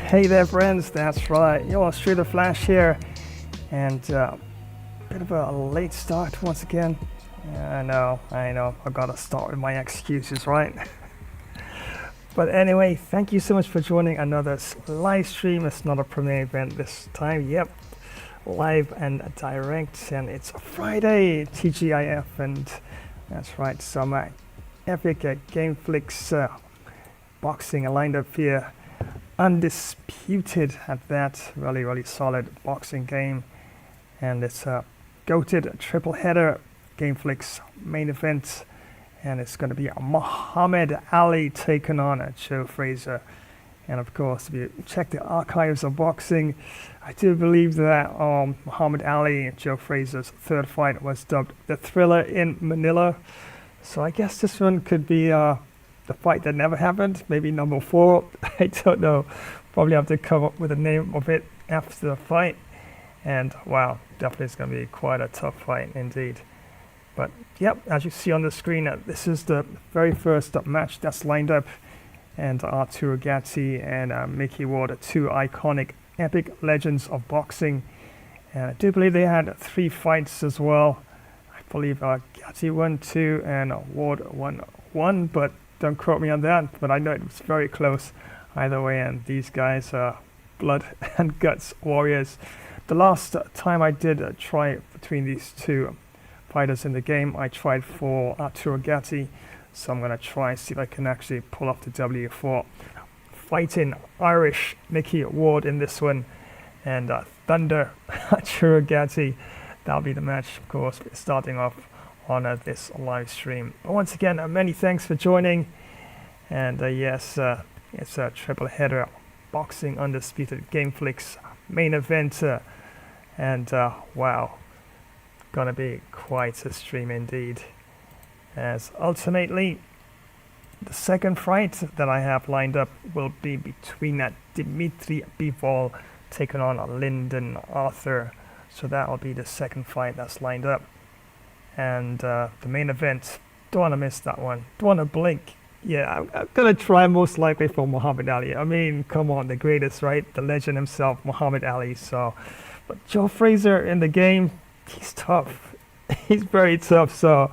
Hey there friends, that's right, you're Street the Flash here, and bit of a late start once again. I know, I've got to start with my excuses, right? But anyway, thank you so much for joining another live stream. It's not a premiere event this time, yep, live and direct, and it's a Friday, TGIF, and that's right, some epic Gameflix boxing lined up here. Undisputed at that, really solid boxing game, and it's a goated triple header Gameflix main event, and it's going to be Muhammad Ali taking on Joe Frazier. And of course, if you check the archives of boxing, I do believe that Muhammad Ali and Joe Frazier's third fight was dubbed the Thriller in Manila, so I guess this one could be the fight that never happened, maybe number 4, I don't know. Probably have to come up with a name of it after the fight. And wow, definitely it's going to be quite a tough fight indeed. But yep, as you see on the screen, this is the very first match that's lined up. And Arturo Gatti and Mickey Ward, 2 iconic, epic legends of boxing. And I do believe they had 3 fights as well. I believe Gatti won 2 and Ward won 1, but don't quote me on that, but I know it was very close either way, and these guys are blood and guts warriors. The last time I did try between these 2 fighters in the game, I tried for Arturo Gatti, so I'm going to try and see if I can actually pull off the W for fighting Irish Mickey Ward in this one, and Thunder Arturo Gatti. That'll be the match, of course, starting off on this live stream. Once again, many thanks for joining, and yes, it's a triple header boxing Undisputed Gameflix main event, and wow, gonna be quite a stream indeed, as ultimately the second fight that I have lined up will be between Dimitri Bivol taking on Lyndon Arthur, so that'll be the second fight that's lined up. And the main event, don't want to miss that one, don't want to blink. Yeah, I'm going to try most likely for Muhammad Ali. I mean, come on, the greatest, right? The legend himself, Muhammad Ali. So, but Joe Frazier in the game, he's tough. He's very tough, so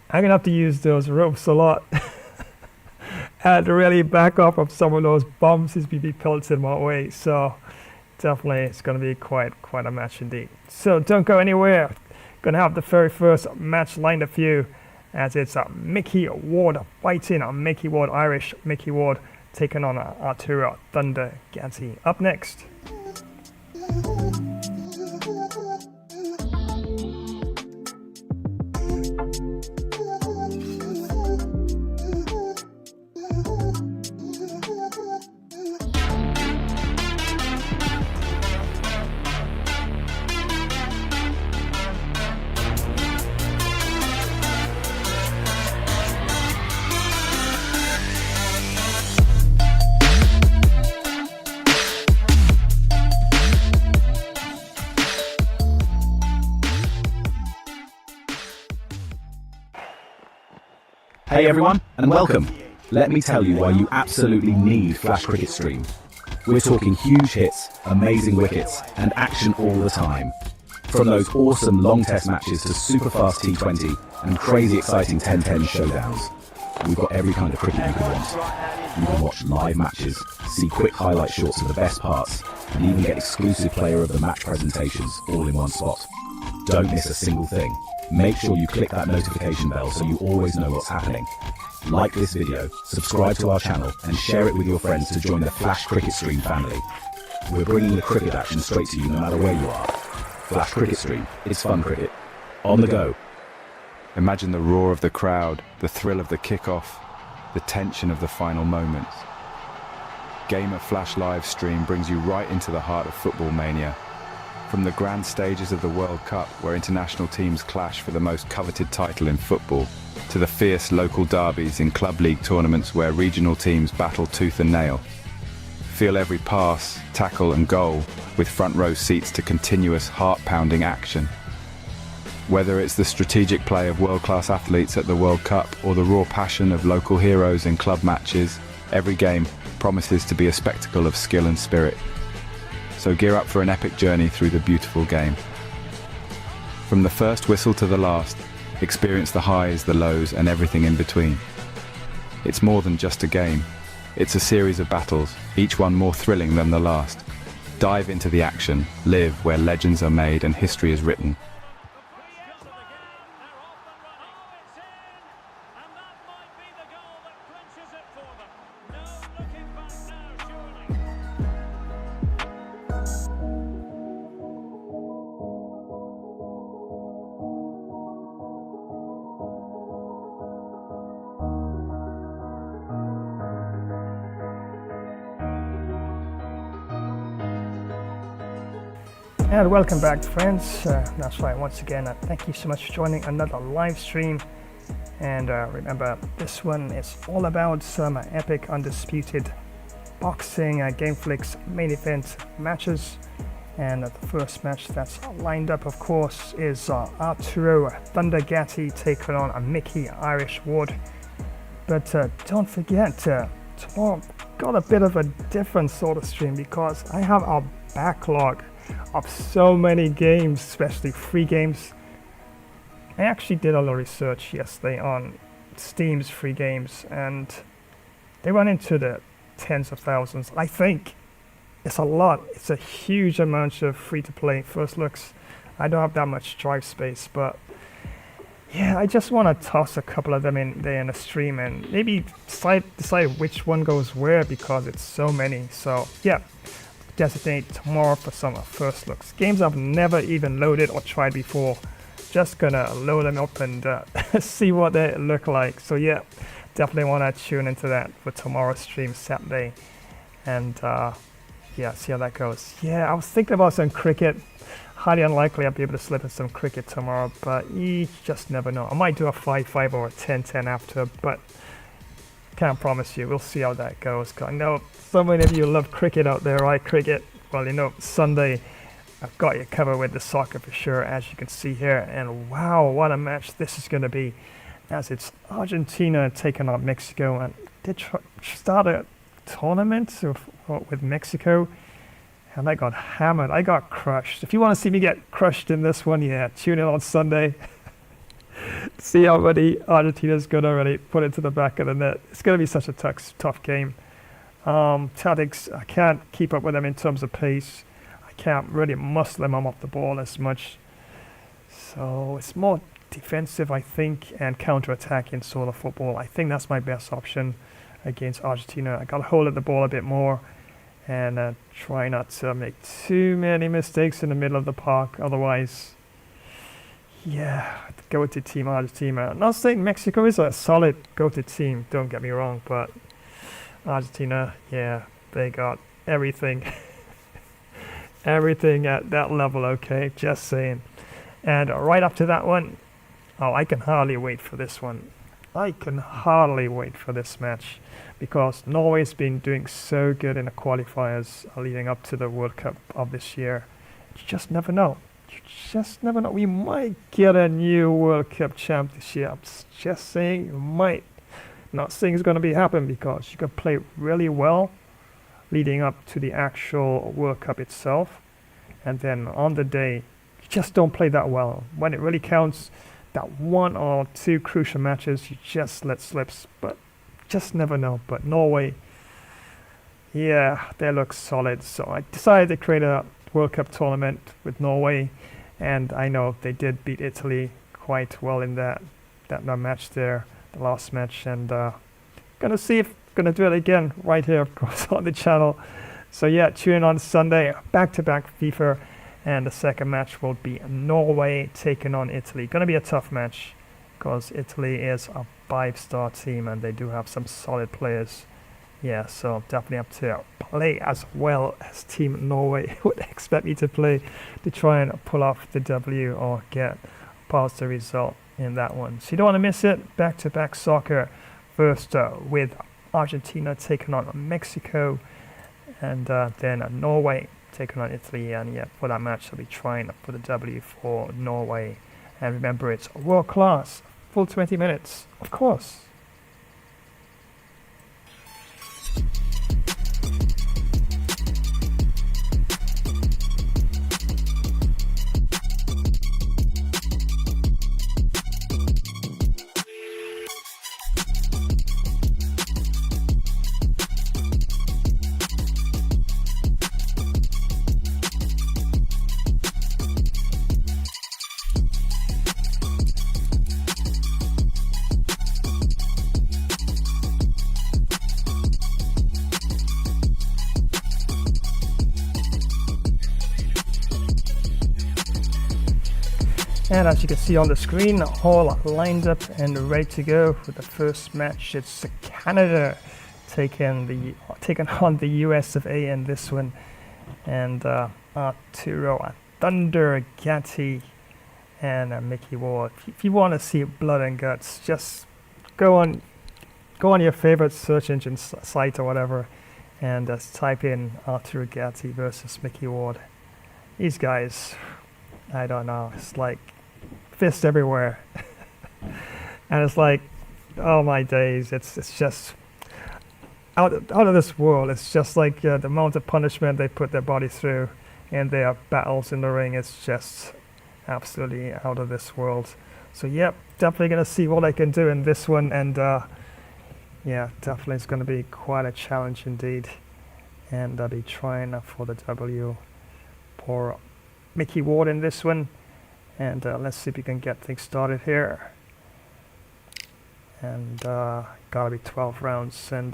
I'm going to have to use those ropes a lot. And to really back off of some of those bombs he's be pelted my way. So definitely it's going to be quite a match indeed. So don't go anywhere. Gonna have the very first match lined up for you, as it's Mickey Ward fighting Mickey Ward, Irish Mickey Ward, taking on Arturo Thunder Gatti. Up next. Hey everyone, and welcome. Let me tell you why you absolutely need Flash Cricket Stream. We're talking huge hits, amazing wickets, and action all the time. From those awesome long test matches to super fast T20 and crazy exciting 10-10 showdowns. We've got every kind of cricket you could want. You can watch live matches, see quick highlight shots of the best parts, and even get exclusive player of the match presentations all in one spot. Don't miss a single thing. Make sure you click that notification bell so you always know what's happening. Like this video, subscribe to our channel, and share it with your friends to join the Flash Cricket Stream family. We're bringing the cricket action straight to you no matter where you are. Flash Cricket Stream, it's fun cricket. On the go. Imagine the roar of the crowd, the thrill of the kickoff, the tension of the final moments. Gamer Flash live stream brings you right into the heart of football mania. From the grand stages of the World Cup, where international teams clash for the most coveted title in football, to the fierce local derbies in club league tournaments where regional teams battle tooth and nail. Feel every pass, tackle and goal, with front row seats to continuous heart-pounding action. Whether it's the strategic play of world-class athletes at the World Cup or the raw passion of local heroes in club matches, Every game promises to be a spectacle of skill and spirit. So gear up for an epic journey through the beautiful game. From the first whistle to the last, experience the highs, the lows, and everything in between. It's more than just a game. It's a series of battles, each one more thrilling than the last. Dive into the action, live where legends are made and history is written. And welcome back, friends. That's right, once again, thank you so much for joining another live stream. And remember, this one is all about some epic Undisputed boxing Gameflix main event matches. And the first match that's lined up, of course, is Arturo Thunder Gatti taking on Mickey Irish Ward. But don't forget, tomorrow got a bit of a different sort of stream because I have a backlog of so many games, especially free games. I actually did a lot of research yesterday on Steam's free games, and they run into the tens of thousands. I think it's a lot. It's a huge amount of free-to-play first looks. I don't have that much drive space, but yeah, I just want to toss a couple of them in there in the stream and maybe decide which one goes where because it's so many. So yeah, designate tomorrow for some first looks. Games I've never even loaded or tried before. Just gonna load them up and see what they look like. So yeah, definitely want to tune into that for tomorrow's stream, Saturday. And yeah, see how that goes. Yeah, I was thinking about some cricket. Highly unlikely I'll be able to slip in some cricket tomorrow, but you just never know. I might do a 5-5 or a 10-10 after, but can't promise you. We'll see how that goes. I know so many of you love cricket out there, right? Cricket. Well, you know, Sunday I've got you covered with the soccer for sure, as you can see here. And wow, what a match this is going to be, as it's Argentina taking on Mexico. And they start a tournament with Mexico, and I got hammered. I got crushed. If you want to see me get crushed in this one, yeah, tune in on Sunday. See how many Argentina's going to really put it to the back of the net. It's going to be such a tough game. Tactics, I can't keep up with them in terms of pace. I can't really muscle them off the ball as much. So it's more defensive, I think, and counter-attacking sort of football. I think that's my best option against Argentina. I got to hold at the ball a bit more and try not to make too many mistakes in the middle of the park. Otherwise, yeah, go-to team Argentina. I'm not saying Mexico is a solid go-to team, don't get me wrong, but Argentina, yeah, they got everything. Everything at that level, okay? Just saying. And right after that one, oh, I can hardly wait for this one. I can hardly wait for this match because Norway's been doing so good in the qualifiers leading up to the World Cup of this year. You just never know. You just never know. We might get a new World Cup champ this year. I'm just saying you might. Not saying it's going to be happen because you can play really well leading up to the actual World Cup itself, and then on the day you just don't play that well. When it really counts, that one or two crucial matches you just let slips, but just never know. But Norway, yeah, they look solid. So I decided to create a World Cup tournament with Norway, and I know they did beat Italy quite well in that match there, the last match, and gonna see if gonna do it again right here, of course, on the channel. So yeah, tune in on Sunday, back-to-back FIFA, and the second match will be Norway taking on Italy. Gonna be a tough match because Italy is a 5-star team and they do have some solid players. Yeah, so definitely have to play as well as Team Norway would expect me to play to try and pull off the W or get a positive result in that one. So you don't want to miss it. Back-to-back soccer. First with Argentina taking on Mexico, and then Norway taking on Italy. And yeah, for that match, I'll be trying for the W for Norway. And remember, it's world class, full 20 minutes, of course. And as you can see on the screen, all lined up and ready to go with the first match. It's Canada taking on the US of A in this one, and Arturo Thunder Gatti and Mickey Ward. If you want to see blood and guts, just go on your favorite search engine site or whatever, and just type in Arturo Gatti versus Mickey Ward. These guys, I don't know, it's like fist everywhere. And it's like, oh my days, it's just out of this world. It's just like the amount of punishment they put their body through and their battles in the ring is just absolutely out of this world. So yep, definitely gonna see what I can do in this one, and yeah, definitely it's gonna be quite a challenge indeed. And I'll be trying for the W for Mickey Ward in this one. And let's see if we can get things started here. And gotta be 12 rounds. And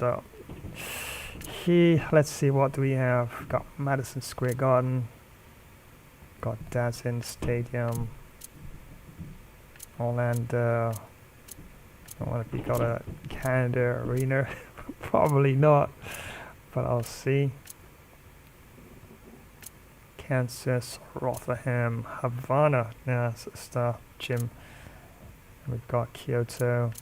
let's see, what do we have? Got Madison Square Garden, got Dazzin Stadium, Orlando. I wonder if we got a Canada Arena. Probably not, but I'll see. Kansas, Rotherham, Havana, yeah, it's a star gym. And we've got Kyoto.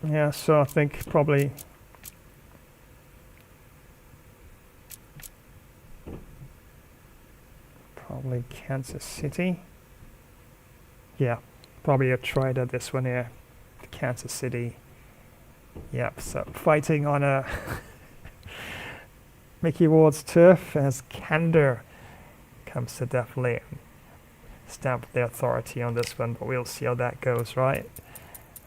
Yeah, so I think probably Kansas City. Yeah, probably a try to this one here, Kansas City. Yep, so fighting on a Mickey Ward's turf as Canada comes to definitely stamp their authority on this one, but we'll see how that goes, right?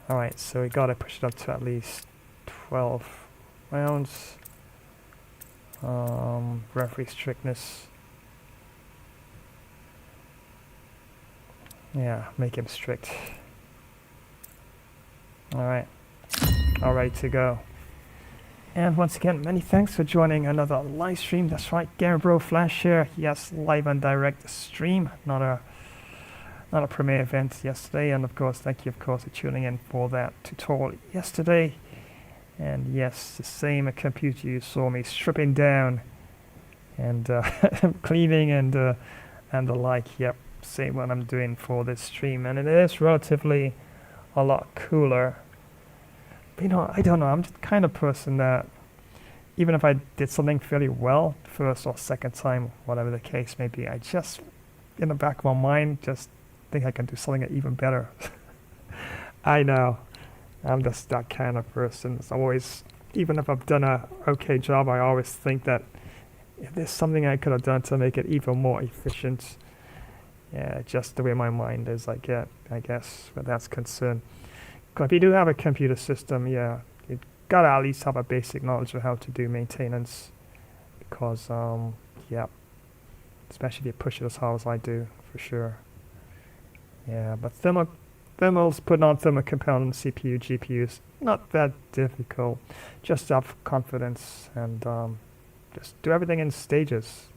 Alright, so we gotta push it up to at least 12 rounds. Referee strictness. Yeah, make him strict. Alright. All ready to go. And once again, many thanks for joining another live stream. That's right, Gamer Flash here. Yes, live and direct stream, not a premiere event yesterday. And of course, thank you, of course, for tuning in for that tutorial yesterday. And yes, the same computer you saw me stripping down and cleaning and the like. Yep, same what I'm doing for this stream, and it is relatively a lot cooler. You know, I don't know, I'm just the kind of person that even if I did something fairly well, first or second time, whatever the case may be, I just, in the back of my mind, just think I can do something even better. I know, I'm just that kind of person. It's always, even if I've done a okay job, I always think that if there's something I could have done to make it even more efficient. Yeah, just the way my mind is, I guess, where that's concerned. If you do have a computer system, yeah, you gotta at least have a basic knowledge of how to do maintenance, because yeah, especially if you push it as hard as I do, for sure. Yeah, but thermals, putting on thermal compound CPU, GPUs, not that difficult. Just have confidence and just do everything in stages.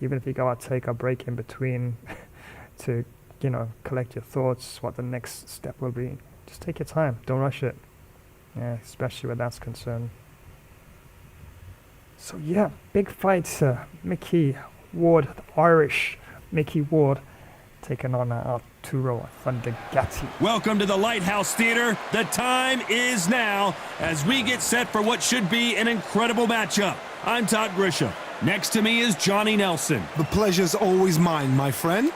Even if you gotta take a break in between to, you know, collect your thoughts, what the next step will be. Just take your time, don't rush it. Yeah, especially where that's concerned. So yeah, big fight. Mickey Ward, the Irish Mickey Ward, taking on Arturo Thunder Gatti. Welcome to the Lighthouse Theater. The time is now as we get set for what should be an incredible matchup. I'm Todd Grisham. Next to me is Johnny Nelson. The pleasure's always mine, my friend.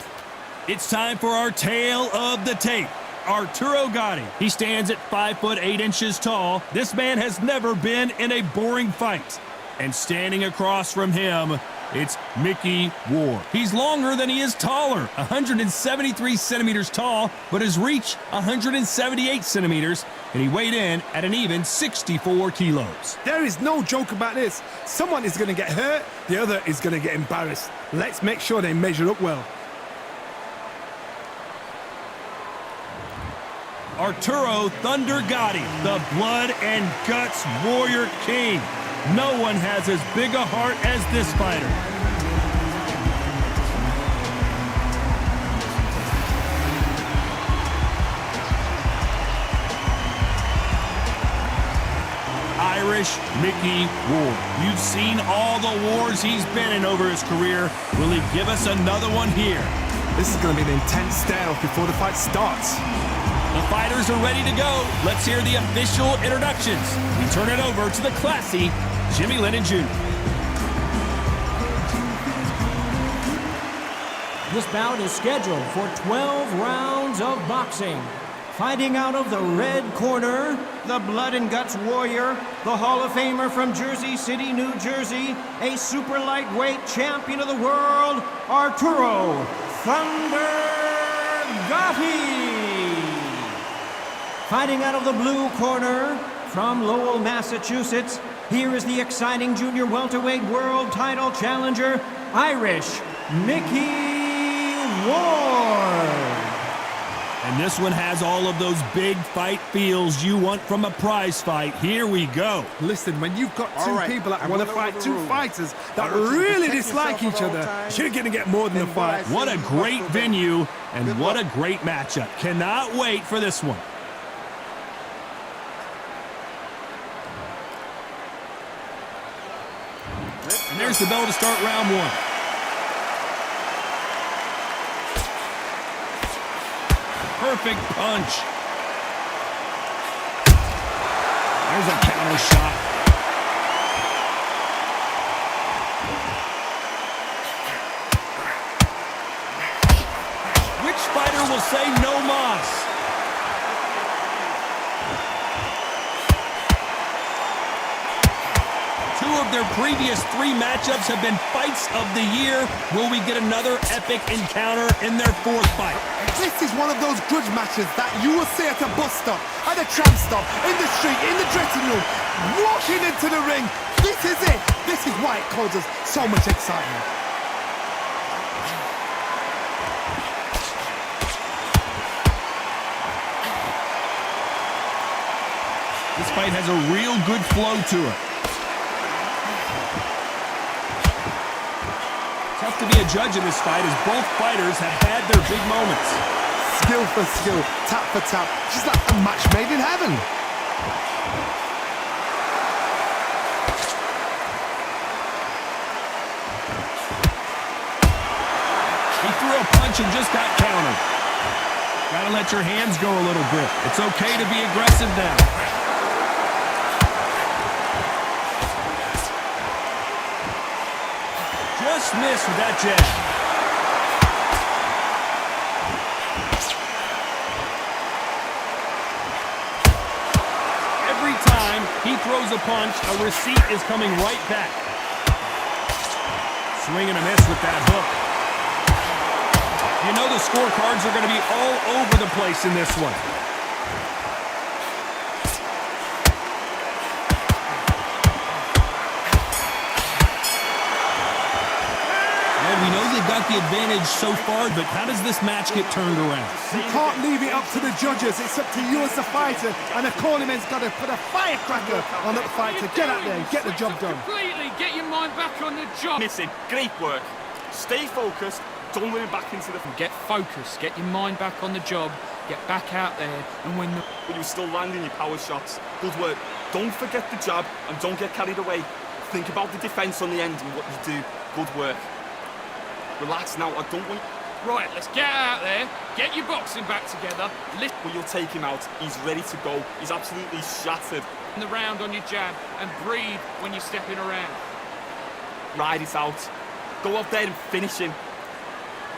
It's time for our tale of the tape. Arturo Gatti. He stands at 5'8" tall. This man has never been in a boring fight. And standing across from him, it's Mickey Ward. He's longer than he is taller, 173 centimeters tall, but his reach 178 centimeters, and he weighed in at an even 64 kilos. There is no joke about this. Someone is going to get hurt, the other is going to get embarrassed. Let's make sure they measure up well. Arturo Thunder Gatti, the blood and guts warrior king. No one has as big a heart as this fighter. Irish Mickey Ward. You've seen all the wars he's been in over his career. Will he give us another one here? This is going to be an intense standoff before the fight starts. The fighters are ready to go. Let's hear the official introductions. We turn it over to the classy Jimmy Lennon Jr. This bout is scheduled for 12 rounds of boxing. Fighting out of the red corner, the blood and guts warrior, the Hall of Famer from Jersey City, New Jersey, a super lightweight champion of the world, Arturo Thunder Gatti. Fighting out of the blue corner, from Lowell, Massachusetts, here is the exciting junior welterweight world title challenger, Irish Mickey Ward. And this one has all of those big fight feels you want from a prize fight. Here we go. Listen, when you've got two people that want to fight, two fighters that really dislike each other, you're going to get more than a fight. What a great venue and what a great matchup. Cannot wait for this one. And there's the bell to start round one. Perfect punch. There's a counter shot. Which fighter will say no mas? Two of their previous three matchups have been fights of the year. Will we get another epic encounter in their fourth fight? This is one of those grudge matches that you will see at a bus stop, at a tram stop, in the street, in the dressing room, walking into the ring. This is it. This is why it causes so much excitement. This fight has a real good flow to it. Tough to be a judge in this fight as both fighters have had their big moments. Skill for skill, tap for tap, just like a match made in heaven. He threw a punch and just got countered. Gotta let your hands go a little bit. It's okay to be aggressive now. Just missed with that jab. Every time he throws a punch, a receipt is coming right back. Swing and a miss with that hook. You know the scorecards are going to be all over the place in this one. We know they've got the advantage so far, but how does this match get turned around? You can't leave it up to the judges. It's up to you as the fighter, and the cornerman's got to put a firecracker on that fight to get out there and get the job done. Completely get your mind back on the job. Missing, great work. Stay focused. Don't let him back into the... Get focused. Get your mind back on the job. Get back out there, and when the... But you're still landing your power shots. Good work. Don't forget the jab, and don't get carried away. Think about the defense on the end and what you do. Good work. Relax now, I don't want... Right, let's get out there, get your boxing back together. Well, you'll take him out. He's ready to go. He's absolutely shattered. The round on your jab and breathe when you're stepping around. Ride it out. Go out there and finish him.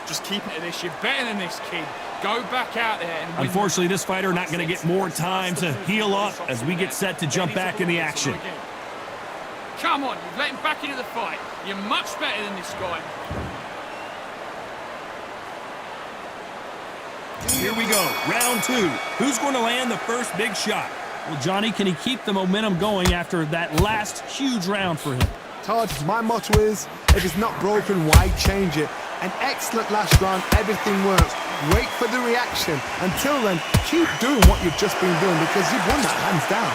Just keep it. This, you're better than this, kid. Go back out there and win. Unfortunately, this fighter not going to get more time to heal up as we get set to jump back in the action. Come on, you've let him back into the fight. You're much better than this guy. Here we go, round two. Who's going to land the first big shot? Well, Johnny, can he keep the momentum going after that last huge round for him? Todd, my motto is, if it's not broken, why change it? An excellent last round, everything works. Wait for the reaction. Until then, keep doing what you've just been doing because you've won that hands down.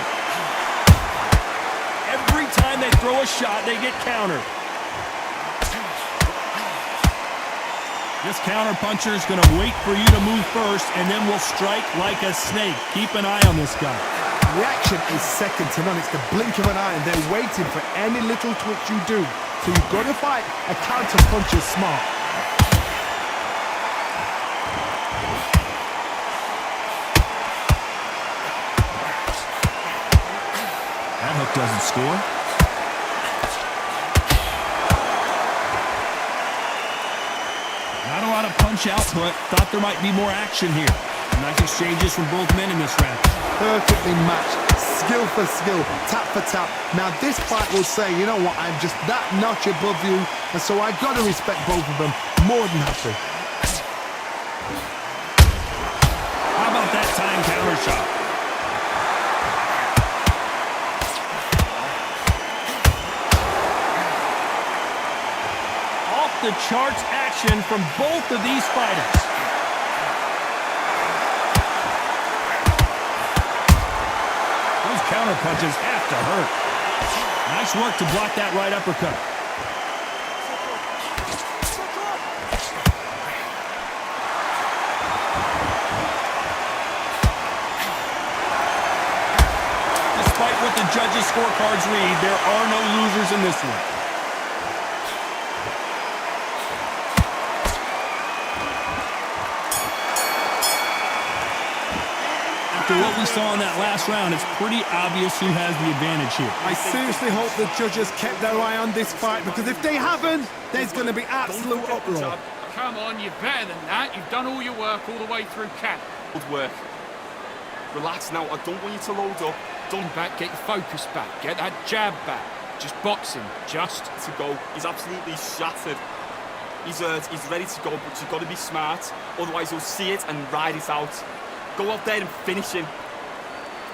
Every time they throw a shot, they get countered. This counter-puncher is going to wait for you to move first, and then will strike like a snake. Keep an eye on this guy. reaction is second to none. It's the blink of an eye, and they're waiting for any little twitch you do. So you've got to fight a counter puncher smart. That hook doesn't score. Not a lot of punch output. Thought there might be more action here. Nice exchanges from both men in this round. Perfectly matched, skill for skill, tap for tap. Now this fight will say, you know what, I'm just that notch above you, and so I got to respect both of them more than happy. How about that time counter shot? Off the charts action from both of these fighters. Counter punches have to hurt. Nice work to block that right uppercut. Despite what the judges' scorecards read, there are no losers in this one. After what we saw in that last round, it's pretty obvious who has the advantage here. I seriously hope the judges kept their eye on this fight, because if they haven't, there's going to be absolute uproar. Come on, you're better than that. You've done all your work all the way through camp. Good work. Relax now. I don't want you to load up. Don't back, get your focus back. Get that jab back. Just boxing, just to go. He's absolutely shattered. He's hurt, he's ready to go, but you've got to be smart. Otherwise, he'll see it and ride it out. Go out there and finish him.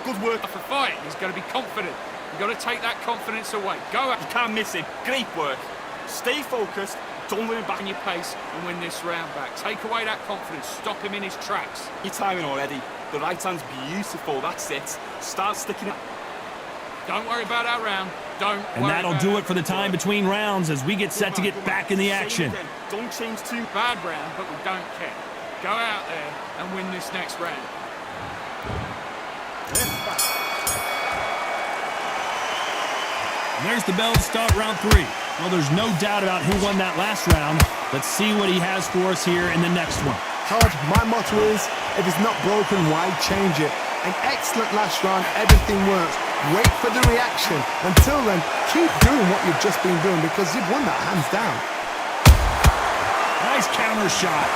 Good work. For fighting, he's got to be confident. You've got to take that confidence away. Go out. You can't miss him. Great work. Stay focused. Don't let him back in your pace and win this round back. Take away that confidence. Stop him in his tracks. You're timing already. The right hand's beautiful. That's it. Start sticking it. Don't worry about that round. Don't. And that'll do it for the time between rounds as we get set to get back in the action. Don't change too bad round, but we don't care. Go out there and win this next round. And there's the bell to start round 3. Well, there's no doubt about who won that last round. Let's see what he has for us here in the next one. Todd, my motto is, if it's not broken, why change it? An excellent last round, everything works. Wait for the reaction. Until then, keep doing what you've just been doing, because you've won that hands down. Nice counter shot.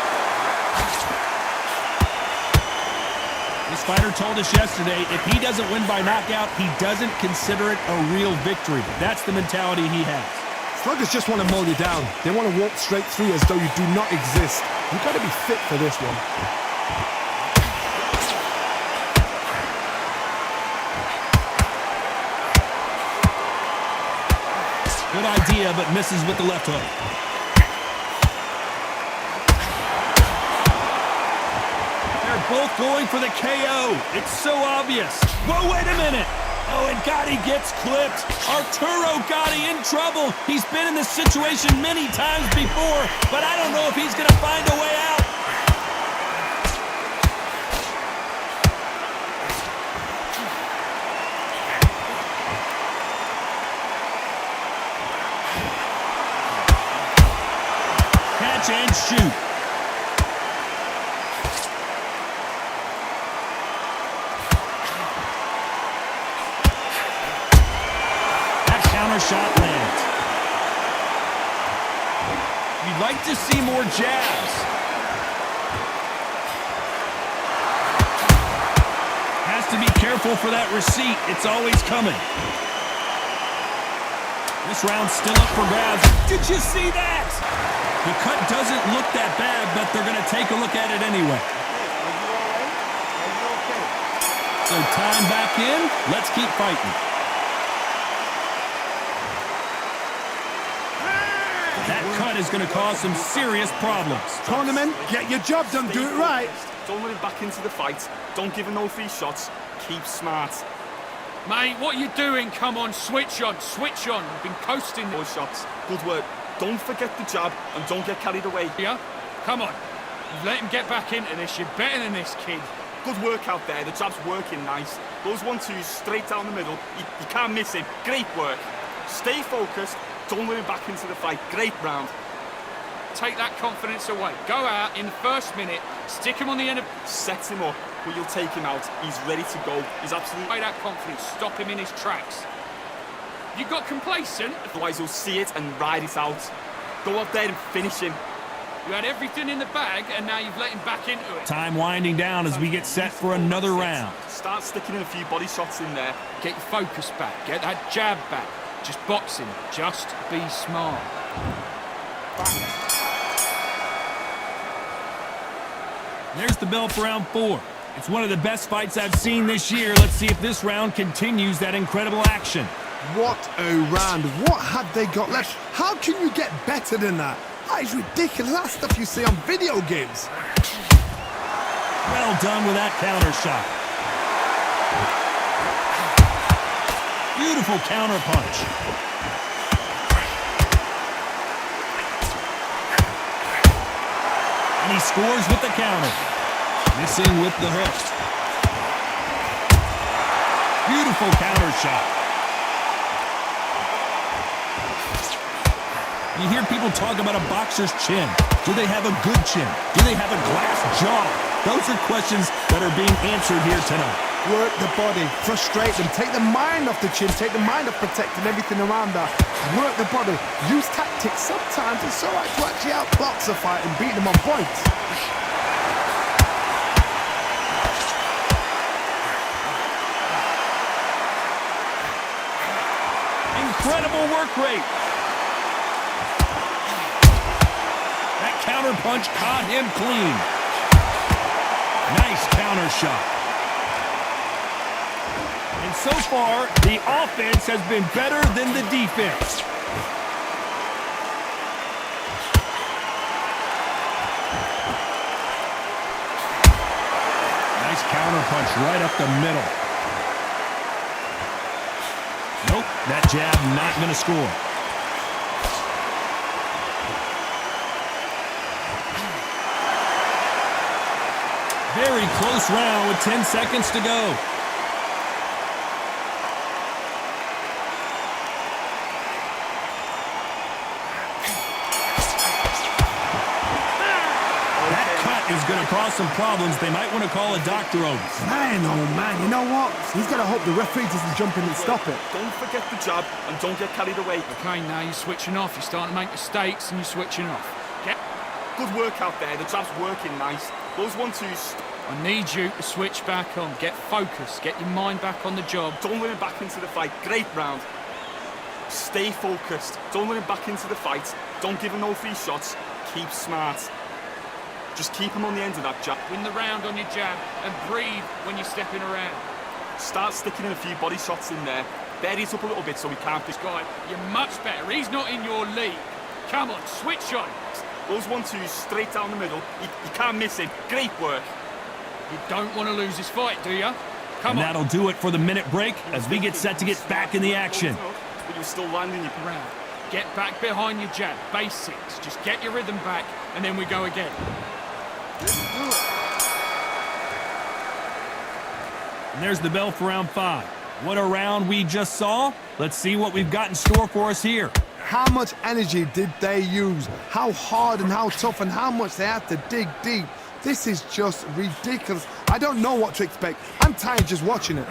This fighter told us yesterday, if he doesn't win by knockout, he doesn't consider it a real victory. That's the mentality he has. Sluggers just want to mow you down. They want to walk straight through as though you do not exist. You've got to be fit for this one. Good idea, but misses with the left hook. They're both going for the KO. It's so obvious. Whoa, wait a minute. Oh, and Gotti gets clipped. Arturo Gotti in trouble. He's been in this situation many times before, but I don't know if he's going to find a way out. Catch and shoot. Shot lands. You'd like to see more jabs. Has to be careful for that receipt. It's always coming. This round's still up for grabs. Did you see that? The cut doesn't look that bad, but they're going to take a look at it anyway. So time back in. Let's keep fighting. That cut is going to cause some serious problems. Tournament, get your job done, do it right. Don't let him back into the fight. Don't give him no free shots. Keep smart. Mate, what are you doing? Come on, switch on, switch on. You've been coasting those shots. Good work. Don't forget the jab and don't get carried away. Yeah? Come on. You've let him get back into this. You're better than this, kid. Good work out there. The jab's working nice. Those 1-2s straight down the middle. You can't miss him. Great work. Stay focused. Don't let him back into the fight. Great round. Take that confidence away. Go out in the first minute. Stick him on the end of... Set him up, but you'll take him out. He's ready to go. He's absolutely... Play that confidence. Stop him in his tracks. You got complacent? Otherwise, he'll see it and ride it out. Go out there and finish him. You had everything in the bag, and now you've let him back into it. Time winding down as we get set for another round. Start sticking in a few body shots in there. Get your focus back. Get that jab back. Just boxing. Just be smart. There's the bell for round 4. It's one of the best fights I've seen this year. Let's see if this round continues that incredible action. What a round. What had they got left? How can you get better than that? That is ridiculous. That's stuff you see on video games. Well done with that counter shot. Beautiful counter punch. And he scores with the counter. Missing with the hook. Beautiful counter shot. You hear people talk about a boxer's chin. Do they have a good chin? Do they have a glass jaw? Those are questions that are being answered here tonight. Work the body, frustrate them, take the mind off the chin, take the mind off protecting everything around that. Work the body, use tactics. Sometimes it's all right to actually outbox a fight and beat them on points. Incredible work rate. That counter punch caught him clean. Nice counter shot. And so far, the offense has been better than the defense. Nice counter punch right up the middle. Nope, that jab not going to score. Very close round with 10 seconds to go. Is going to cause some problems. They might want to call a doctor over. Man, oh man, you know what? He's got to hope the referee doesn't jump in and stop it. Don't forget the jab and don't get carried away. Okay, now you're switching off. You're starting to make mistakes and you're switching off. Get... Good work out there. The jab's working nice. Those 1-2s... I need you to switch back on. Get focused. Get your mind back on the job. Don't let him back into the fight. Great round. Stay focused. Don't let him back into the fight. Don't give him no free shots. Keep smart. Just keep him on the end of that jab. Win the round on your jab and breathe when you're stepping around. Start sticking in a few body shots in there. Bury it up a little bit so he can't... This guy, you're much better. He's not in your league. Come on, switch on. Those 1-2s straight down the middle. You can't miss him. Great work. You don't want to lose this fight, do you? Come on. That'll do it for the minute break as we get set to get back in the action. But you're still landing your round. Get back behind your jab. Basics. Just get your rhythm back and then we go again. And there's the bell for round 5. What a round we just saw. Let's see what we've got in store for us here. How much energy did they use? How hard and how tough and how much they had to dig deep. This is just ridiculous. I don't know what to expect. I'm tired just watching it.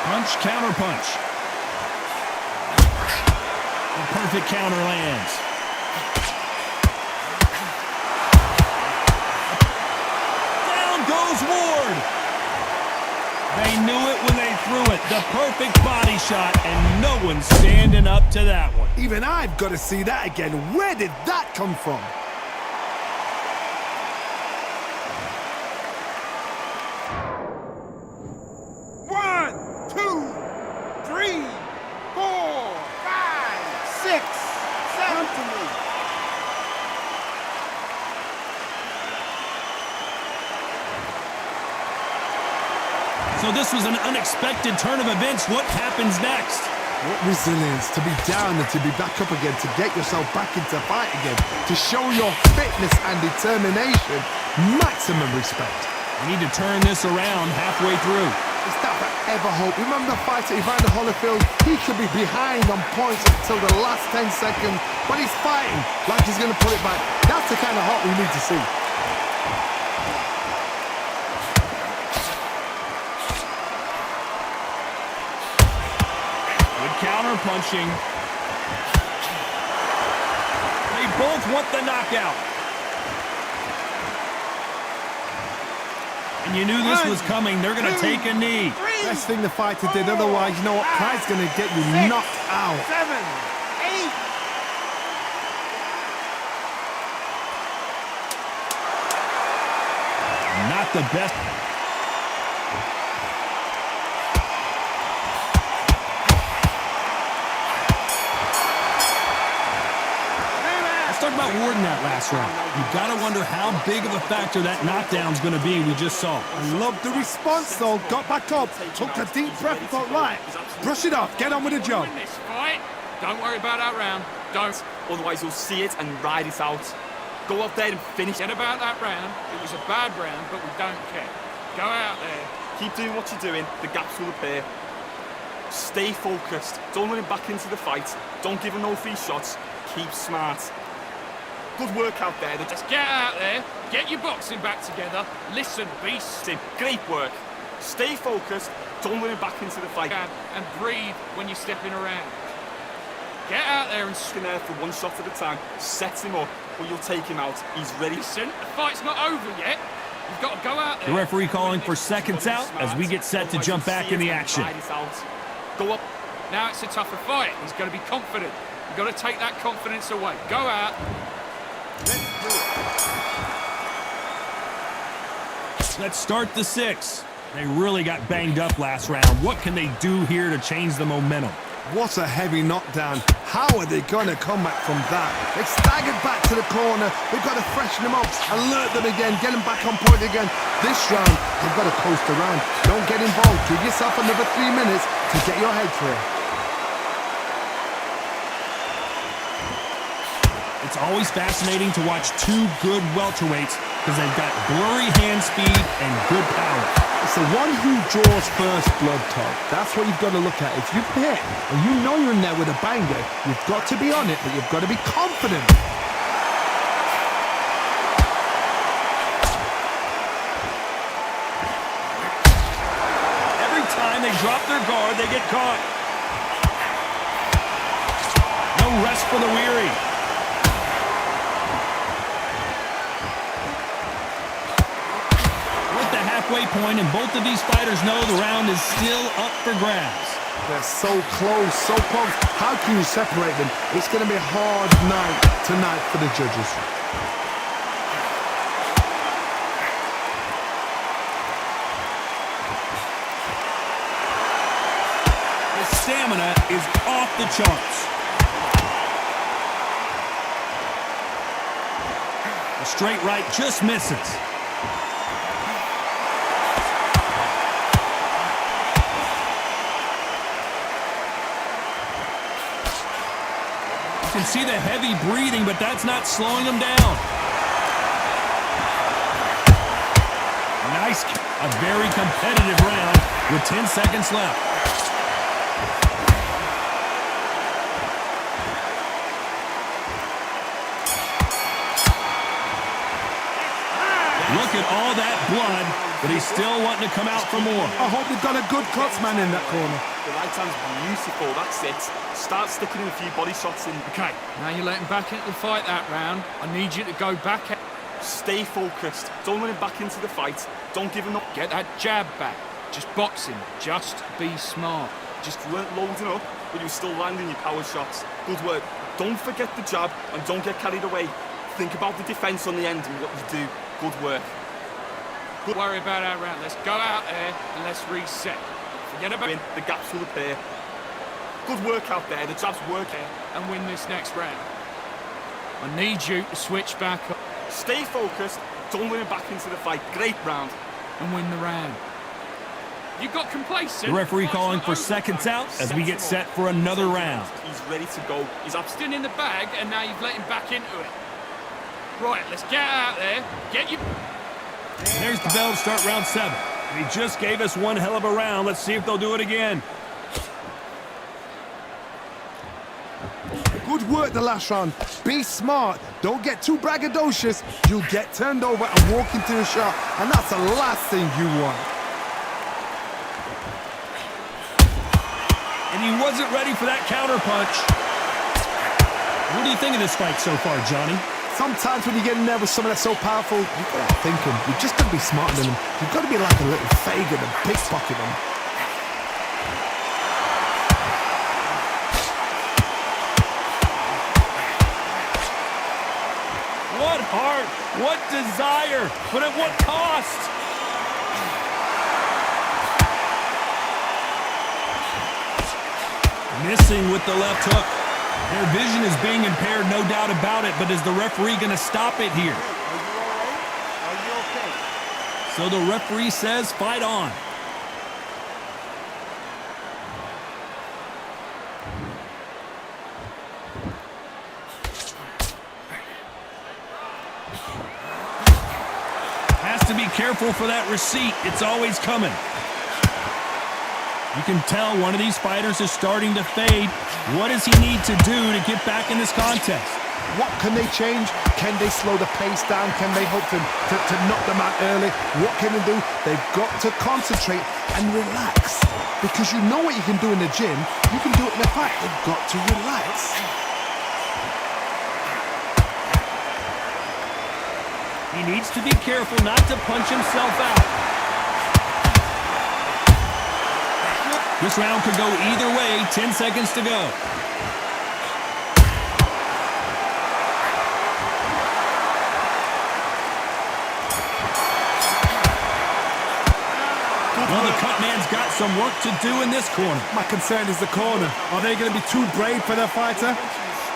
Punch, counter punch. The perfect counter lands. Down goes Ward. They knew it when they threw it. The perfect body shot, and no one's standing up to that one. Even I've got to see that again. Where did that come from? One, two, three, 4, 5, 6, 7 to me. So this was an unexpected turn of events. What happens next? What resilience to be down and to be back up again, to get yourself back into fight again, to show your fitness and determination. Maximum respect. We need to turn this around halfway through. Is that ever hope? Remember the fight at Evander Holyfield? He could be behind on points until the last 10 seconds, but he's fighting like he's going to pull it back. That's the kind of hope we need to see. Counter punching. They both want the knockout. And you knew this was coming. They're going to take a knee. Best thing the fighter did. Otherwise, you know what? Pride's going to get you knocked out. 7, 8. Not the best. Talk about Warden that last round. You've got to wonder how big of a factor that knockdown's going to be we just saw. I love the response, though. Got back up, took a deep breath, thought, right, brush it off, get on with the job. Win this fight. Don't worry about that round. Don't. Otherwise, you'll see it and ride it out. Go out there and finish. Forget about that round. It was a bad round, but we don't care. Go out there. Keep doing what you're doing. The gaps will appear. Stay focused. Don't let him back into the fight. Don't give him no free shots. Keep smart. Good work out there. Just get out there, get your boxing back together, listen, be still. Great work. Stay focused. Don't let him back into the fight. And breathe when you're stepping around. Get out there and in there for one shot at a time. Set him up, or you'll take him out. He's ready. Listen, the fight's not over yet. You've got to go out there. The referee calling for seconds out as we get set to jump back in the action. Go up. Now it's a tougher fight. He's got to be confident. You've got to take that confidence away. Go out. Let's start the 6. They really got banged up last round. What can they do here to change the momentum? What a heavy knockdown. How are they going to come back from that? They staggered back to the corner. They've got to freshen them up, alert them again, get them back on point again. This round, they've got to coast around. Don't get involved. Give yourself another 3 minutes to get your head clear. It's always fascinating to watch two good welterweights because they've got blurry hand speed and good power. It's the one who draws first blood, Todd. That's what you've got to look at. If you hit and you know you're in there with a banger, you've got to be on it, but you've got to be confident. Every time they drop their guard, they get caught. No rest for the weary. Halfway point, and both of these fighters know the round is still up for grabs. They're so close, so close. How can you separate them? It's going to be a hard night tonight for the judges. The stamina is off the charts. A straight right just misses. You can see the heavy breathing, but that's not slowing him down. Nice. A very competitive round with 10 seconds left. Look at all that blood, but he's still wanting to come out for more. I hope they've got a good clutsman in that corner. The right hand's beautiful, that's it. Start sticking in a few body shots in. Okay, now you're letting back into the fight that round. I need you to go back. Stay focused. Don't let him back into the fight. Don't give him up. Get that jab back. Just boxing. Just be smart. Just weren't loading up, but you were still landing your power shots. Good work. Don't forget the jab and don't get carried away. Think about the defense on the end and what you do. Good work. Don't worry about our round. Let's go out there and let's reset. Forget about the gaps will appear. Good work out there. The jab's working. And win this next round. I need you to switch back up. Stay focused. Don't let him back into the fight. Great round. And win the round. You got complacent. The referee calling for seconds out as we get set for another round. He's ready to go. He's Still in the bag, and now you've let him back into it. Right, let's get out there. Get you. There's the bell to start round 7. They just gave us one hell of a round. Let's see if they'll do it again. Good work the last round. Be smart. Don't get too braggadocious. You'll get turned over and walk into the shot, and that's the last thing you want. And he wasn't ready for that counter punch. What do you think of this fight so far, Johnny? Sometimes when you get in there with someone that's so powerful, you've got to think him. You've just got to be smarter than him. You've got to be like a little faggot and pickpocket him. What heart, what desire, but at what cost? Missing with the left hook. Their vision is being impaired, no doubt about it, but is the referee going to stop it here? Are you okay? So the referee says, fight on. Has to be careful for that receipt. It's always coming. You can tell one of these fighters is starting to fade. What does he need to do to get back in this contest? What can they change? Can they slow the pace down? Can they hope to knock them out early? What can they do? They've got to concentrate and relax. Because you know what you can do in the gym, you can do it in a fight. They've got to relax. He needs to be careful not to punch himself out. This round could go either way. 10 seconds to go. Well, the cut man's got some work to do in this corner. My concern is the corner. Are they going to be too brave for their fighter?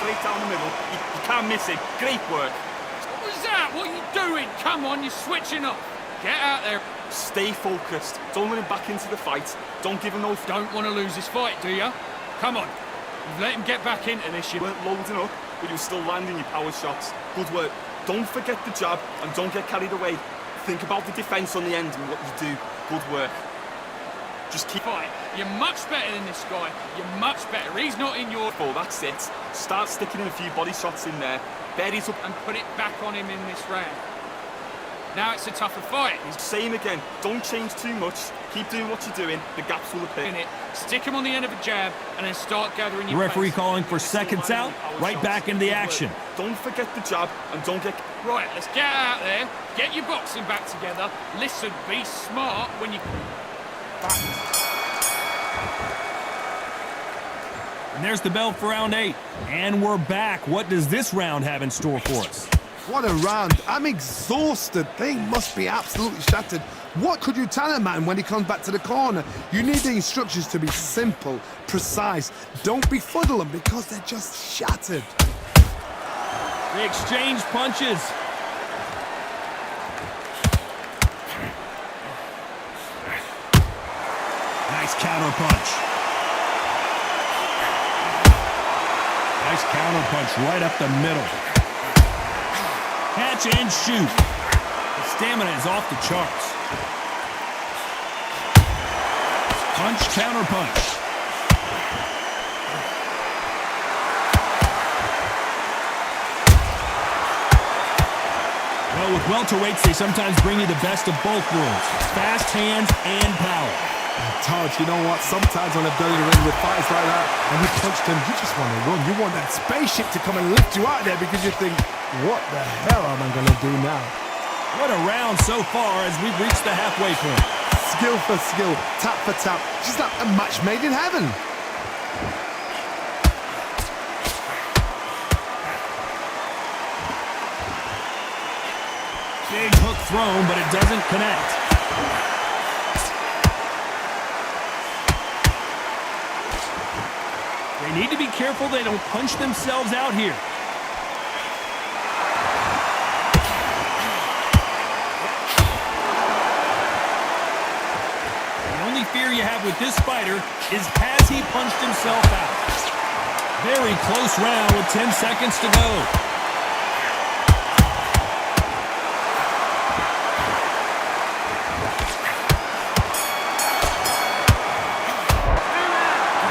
straight down the middle. You can't miss it. Great work. What was that? What are you doing? Come on, you're switching up. Get out there. Stay focused. Don't let him back into the fight. Don't give him no... Don't want to lose this fight, do you? Come on. You've let him get back into this. You weren't loading up, but you were still landing your power shots. Good work. Don't forget the jab and don't get carried away. Think about the defense on the end and what you do. Good work. Just keep... Fight. You're much better than this guy. You're much better. He's not in your... Oh, that's it. Start sticking in a few body shots in there. Berries up and put it back on him in this round. Now it's a tougher fight. Same again. Don't change too much. Keep doing what you're doing. The gaps will appear. Stick him on the end of a jab and then start gathering your referee pace. calling for seconds out. Right back into the action. Don't forget the jab and don't get... Right, let's get out there. Get your boxing back together. Listen, be smart when you... And there's the bell for round 8. And we're back. What does this round have in store for us? What a round. I'm exhausted. They must be absolutely shattered. What could you tell a man when he comes back to the corner? You need the instructions to be simple, precise. Don't befuddle them because they're just shattered. They exchange punches. Nice counter punch. Nice counter punch right up the middle. Catch and shoot. The stamina is off the charts. Punch, counter punch. Well, with welterweights, they sometimes bring you the best of both worlds. Fast hands and power. Todd, you know what? Sometimes when I've done in the ring with fights like that, and you punched him, you just want to run. You want that spaceship to come and lift you out there because you think, what the hell am I going to do now? What a round so far as we've reached the halfway point. Skill for skill, tap for tap. Just like a match made in heaven. Big hook thrown, but it doesn't connect. They need to be careful they don't punch themselves out here. The only fear with this fighter is, has he punched himself out? Very close round with 10 seconds to go.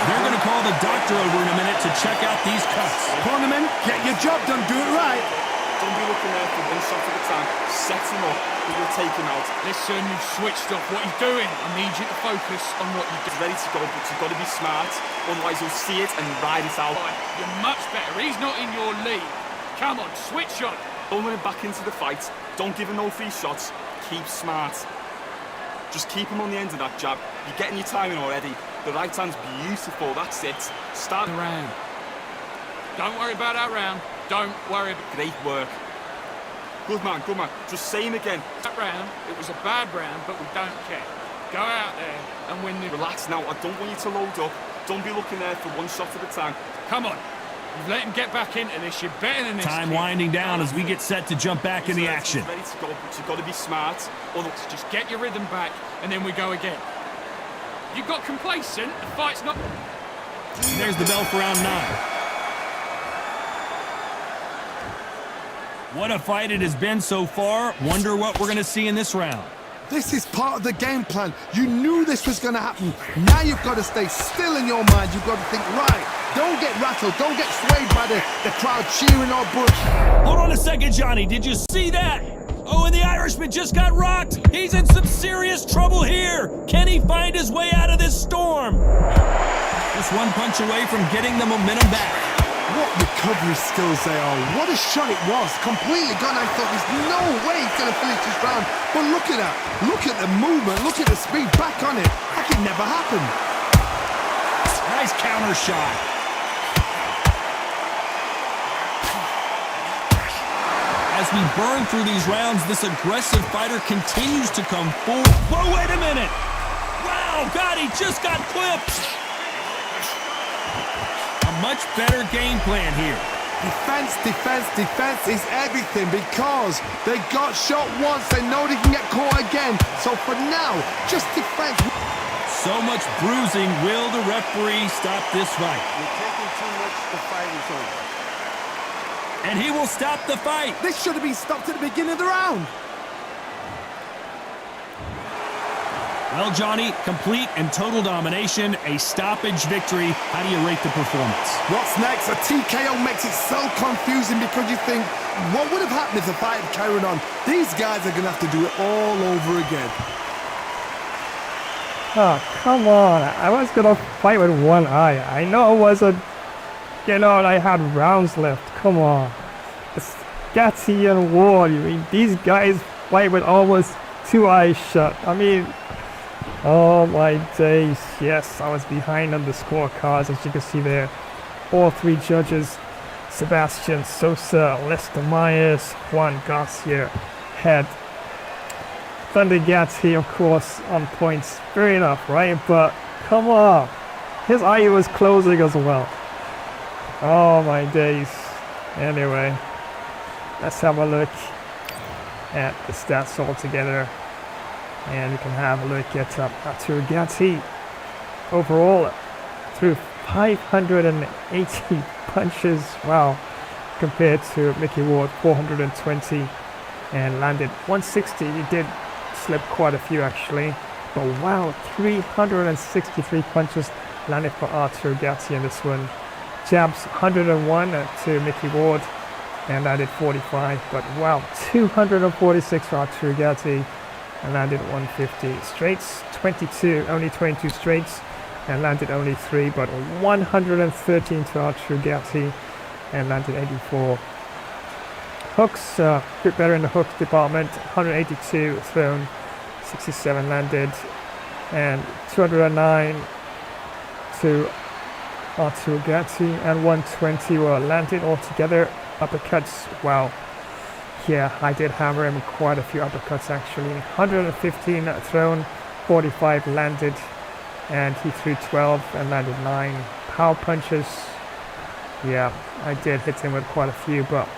They're going to call the doctor over in a minute to check out these cuts. Cornerman, get your job done, do it right. Don't be looking there for one shot at a time. Set him up, but you'll take him out. Listen, you've switched off what he's doing. I need you to focus on what you're He's doing. ready to go, but you've got to be smart. Otherwise, you'll see it and ride it out. You're much better. He's not in your league. Come on, switch on. Don't let him back into the fight. Don't give him no free shots. Keep smart. Just keep him on the end of that jab. You're getting your timing already. The right hand's beautiful. That's it. Start The round. Don't worry about that round. Don't worry about Great work. Good man, good man. Just say him again. that round. It was a bad round, but we don't care. Go out there and win the... Relax now. I don't want you to load up. Don't be looking there for one shot at a time. Come on. You've let him get back into this. You're better than this. Time kid. winding down as we get set to jump back in the action. He's ready to go, but you've got to be smart. Let's just get your rhythm back, and then we go again. You got complacent. The fight's not... There's the bell for round 9. What a fight it has been so far. Wonder what we're going to see in this round. This is part of the game plan. You knew this was going to happen. Now you've got to stay still in your mind. You've got to think, right, don't get rattled. Don't get swayed by the crowd cheering or bush. Hold on a second, Johnny. Did you see that? Oh, and the Irishman just got rocked. He's in some serious trouble here. Can he find his way out of this storm? Just one punch away from getting the momentum back. What recovery skills they are. What a shot it was. Completely gone. I thought there's no way he's going to finish this round. But look at that. Look at the movement. Look at the speed. Back on it. That could never happen. Nice counter shot. As we burn through these rounds, this aggressive fighter continues to come forward. Whoa, wait a minute. Wow, God, he just got clipped. A much better game plan here. Defense, defense, defense is everything because they got shot once. They know they can get caught again. So for now, just defense. So much bruising. Will the referee stop this fight? You're taking too much. The fight is over. And he will stop the fight. This should have been stopped at the beginning of the round. Well, Johnny, complete and total domination, a stoppage victory. How do you rate the performance? What's next? A TKO makes it so confusing because you think, what would have happened if the fight had carried on? These guys are going to have to do it all over again. Oh, come on. I was going to fight with one eye. I know it wasn't, I had rounds left. Come on. It's Gatti and Ward. I mean, these guys fight with almost 2 eyes shut. I mean, oh my days. Yes, I was behind on the scorecards, as you can see there. All 3 judges, Sebastian Sosa, Lester Myers, Juan Garcia, had Thunder Gatti, of course, on points. Fair enough, right? But come on. His eye was closing as well. Oh my days. Anyway, let's have a look at the stats all together. And you can have a look at Arturo Gatti. Overall, threw 580 punches. Wow. Compared to Mickey Ward, 420. And landed 160. He did slip quite a few actually. But wow, 363 punches landed for Arturo Gatti in this one. Jabs 101 to Mickey Ward and landed 45. But wow, 246 for Arturo Gatti and landed 150. Straights 22, only 22 straights and landed only 3. But 113 to Arturo Gatti and landed 84. Hooks, a bit better in the hook department. 182 thrown, 67 landed, and 209 to Arturo Gatti, and 120 were landed altogether. Uppercuts, wow. Yeah, I did hammer him quite a few uppercuts actually. 115 thrown, 45 landed, and he threw 12 and landed 9. Power punches, yeah, I did hit him with quite a few, but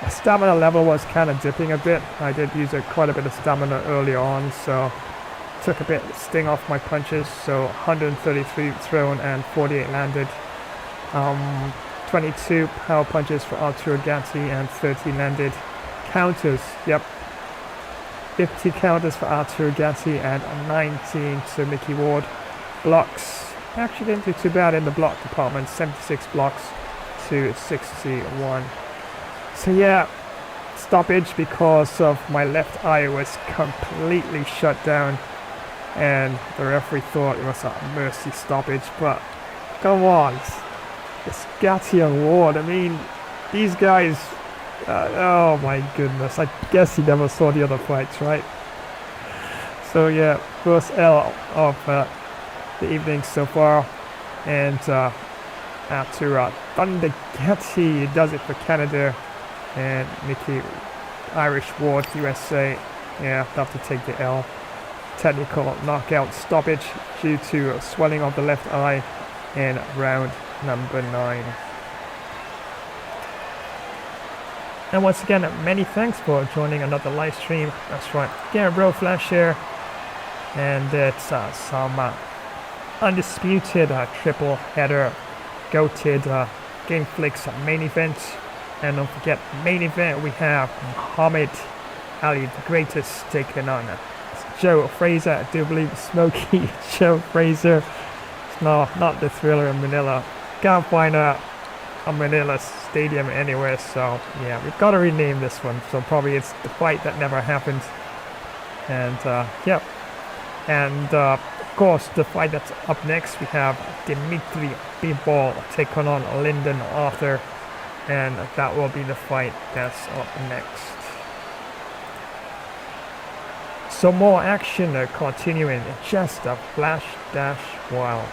my stamina level was kind of dipping a bit. I did use quite a bit of stamina early on, so took a bit of sting off my punches, so 133 thrown and 48 landed. 22 power punches for Arturo Gatti and 30 landed. Counters, yep. 50 counters for Arturo Gatti and 19 to Mickey Ward. Blocks, actually didn't do too bad in the block department, 76 blocks to 61. So yeah, stoppage because of my left eye was completely shut down, and the referee thought it was a mercy stoppage, but come on, it's Gatti and Ward. I mean, these guys, oh my goodness, I guess he never saw the other fights, right? So yeah, first L of the evening so far, and after Thunder Gatti does it for Canada, and Mickey Irish Ward USA, yeah, have to take the L. Technical knockout stoppage due to swelling of the left eye in round number 9. And once again, many thanks for joining another live stream. That's right, yeah, bro, Flash here, and it's some Undisputed triple header, goated Gameflix main event. And don't forget, main event, we have Muhammad Ali, the greatest, taking on Joe Frazier. I do believe Smokey Joe Frazier. No, not the Thriller in Manila. Can't find a Manila stadium anywhere, so yeah, we've got to rename this one. So probably it's the fight that never happened. And yeah, and of course, the fight that's up next, we have Dimitri Bivol taking on Lyndon Arthur. And that will be the fight that's up next. So more action continuing, just a flash dash while.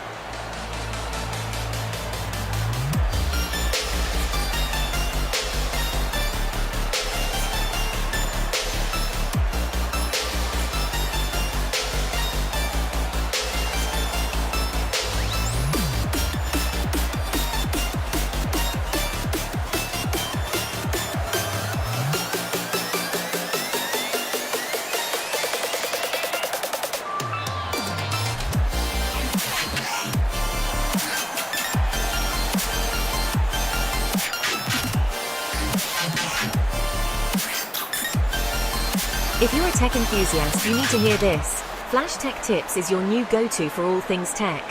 If you're a tech enthusiast, you need to hear this. Flash Tech Tips is your new go-to for all things tech.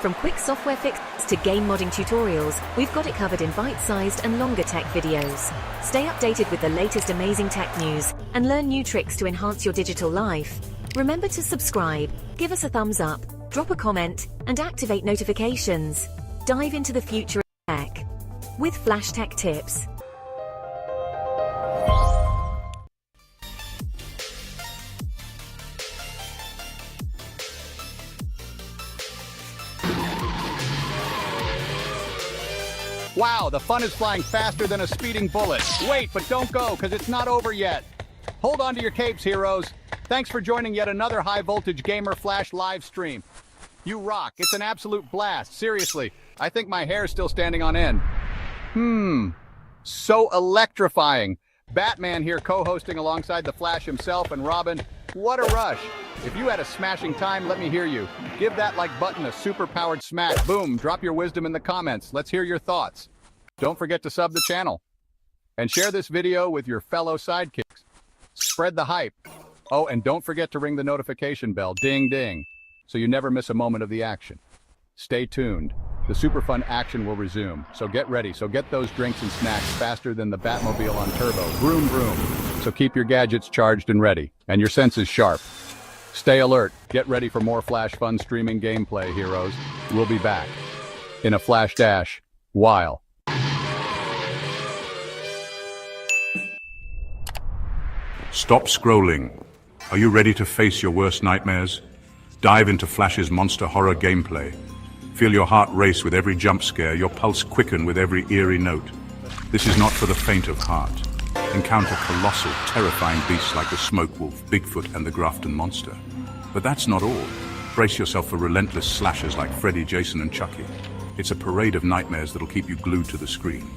From quick software fixes to game modding tutorials, we've got it covered in bite-sized and longer tech videos. Stay updated with the latest amazing tech news and learn new tricks to enhance your digital life. Remember to subscribe, give us a thumbs up, drop a comment, and activate notifications. Dive into the future of tech with Flash Tech Tips. Wow, the fun is flying faster than a speeding bullet. Wait, but don't go, because it's not over yet. Hold on to your capes, heroes. Thanks for joining yet another High Voltage Gamer Flash live stream. You rock. It's an absolute blast. Seriously, I think my hair's still standing on end. So electrifying. Batman here co-hosting alongside the Flash himself, and Robin, what a rush. If you had a smashing time, let me hear you. Give that like button a super-powered smack. Boom, drop your wisdom in the comments. Let's hear your thoughts. Don't forget to sub the channel. And share this video with your fellow sidekicks. Spread the hype. Oh, and don't forget to ring the notification bell, ding ding, so you never miss a moment of the action. Stay tuned. The super fun action will resume, so get ready. So get those drinks and snacks faster than the Batmobile on turbo. Vroom, vroom. So keep your gadgets charged and ready, and your senses sharp. Stay alert. Get ready for more Flash fun streaming gameplay, heroes. We'll be back in a Flash dash while. Stop scrolling. Are you ready to face your worst nightmares? Dive into Flash's monster horror gameplay. Feel your heart race with every jump scare, your pulse quicken with every eerie note. This is not for the faint of heart. Encounter colossal, terrifying beasts like the Smoke Wolf, Bigfoot, and the Grafton Monster. But that's not all. Brace yourself for relentless slashers like Freddy, Jason, and Chucky. It's a parade of nightmares that'll keep you glued to the screen.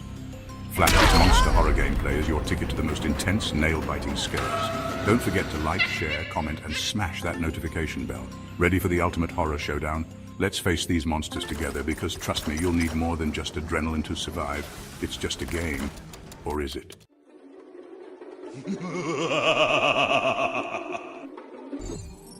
Flash's monster horror gameplay is your ticket to the most intense, nail-biting scares. Don't forget to like, share, comment, and smash that notification bell. Ready for the ultimate horror showdown? Let's face these monsters together, because trust me, you'll need more than just adrenaline to survive. It's just a game. Or is it?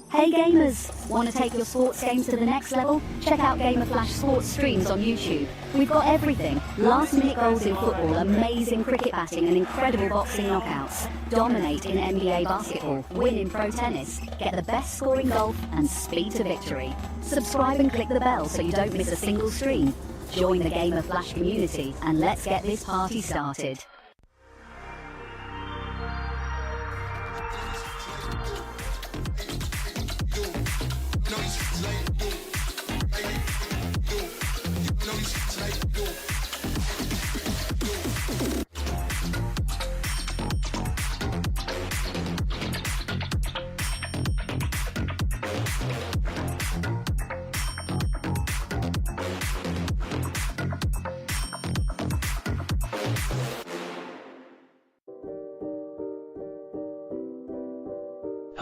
Hey gamers! Want to take your sports games to the next level? Check out Gamer Flash sports streams on YouTube. We've got everything. Last minute goals in football, amazing cricket batting and incredible boxing knockouts. Dominate in NBA basketball, win in pro tennis, get the best score in golf and speed to victory. Subscribe and click the bell so you don't miss a single stream. Join the Gamer Flash community and let's get this party started.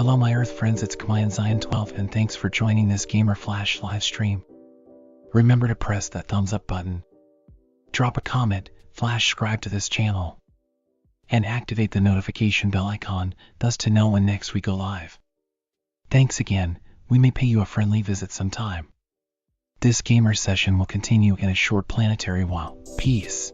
Hello my Earth friends, it's Kamayan Zion 12 and thanks for joining this Gamer Flash live stream. Remember to press that thumbs up button, drop a comment, flash subscribe to this channel, and activate the notification bell icon thus to know when next we go live. Thanks again, we may pay you a friendly visit sometime. This gamer session will continue in a short planetary while. Peace.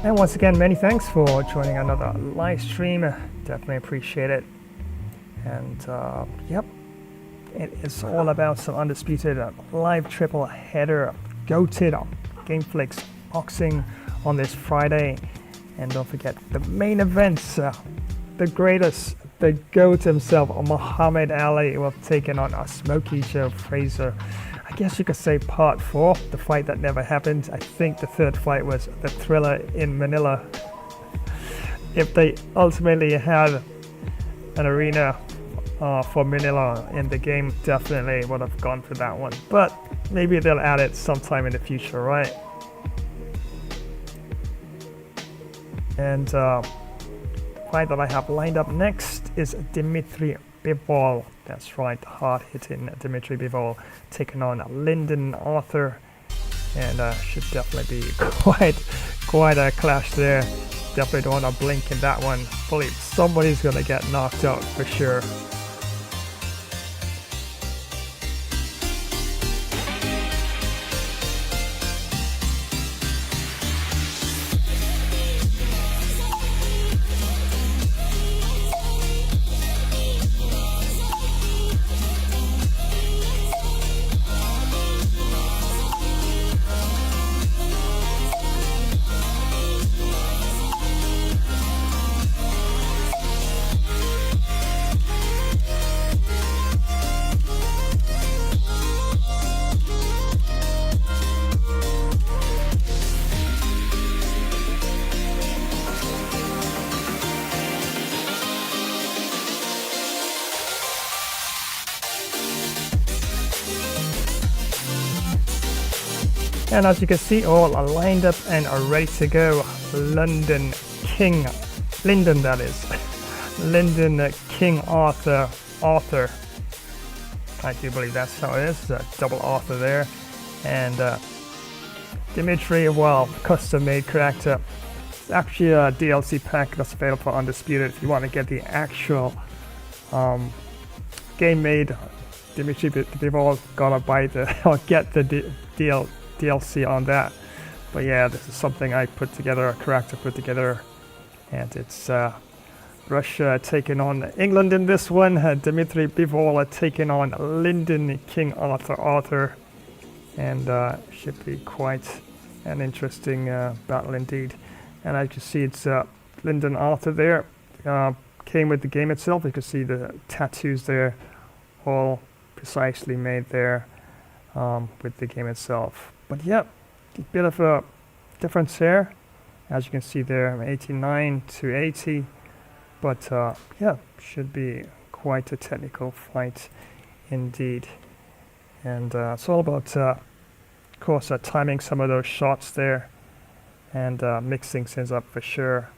And once again, many thanks for joining another live stream. Definitely appreciate it. And yep, it is all about some Undisputed live triple header goated Gameflix boxing on this Friday. And don't forget the main event, the greatest, the GOAT himself, Muhammad Ali, will have taken on Smokey Joe Frazier. I guess you could say part 4, the fight that never happened. I think the third fight was the Thriller in Manila. If they ultimately had an arena for Manila in the game, definitely would have gone for that one. But maybe they'll add it sometime in the future, right? And the fight that I have lined up next is Dimitri Bivol. That's right, hard-hitting Dimitri Bivol taking on Lyndon Arthur, and should definitely be quite a clash there. Definitely don't want to blink in that one. I believe somebody's gonna get knocked out for sure. And as you can see, all are lined up and are ready to go. Lyndon King Arthur. I do believe that's how it is, double Arthur there. And Dimitri, well, custom-made character. It's actually a DLC pack that's available for Undisputed if you want to get the actual game-made Dimitri Bivol. Gotta buy the or get the DLC on that. But yeah, this is something I put together, a character put together, and it's Russia taking on England in this one. Dimitri Bivol taking on Lyndon King Arthur, and should be quite an interesting battle indeed. And as you see, it's Lyndon Arthur there. Came with the game itself. You can see the tattoos there, all precisely made there with the game itself. But yeah, a bit of a difference here, as you can see there, 89 to 80. But yeah, should be quite a technical fight indeed. And it's all about, of course, timing some of those shots there and mixing things up for sure.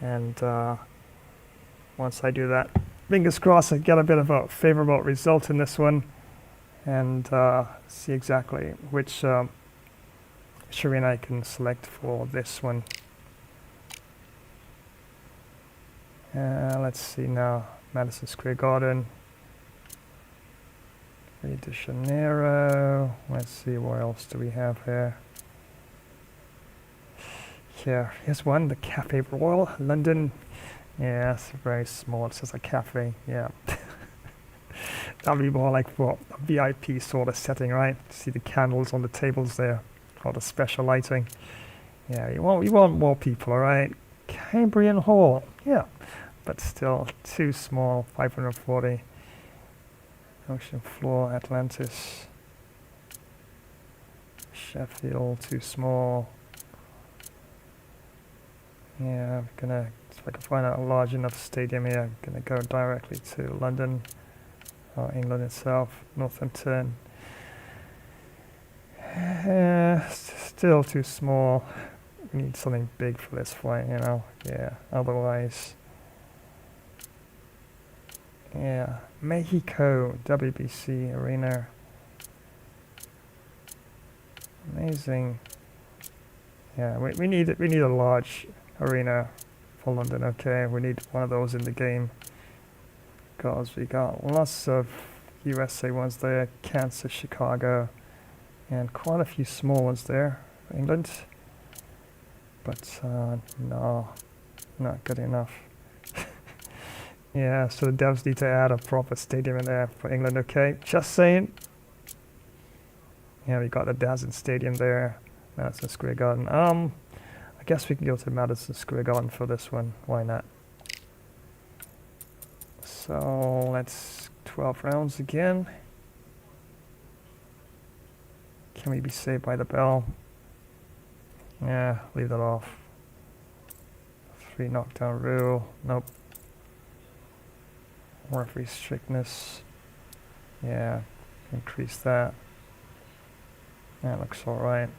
And once I do that, fingers crossed I get a bit of a favorable result in this one, and see exactly which arena I can select for this one. Let's see now, Madison Square Garden, Rio de Janeiro. Let's see, what else do we have here? Yeah, here's one, the Cafe Royal, London. Yeah, it's very small, it's just a cafe, yeah. That would be more like for a VIP sort of setting, right? See the candles on the tables there, all the special lighting. Yeah, you want more people, alright? Cambrian Hall, yeah, but still too small, 540. Ocean Floor, Atlantis. Sheffield, too small. Yeah, I'm gonna, if I can find a large enough stadium here, I'm gonna go directly to London, England itself, Northampton. Still too small. We need something big for this fight, you know. Yeah, otherwise. Yeah, Mexico, WBC Arena. Amazing. Yeah, we need a large arena for London. Okay, we need one of those in the game, because we got lots of USA ones there, Kansas, Chicago, and quite a few small ones there for England. but no, not good enough. Yeah, so the devs need to add a proper stadium in there for England, okay? Just saying. Yeah, we got the Dazen Stadium there, Madison Square Garden. I guess we can go to Madison Square Garden for this one, why not? So let's 12 rounds again. Can we be saved by the bell? Yeah, leave that off. 3 knockdown rule, nope. Referee strictness, yeah, increase that. That looks alright.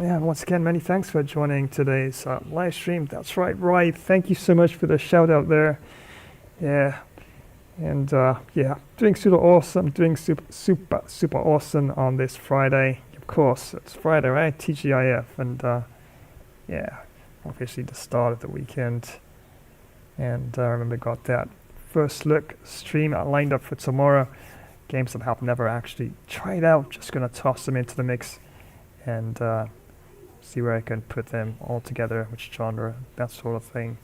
Yeah, once again, many thanks for joining today's live stream. That's right, thank you so much for the shout out there. Yeah, and yeah, doing super awesome, doing super awesome on this Friday. Of course, it's Friday, right? TGIF, and yeah, obviously the start of the weekend. And I remember got that first look stream lined up for tomorrow. Games that I've never actually tried out. Just gonna toss them into the mix and see where I can put them all together, which genre, that sort of thing.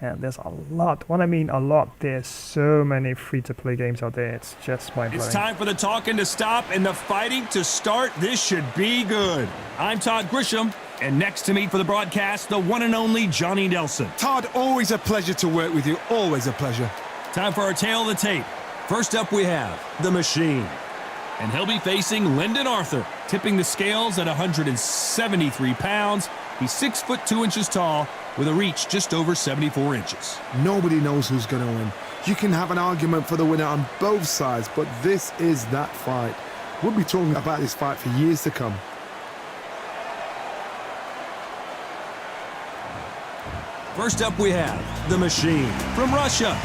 And there's a lot. When I mean a lot, there's so many free-to-play games out there. It's just mind-blowing. It's time for the talking to stop and the fighting to start. This should be good. I'm Todd Grisham, and next to me for the broadcast, the one and only Johnny Nelson. Todd, always a pleasure to work with you. Always a pleasure. Time for our tale of the tape. First up, we have The Machine. And he'll be facing Lyndon Arthur, tipping the scales at 173 pounds. He's 6 foot 2 inches tall, with a reach just over 74 inches. Nobody knows who's going to win. You can have an argument for the winner on both sides, but this is that fight. We'll be talking about this fight for years to come. First up, we have The Machine from Russia.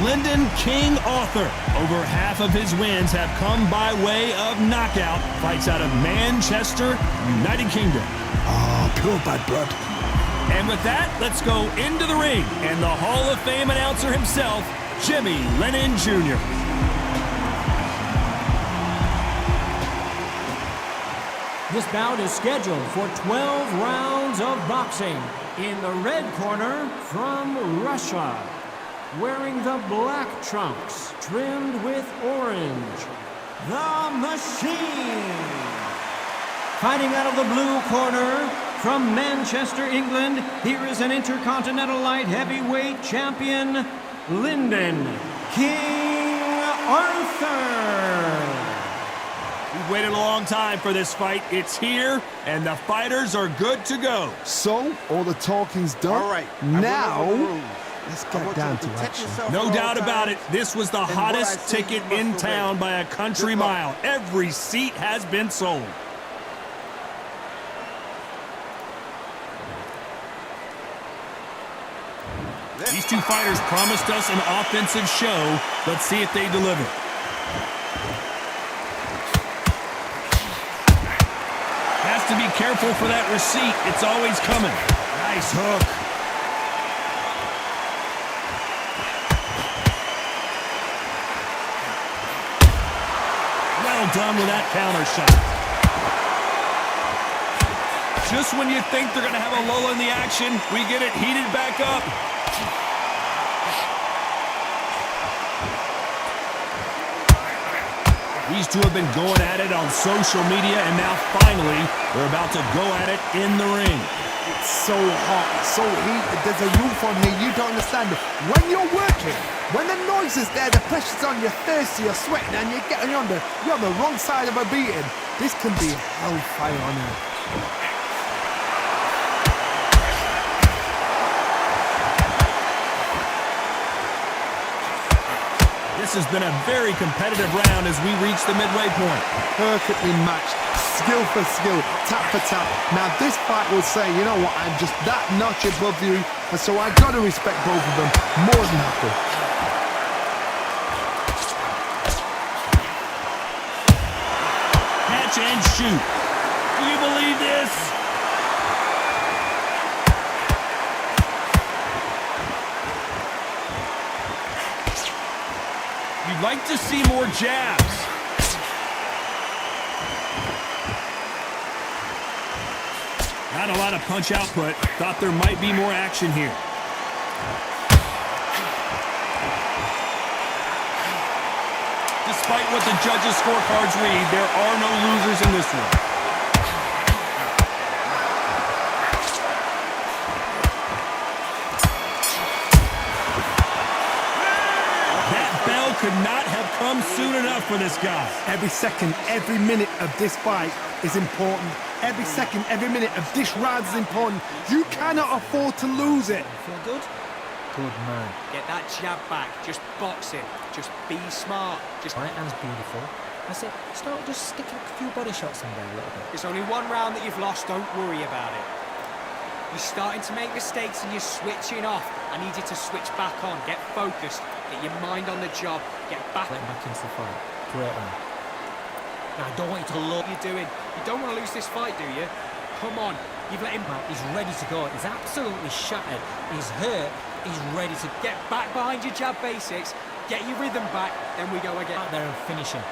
Lyndon King Arthur. Over half of his wins have come by way of knockout. Fights out of Manchester, United Kingdom. Oh, pure bad blood. And with that, let's go into the ring. And the Hall of Fame announcer himself, Jimmy Lennon Jr. This bout is scheduled for 12 rounds of boxing. In the red corner, from Russia, wearing the black trunks trimmed with orange, The Machine. Fighting out of the blue corner, from Manchester, England, here is an Intercontinental Light Heavyweight Champion, Lyndon King Arthur. We've waited a long time for this fight. It's here, and the fighters are good to go. So, all the talking's done. All right. Now, let's get down to action. No doubt about it, this was the hottest ticket in town by a country mile. Every seat has been sold. These two fighters promised us an offensive show. Let's see if they deliver. Has to be careful for that receipt. It's always coming. Nice hook. Well done with that counter shot. Just when you think they're going to have a lull in the action, we get it heated back up. These two have been going at it on social media, and now finally, they're about to go at it in the ring. It's so hot, so heated, there's a roof on here, you don't understand it. When you're working, when the noise is there, the pressure's on, you're thirsty, you're sweating, and you're on the wrong side of a beating. This can be hellfire on earth. This has been a very competitive round as we reach the midway point. Perfectly matched, skill for skill, tap for tap. Now this fight will say, you know what, I'm just that notch above you, and so I got to respect both of them more than happy. and shoot. Do you believe this? You'd like to see more jabs. Not a lot of punch output. Thought there might be more action here. Despite what the judges' scorecards read, there are no losers in this one. That bell could not have come soon enough for this guy. Every second, every minute of this fight is important. Every second, every minute of this round is important. You cannot afford to lose it. Feel good? Good man. Get that jab back. Just box him. Just be smart. Just Right hand's beautiful. That's it. Start just sticking a few body shots in there a little bit. It's only one round that you've lost. Don't worry about it. You're starting to make mistakes and you're switching off. I need you to switch back on. Get focused. Get your mind on the job. Get back. Let him back into the fight. Great man. Now, I don't want you to look. What are you doing? You don't want to lose this fight, do you? Come on. You've let him out. He's ready to go. He's absolutely shattered. He's hurt. He's ready to get back behind your jab basics. Get your rhythm back. Then we go again. Out there and finish him.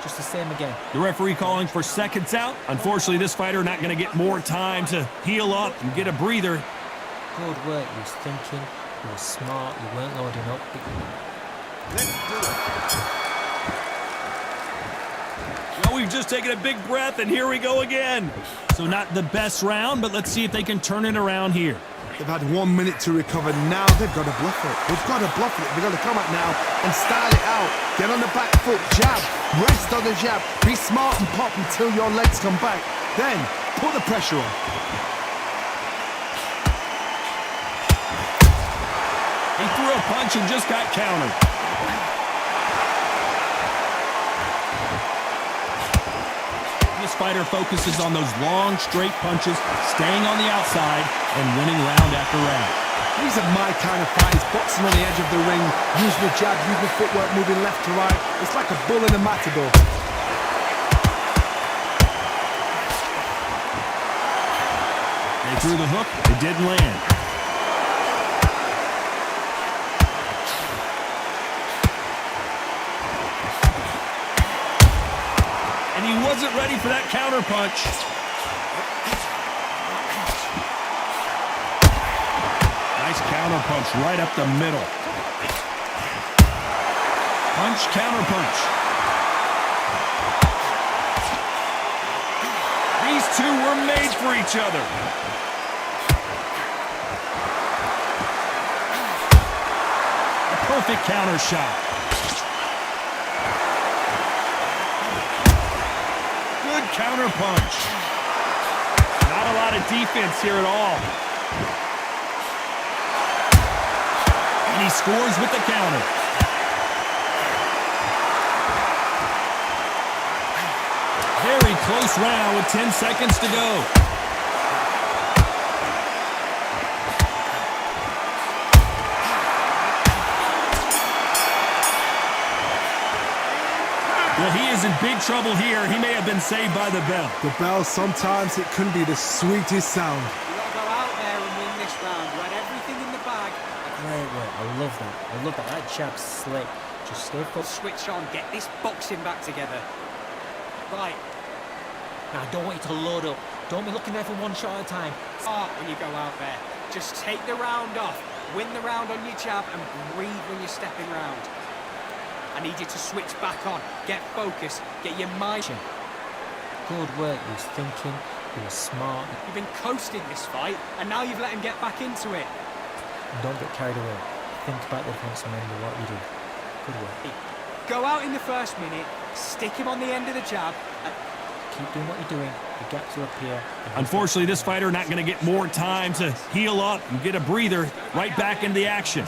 Just the same again. The referee calling for seconds out. Unfortunately, this fighter not going to get more time to heal up and get a breather. Good work. He was thinking. He was smart. You weren't loading up. Let's do it. Well, we've just taken a big breath, and here we go again. So not the best round, but let's see if they can turn it around here. They've had 1 minute to recover. Now they've got to bluff it. They've got to bluff it. They've got to come out now and style it out. Get on the back foot, jab, rest on the jab. Be smart and pop until your legs come back. Then put the pressure on. He threw a punch and just got countered. This fighter focuses on those long, straight punches, staying on the outside, and winning round after round. These are my kind of fights, boxing on the edge of the ring, using the jab, using the footwork, moving left to right. It's like a bull in a matador. They threw the hook, it didn't land. And he wasn't ready for that counter punch. Nice counter punch right up the middle. Punch, counter punch. These two were made for each other. A perfect counter shot. Counter punch. Not a lot of defense here at all. And he scores with the counter. Very close round with 10 seconds to go. Well, he is in big trouble here. He may have been saved by the bell. The bell, sometimes it can be the sweetest sound. You've got to go out there and win this round. You had everything in the bag. Great work. I love that. I love that. That jab's slick. Just stay focused. Switch on. Get this boxing back together. Right. Now, I don't want you to load up. Don't be looking there for one shot at a time. Start when you go out there. Just take the round off. Win the round on your jab and breathe when you're stepping round. I need you to switch back on. Get focused. Get your mind. Good work. He was thinking. He was smart. You've been coasting this fight, and now you've let him get back into it. Don't get carried away. Think about the defense and remember what you do. Good work. Go out in the first minute. Stick him on the end of the jab. Keep doing what you're doing. The gaps will appear. Unfortunately, this fighter not going to get more time to heal up and get a breather. Right back into the action.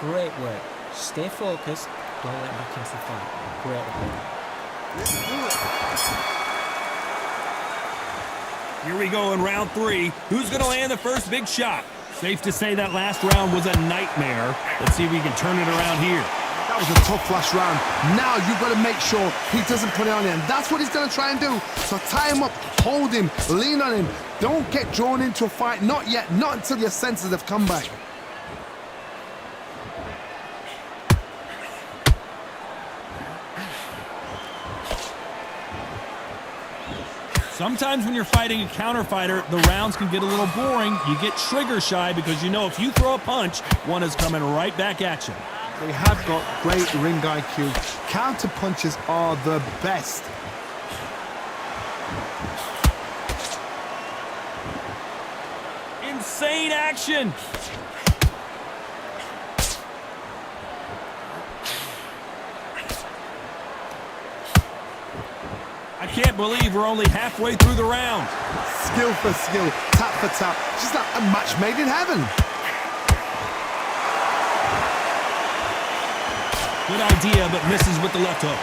Great work. Stay focused. Don't let him back into the fight. Great work. Let's do it. Here we go in round 3. Who's going to land the first big shot? Safe to say that last round was a nightmare. Let's see if we can turn it around here. That That was a tough last round. Now you've got to make sure he doesn't put it on you, and that's what he's going to try and do. So tie him up, hold him, lean on him. Don't get drawn into a fight. Not yet. Not until your senses have come back. Sometimes when you're fighting a counter fighter, the rounds can get a little boring. You get trigger shy because you know if you throw a punch, one is coming right back at you. They have got great ring IQ. Counter punches are the best. Insane action! I can't believe we're only halfway through the round. Skill for skill, tap for tap. Just like a match made in heaven. Good idea, but misses with the left hook.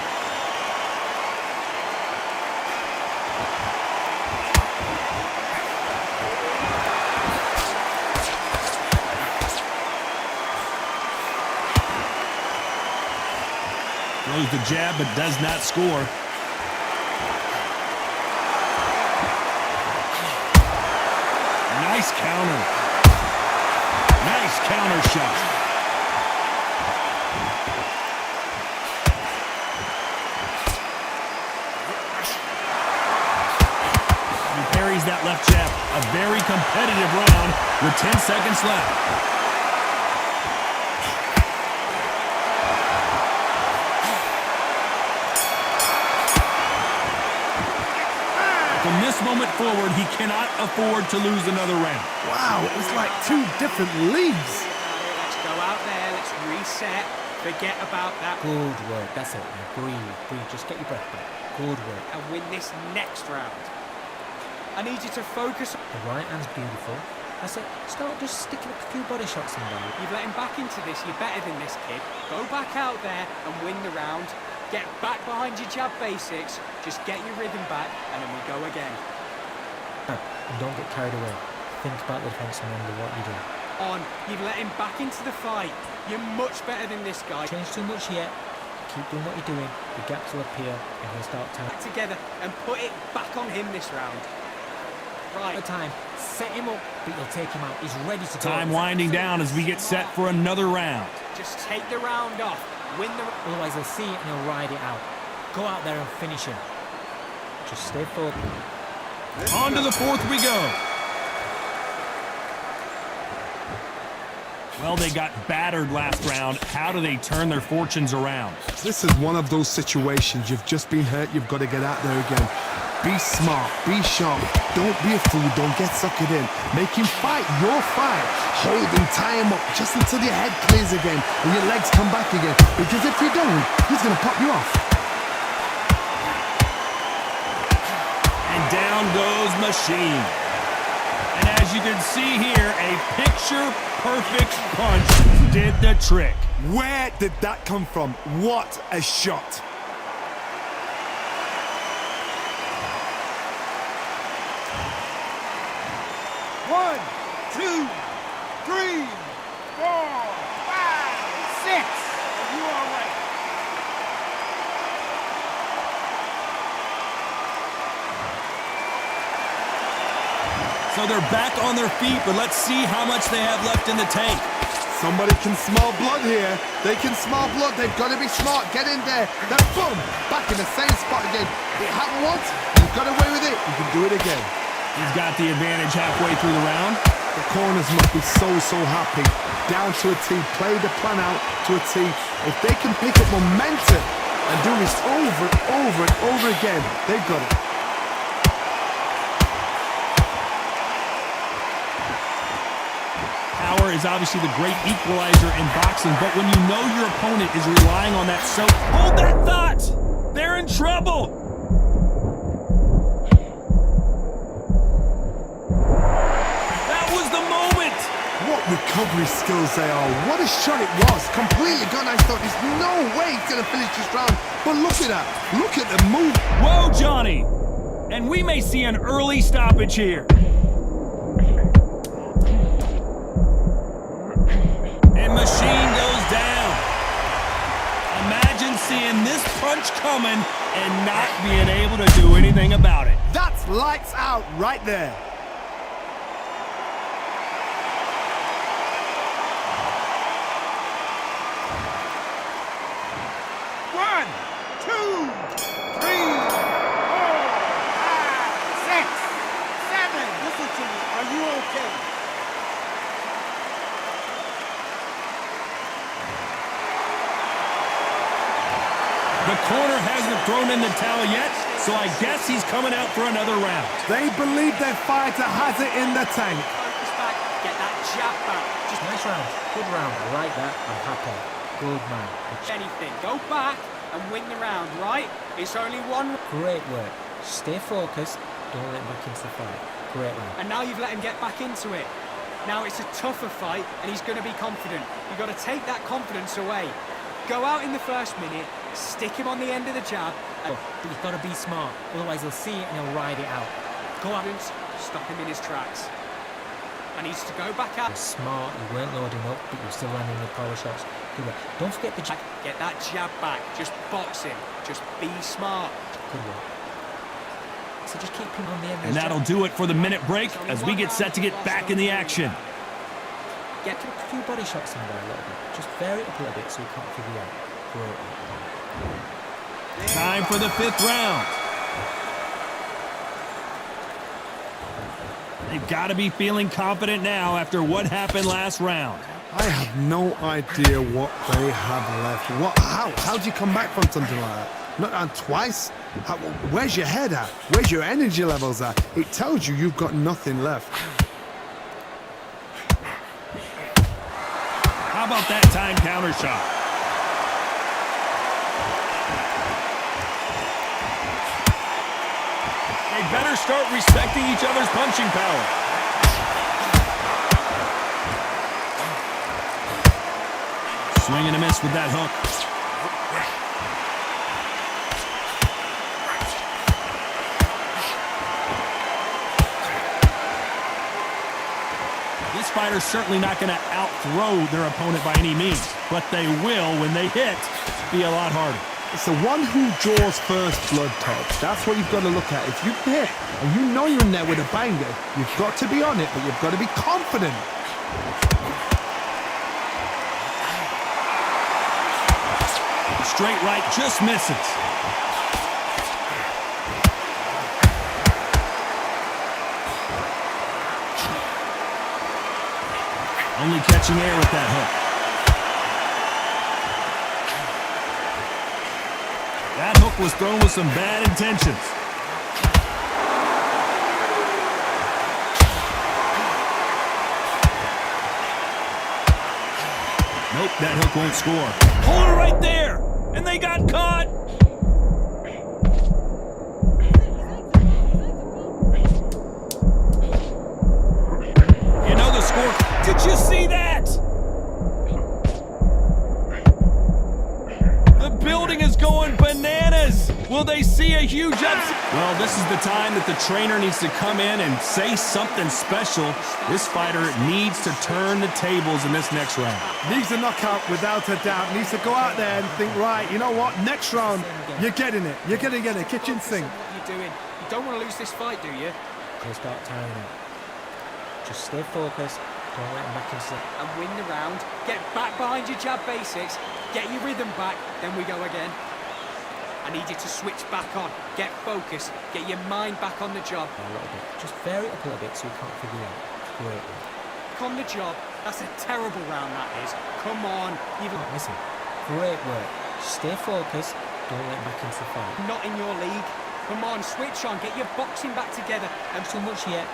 Throws the jab, but does not score. Nice counter. Nice counter shot. He parries that left jab. A very competitive round with 10 seconds left. From this moment forward, he cannot afford to lose another round. Wow, it was like two different leagues. Let's go out there, let's reset, forget about that. Good work, that's it. Now breathe, just get your breath back. Good work. And win this next round. I need you to focus. The right hand's beautiful. That's it. Start just sticking a few body shots in there. You've let him back into this, you're better than this kid. Go back out there and win the round. Get back behind your jab basics, just get your rhythm back, and then we go again. And don't get carried away. Think about the defense and remember what you do. You've let him back into the fight. You're much better than this guy. Change too much yet. Keep doing what you're doing. The gaps will appear and he'll start time. Back together and put it back on him this round. Right. The time. Set him up, but you'll take him out. He's ready to go. Time winding down as we get set for another round. Just take the round off. Win the. Otherwise, he'll see it and he'll ride it out. Go out there and finish him. Just stay focused. On to the fourth we go. Well, they got battered last round. How do they turn their fortunes around? This is one of those situations. You've just been hurt. You've got to get out there again. Be smart. Be sharp. Don't be a fool. Don't get suckered in. Make him fight your fight. Hold him, tie him up just until your head clears again and your legs come back again. Because if you don't, he's going to pop you off. And down goes Machine. And as you can see here, a picture-perfect punch did the trick. Where did that come from? What a shot. One, two, 3, 4, 5, 6. Are you all right? So they're back on their feet, but let's see how much they have left in the tank. Somebody can smell blood here. They can smell blood. They've got to be smart. Get in there. Then boom, back in the same spot again. It happened once. You got away with it. You can do it again. He's got the advantage halfway through the round. The corners must be so happy. Down to a T. Play the plan out to a T. If they can pick up momentum and do this over and over again, they've got it. Power is obviously the great equalizer in boxing, but when you know your opponent is relying on that, so hold that thought! They're in trouble! That was the moment! What recovery skills they are. What a shot it was. Completely gone. I thought there's no way he's going to finish this round. But look at that. Look at the move. Whoa, Johnny! And we may see an early stoppage here. And Machine goes down. this punch coming and not being able to do anything about it. That's lights out right there. One, two, three, 4, 5, 6, 7. Listen to me. Are you okay? The corner hasn't thrown in the towel yet, so I guess he's coming out for another round. They believe their fighter has it in the tank. Focus back, get that jab back. Just Nice round. Good round. I like that. I'm happy. Good man. anything. Go back and win the round, right? It's only one. Great work. Stay focused. Don't let him back into the fight. Great round. And now you've let him get back into it. Now it's a tougher fight, and he's going to be confident. You've got to take that confidence away. Go out in the first minute, stick him on the end of the jab. But you've got to be smart. Otherwise he'll see it and he'll ride it out. Go on. Stop him in his tracks. And he's to go back out. You're smart. You weren't loading up, but you're still landing your power shots. Good work. Don't forget the jab. Get that jab back. Just box him. Just be smart. Good work. So just keep him on the end of And his that'll jab. do it for the minute break as we get set to get back in the action. Get a few body shots in there a little bit. Just vary it up a little bit so you can't figure out. Great. Time for the 5th round. They've got to be feeling confident now after what happened last round. I have no idea what they have left. How do you come back from something like that? Not down twice? Where's your head at? Where's your energy levels at? It tells you you've got nothing left. How about that time counter shot? They better start respecting each other's punching power. Swing and a miss with that hook. This fighter's certainly not going to out-throw their opponent by any means, but they will, when they hit, be a lot harder. It's the one who draws first blood, Todd. That's what you've got to look at. If you hit and you know you're in there with a banger, you've got to be on it, but you've got to be confident. Straight right just misses. Only catching air with that hook. That hook was thrown with some bad intentions. Nope, that hook won't score. Hold it right there! And they got caught! You know the score. Did you see that? The building is going bananas. Will they see a huge upset? Well, this is the time that the trainer needs to come in and say something special. This fighter needs to turn the tables in this next round. Needs a knockout without a doubt. Needs to go out there and think, right, you know what? Next round, you're getting it. You're going to get a kitchen sink. What are you doing? You don't want to lose this fight, do you? He'll start tiring out. Just stay focused. Don't let him back into the... And win the round. Get back behind your jab basics. Get your rhythm back. Then we go again. I need you to switch back on. Get focused. Get your mind back on the job. A little bit. Just vary it up a little bit so you can't figure it out. Great. Back on the job. That's a terrible round, that is. Come on. You've... Listen. Great work. Stay focused. Don't let him back into the fight. Not in your league. Come on, switch on. Get your boxing back together. And too much yet.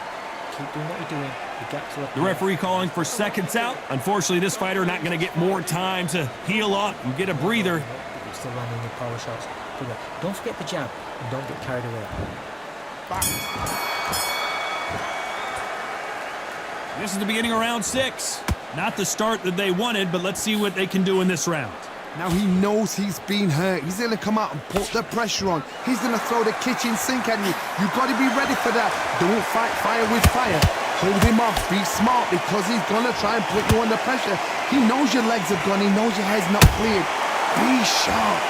Keep doing what you're doing. The gaps are up. The referee calling for seconds out. Unfortunately, this fighter not going to get more time to heal up and get a breather. You're still landing your power shots. Don't forget the jab and don't get carried away. This is the beginning of round 6. Not the start that they wanted, but let's see what they can do in this round. Now he knows he's been hurt. He's going to come out and put the pressure on. He's going to throw the kitchen sink at you. You've got to be ready for that. Don't fight fire with fire. Hold him off. Be smart because he's going to try and put you under pressure. He knows your legs are gone. He knows your head's not cleared. Be sharp.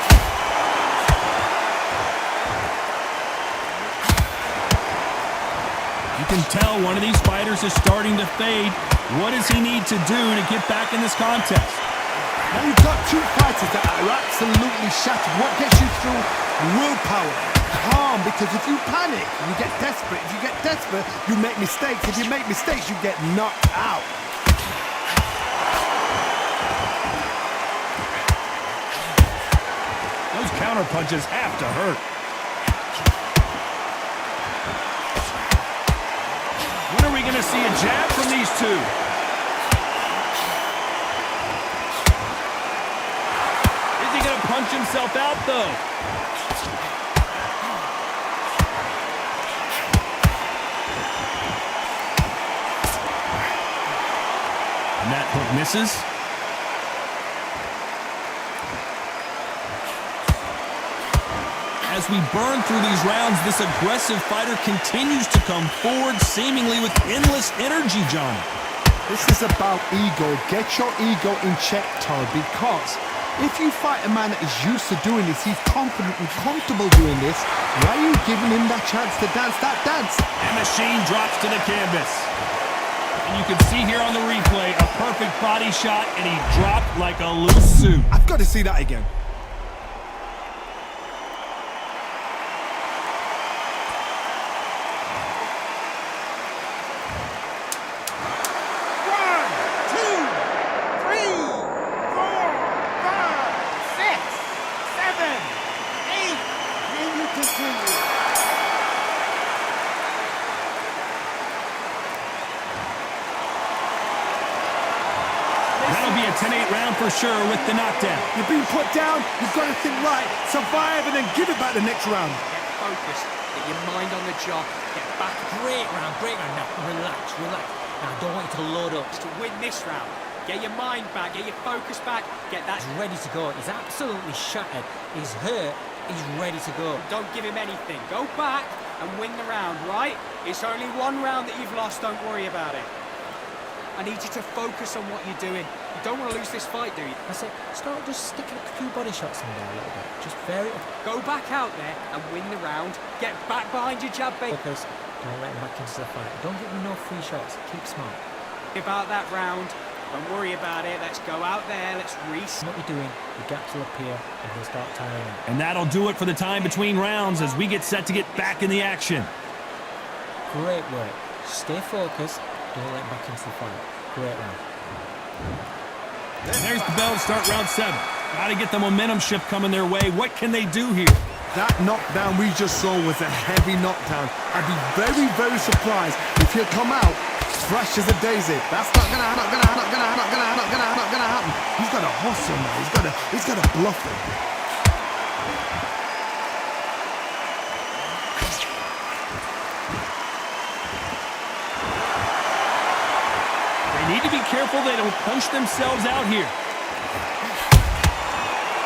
You can tell one of these fighters is starting to fade. What does he need to do to get back in this contest? Now you've got two fighters that are absolutely shattered. What gets you through? Willpower. Calm, because if you panic, you get desperate. If you get desperate, you make mistakes. If you make mistakes, you get knocked out. Those counter punches have to hurt. When are we going to see a jab from these two? Is he going to punch himself out, though? And that hook misses. As we burn through these rounds, this aggressive fighter continues to come forward, seemingly with endless energy, Johnny. This is about ego. Get your ego in check, Todd, because if you fight a man that is used to doing this, he's confident and comfortable doing this, why are you giving him that chance to dance that dance? And Machine drops to the canvas. And you can see here on the replay, a perfect body shot, and he dropped like a loose suit. I've got to see that again. That'll be a 10-8 round for sure with the knockdown. You're being put down, you've got to think right, survive, and then give it back the next round. Get focused, get your mind on the job, get back. Great round, great round. Now, relax, relax. Now, I don't want you to load up. To win this round, get your mind back, get your focus back, get that. He's ready to go. He's absolutely shattered. He's hurt. He's ready to go. Don't give him anything. Go back and win the round, right? It's only one round that you've lost, don't worry about it. I need you to focus on what you're doing. You don't want to lose this fight, do you? I said, start just sticking a few body shots in there a little bit. Just vary it. Go back out there and win the round. Get back behind your jab bait. Focus. Don't let him back into the fight. Don't give him no free shots. Keep smart. About that round. Don't worry about it. Let's go out there. Let's reset. What you're doing, the gaps will appear and he'll start tiring out. And that'll do it for the time between rounds as we get set to get back in the action. Great work. Stay focused. Don't let him back into the fight. Great round. And there's the bell to start round 7. Got to get the momentum shift coming their way. What can they do here? That knockdown we just saw was a heavy knockdown. I'd be very, very surprised if he'll come out fresh as a daisy. That's not gonna happen. He's got to hustle now. He's got to bluff him. They need to be careful they don't punch themselves out here.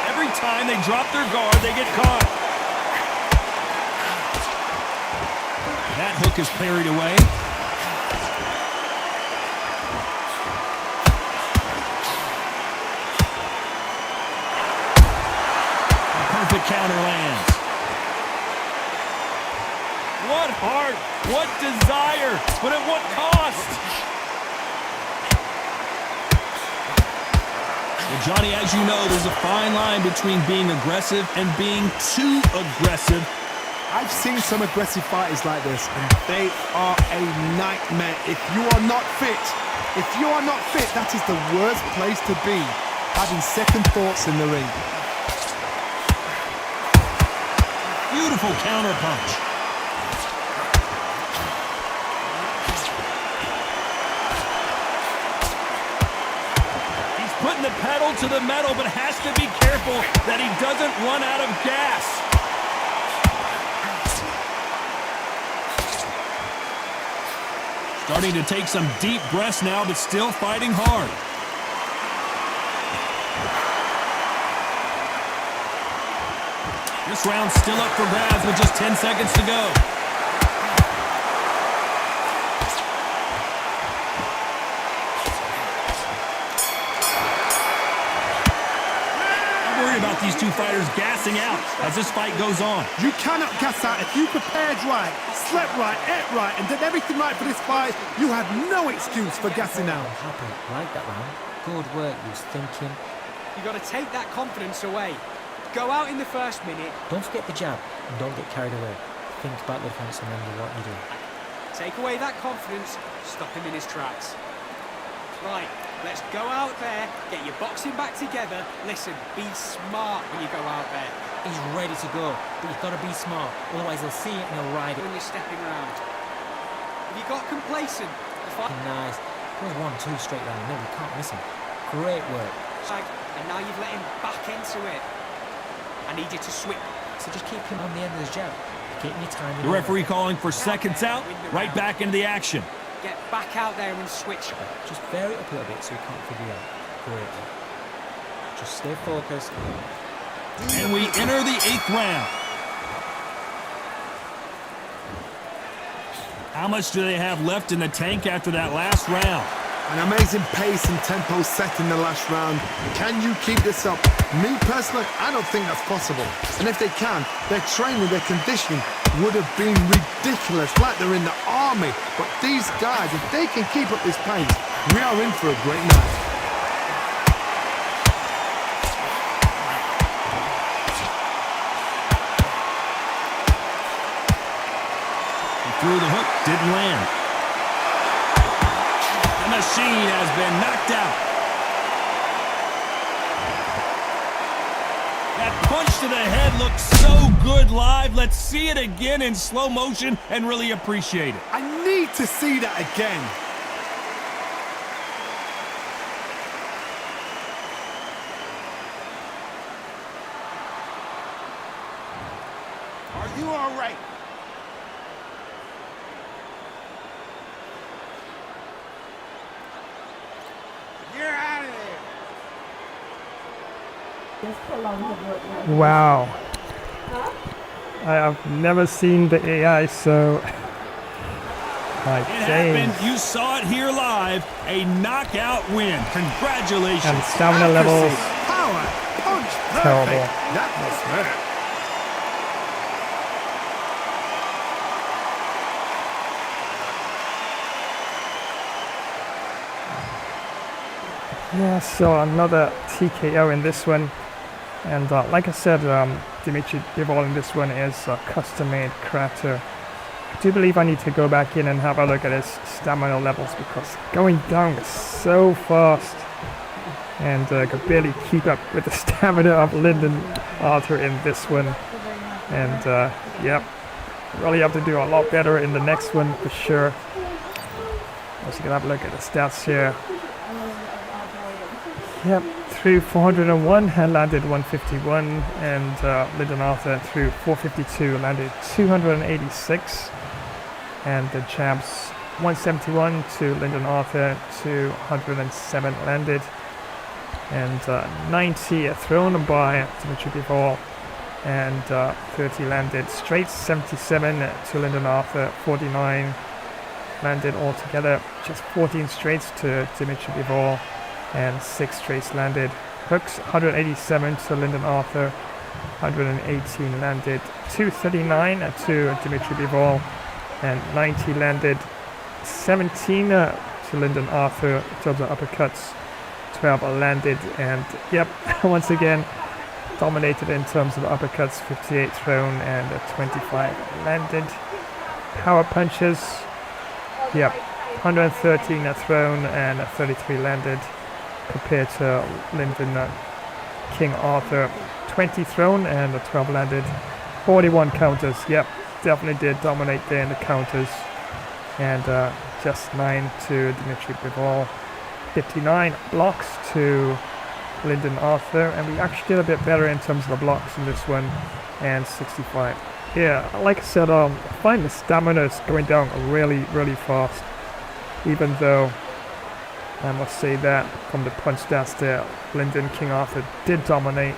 Every time they drop their guard, they get caught. That hook is parried away. Perfect counter lands. What heart, what desire, but at what cost? Well, Johnny, as you know, there's a fine line between being aggressive and being too aggressive. I've seen some aggressive fighters like this, and they are a nightmare. If you are not fit, that is the worst place to be, having second thoughts in the ring. Beautiful counter punch. He's putting the pedal to the metal, but has to be careful that he doesn't run out of gas. Starting to take some deep breaths now, but still fighting hard. This round's still up for grabs with just 10 seconds to go. I'm worried about these two fighters gassing out as this fight goes on. You cannot gas out. If you prepared right, slept right, ate right, and did everything right for this fight, you have no excuse for gassing out. I'm happy. I like that round. Good work. You was thinking. You got to take that confidence away. Go out in the first minute. Don't forget the jab and don't get carried away. Think about the defense and remember what you do. Take away that confidence, stop him in his tracks. Right, let's go out there, get your boxing back together. Listen, be smart when you go out there. He's ready to go, but you've got to be smart, otherwise he'll see it and he'll ride it. When you're stepping around. Have you got complacent? Nice. There's 1-2 straight down the middle, you can't miss him. Great work. And now you've let him back into it. I need you to switch. So just keep him on the end of his jab. Getting your time. The referee calling for seconds out, right back into the action. Get back out there and switch. Just vary it up a little bit so you can't figure it out. Great. Just stay focused. And we enter the 8th round. How much do they have left in the tank after that last round? An amazing pace and tempo set in the last round. Can you keep this up? Me personally, I don't think that's possible. And if they can, their training, their conditioning would have been ridiculous, like they're in the army. But these guys, if they can keep up this pace, we are in for a great night. Through the hook, didn't land. The machine has been knocked out. That punch to the head looks so good live. Let's see it again in slow motion and really appreciate it. I need to see that again. Are you all right? You're out of there. Wow. I've never seen the AI, so It happened. You saw it here live. A knockout win. Congratulations. And stamina levels. Power, punch, Terrible. perfect. That was hurt. Yeah, so another TKO in this one. And like I said, Dimitri Bivol in this one is a custom-made character. I do believe I need to go back in and have a look at his stamina levels because going down is so fast. And could barely keep up with the stamina of Lyndon Arthur in this one. And yep, really have to do a lot better in the next one for sure. Also gonna have a look at the stats here. Yep, through 401 had landed 151, and Lyndon Arthur through 452 landed 286, and the jabs 171 to Lyndon Arthur, 207 landed, and 90 thrown by Dimitri Bivol, and 30 landed straight, 77 to Lyndon Arthur, 49 landed altogether, just 14 straights to Dimitri Bivol, and 6 straights landed. Hooks 187 to Lyndon Arthur, 118 landed, 239 to Dimitri Bivol, and 90 landed, 17 to Lyndon Arthur in terms of uppercuts, 12 landed, and yep, once again dominated in terms of uppercuts, 58 thrown and 25 landed. Power punches, yep, 113 thrown and 33 landed, compared to Lyndon King Arthur, 20 thrown and 12 landed, 41 counters. Yep, definitely did dominate there in the counters, and just 9 to Dimitri Bivol, 59 blocks to Lyndon Arthur, and we actually did a bit better in terms of the blocks in this one, and 65. Yeah, like I said, I find the stamina is going down really fast, even though I must say that from the punch stats there, Lyndon King Arthur did dominate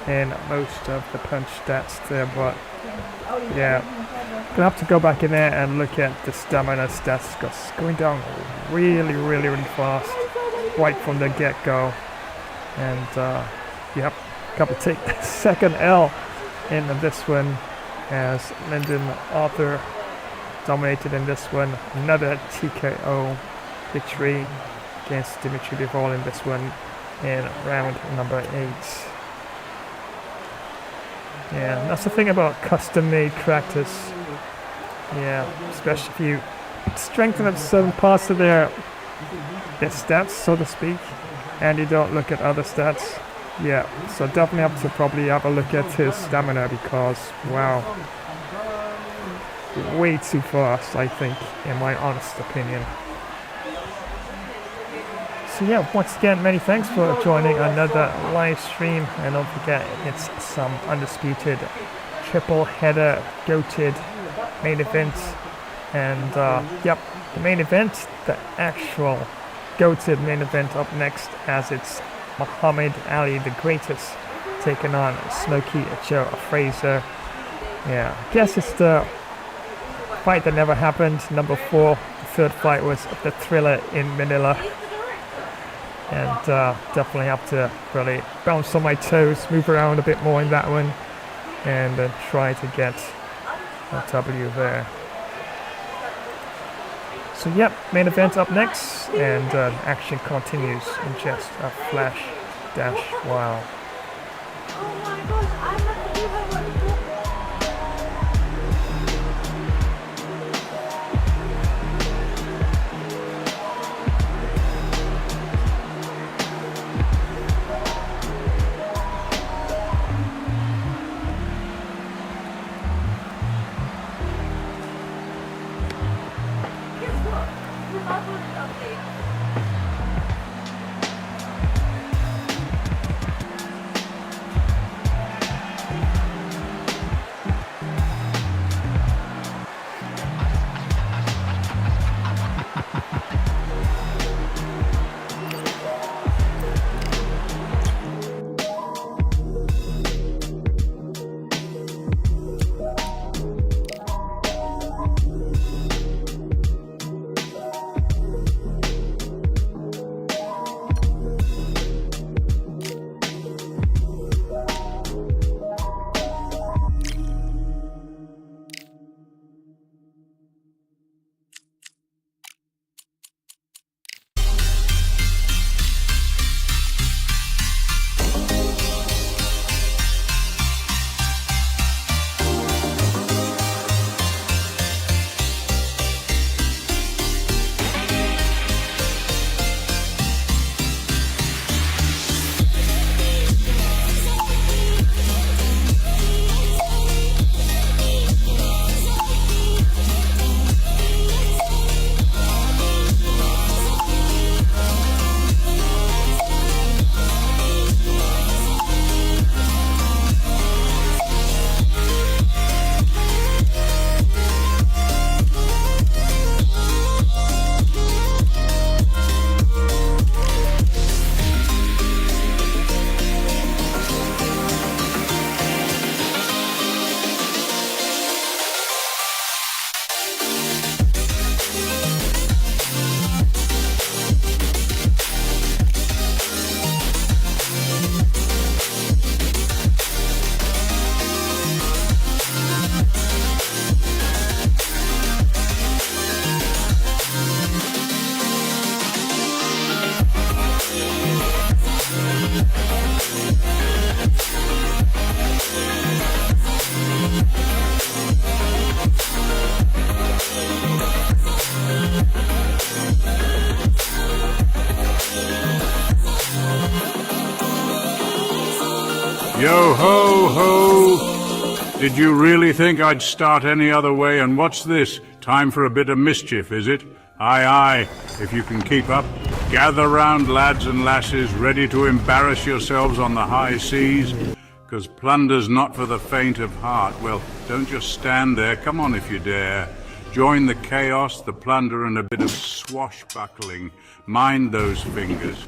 in most of the punch stats there, but yeah, gonna have to go back in there and look at the stamina stats because it's going down really fast right from the get-go. And yep, got to take the second L in this one as Lyndon Arthur dominated in this one. Another TKO victory against Dimitri Bivol in this one in round number 8. Yeah, that's the thing about custom-made characters. Yeah, especially if you strengthen up certain parts of their stats, so to speak, and you don't look at other stats. Yeah, so definitely have to probably have a look at his stamina because, wow, way too fast, I think, in my honest opinion. So yeah, once again, many thanks for joining another live stream, and don't forget, it's some Undisputed triple header goated main event, and yep, the main event, the actual goated main event up next, as it's Muhammad Ali the Greatest taking on Smokey Joe Frazier. Yeah, I guess it's the fight that never happened, number 4. The third fight was the Thriller in Manila. And definitely have to really bounce on my toes, move around a bit more in that one, and try to get a W there. So yep, main event up next, and action continues in just a flash dash while. Yo ho ho! Did you really think I'd start any other way? And what's this? Time for a bit of mischief, is it? Aye aye, if you can keep up. Gather round, lads and lasses, ready to embarrass yourselves on the high seas. 'Cause plunder's not for the faint of heart. Well, don't just stand there, come on if you dare. Join the chaos, the plunder, and a bit of swashbuckling. Mind those fingers.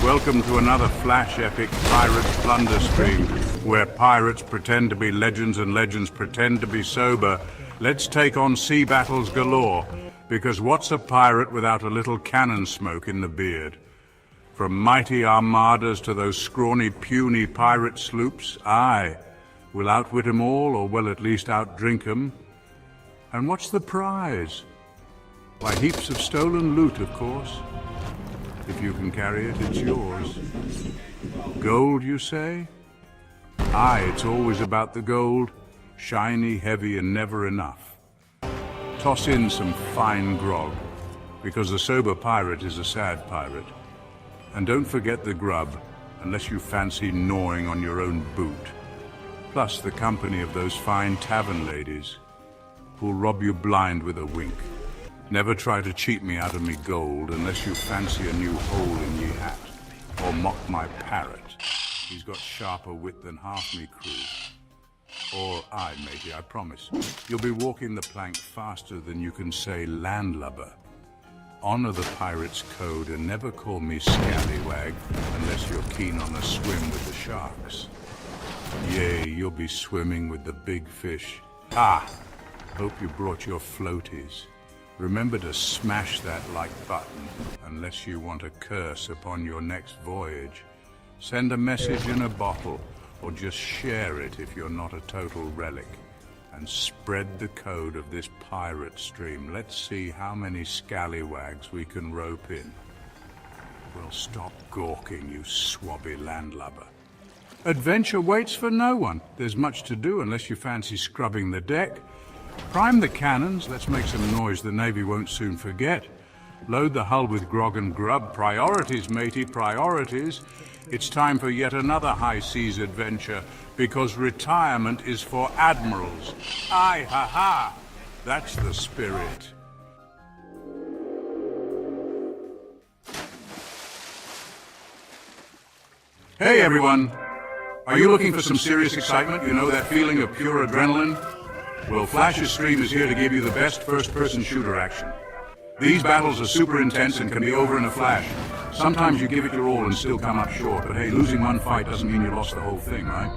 Welcome to another flash epic Pirates Plunder stream, where pirates pretend to be legends and legends pretend to be sober. Let's take on sea battles galore, because what's a pirate without a little cannon smoke in the beard? From mighty armadas to those scrawny, puny pirate sloops, aye, we'll outwit 'em all, or we'll at least outdrink 'em. And what's the prize? Why, heaps of stolen loot, of course. If you can carry it, it's yours. Gold, you say? Aye, it's always about the gold. Shiny, heavy, and never enough. Toss in some fine grog, because a sober pirate is a sad pirate. And don't forget the grub, unless you fancy gnawing on your own boot. Plus the company of those fine tavern ladies, who'll rob you blind with a wink. Never try to cheat me out of me gold, unless you fancy a new hole in ye hat, or mock my parrot. He's got sharper wit than half me crew. Or I, matey, I promise. You'll be walking the plank faster than you can say landlubber. Honor the pirate's code and never call me scallywag unless you're keen on a swim with the sharks. Yea, you'll be swimming with the big fish. Ah! Hope you brought your floaties. Remember to smash that like button unless you want a curse upon your next voyage. Send a message in a bottle, or just share it if you're not a total relic. And spread the code of this pirate stream. Let's see how many scallywags we can rope in. Well, stop gawking, you swabby landlubber. Adventure waits for no one. There's much to do unless you fancy scrubbing the deck. Prime the cannons, let's make some noise the Navy won't soon forget. Load the hull with grog and grub. Priorities, matey, priorities. It's time for yet another high seas adventure, because retirement is for admirals. Aye, ha ha! That's the spirit. Hey everyone! Are you looking for some serious excitement? You know that feeling of pure adrenaline? Well, Flash's stream is here to give you the best first-person shooter action. These battles are super intense and can be over in a flash. Sometimes you give it your all and still come up short, but hey, losing one fight doesn't mean you lost the whole thing, right?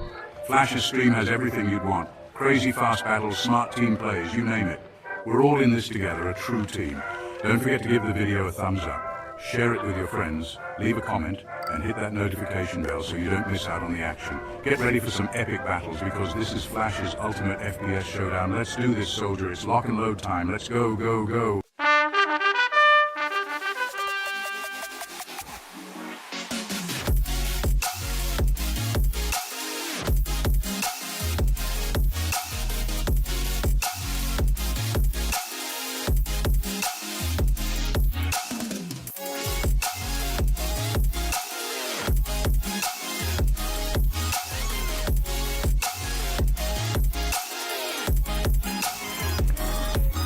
Flash's stream has everything you'd want. Crazy fast battles, smart team plays, you name it. We're all in this together, a true team. Don't forget to give the video a thumbs up. Share it with your friends, leave a comment, and hit that notification bell so you don't miss out on the action. Get ready for some epic battles, because this is Flash's ultimate FPS showdown. Let's do this, soldier. It's lock and load time. Let's go, go, go.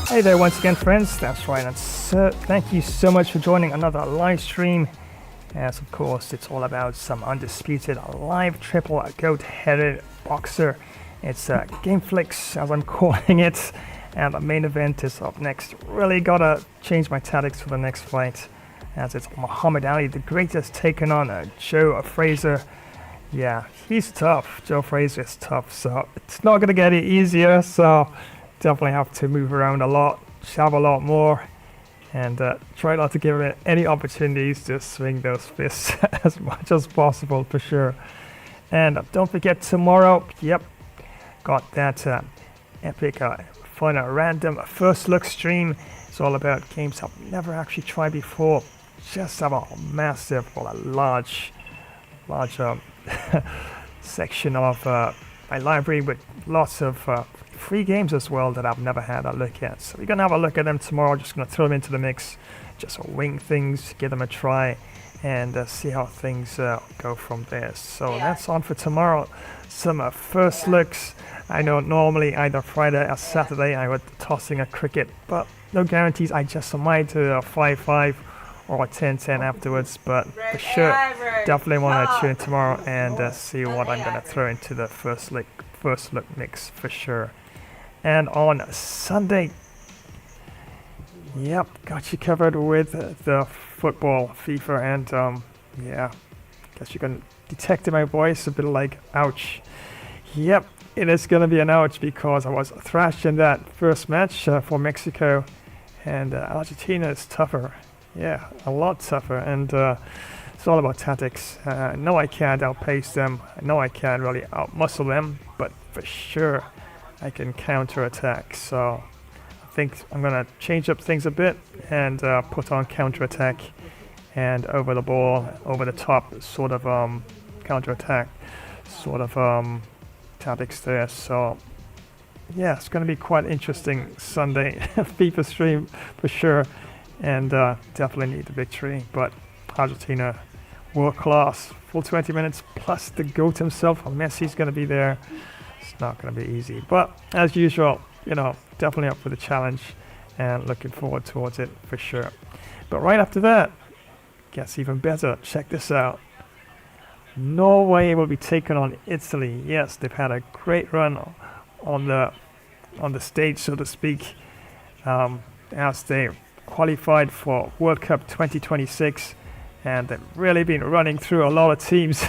Hey there once again, friends. That's right, and thank you so much for joining another live stream. As of course, it's all about some Undisputed live triple goat-headed boxer. It's Gameflix, as I'm calling it, and the main event is up next. Really gotta change my tactics for the next fight, as it's Muhammad Ali, the greatest, taking on Joe Frazier. Yeah, he's tough. Joe Frazier is tough, so it's not gonna get any easier. So definitely have to move around a lot, shove a lot more, and try not to give it any opportunities to swing those fists as much as possible, for sure. And don't forget, tomorrow, yep, got that epic, fun, random first look stream. It's all about games I've never actually tried before. Just have a massive, well, a large section of my library with lots of free games as well that I've never had a look at. So we're gonna have a look at them tomorrow. Just gonna throw them into the mix, just wing things, give them a try, and see how things go from there. So that's on for tomorrow. Some first looks. I know normally either Friday or Saturday I would tossing a cricket, but no guarantees. I just might do a 5-5 or a 10-10 afterwards, but for sure definitely want to tune in tomorrow and see what I'm gonna throw into the first look mix, for sure. And on Sunday, yep, got you covered with the football, FIFA, and yeah, guess you can detect in my voice a bit like ouch. Yep, it is gonna be an ouch, because I was thrashed in that first match for Mexico, and Argentina is tougher. Yeah, a lot tougher, and it's all about tactics. No, I can't outpace them. No, I can't really outmuscle them, but for sure I can counter-attack. So think I'm gonna change up things a bit and put on counter-attack and over the ball, over the top sort of counter-attack sort of tactics there. So yeah, it's gonna be quite interesting Sunday FIFA stream for sure, and definitely need the victory. But Argentina, world class, full 20 minutes plus the GOAT himself. Messi's gonna be there. It's not gonna be easy, but as usual, you know, definitely up for the challenge and looking forward towards it for sure. But right after that, gets even better. Check this out. Norway will be taking on Italy. Yes, they've had a great run on the stage, so to speak, as they qualified for World Cup 2026, and they've really been running through a lot of teams.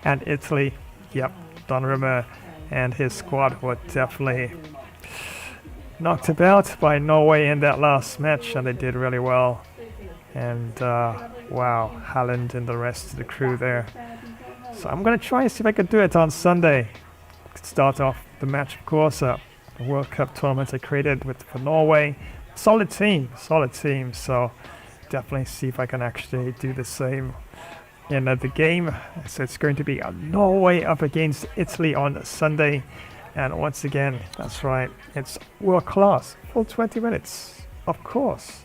And Italy, yep, Donnarumma and his squad were definitely knocked about by Norway in that last match, and they did really well. And wow, Haaland and the rest of the crew there. So I'm going to try and see if I can do it on Sunday. Start off the match, of course, the World Cup tournament I created for Norway. Solid team, so definitely see if I can actually do the same in the game. So it's going to be Norway up against Italy on Sunday. And once again, that's right, it's world class, full 20 minutes, of course.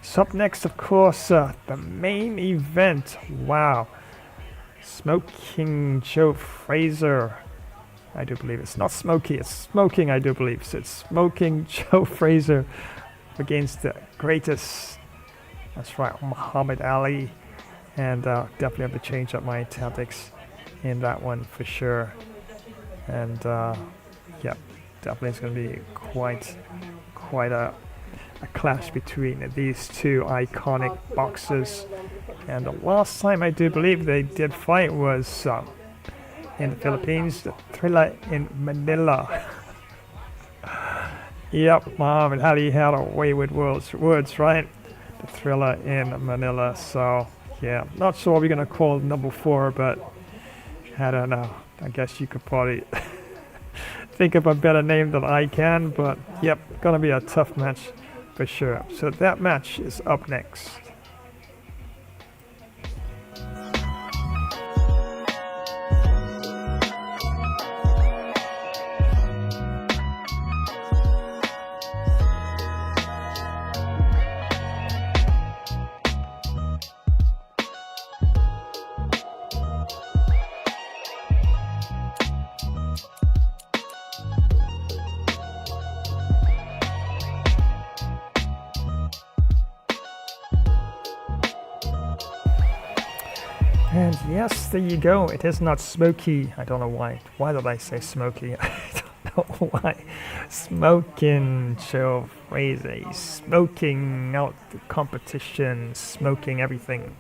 So up next, of course, the main event. Wow. Smoking Joe Frazier. I do believe it's not smoky, it's smoking, I do believe. So it's Smoking Joe Frazier against the greatest, that's right, Muhammad Ali. And definitely have to change up my tactics in that one for sure. And yeah, definitely it's going to be quite a clash between these two iconic boxers. And the last time I do believe they did fight was in the Philippines, the Thriller in Manila. Yep, Muhammad Ali had a way with words, right? The Thriller in Manila. So yeah, not sure what we're gonna call number 4, but I don't know. I guess you could probably think of a better name than I can, but yep, gonna be a tough match for sure. So that match is up next. And yes, there you go. It is not smoky. I don't know why. Why did I say smoky? I don't know why. Smoking Joe Frazier. He's smoking out the competition, smoking everything.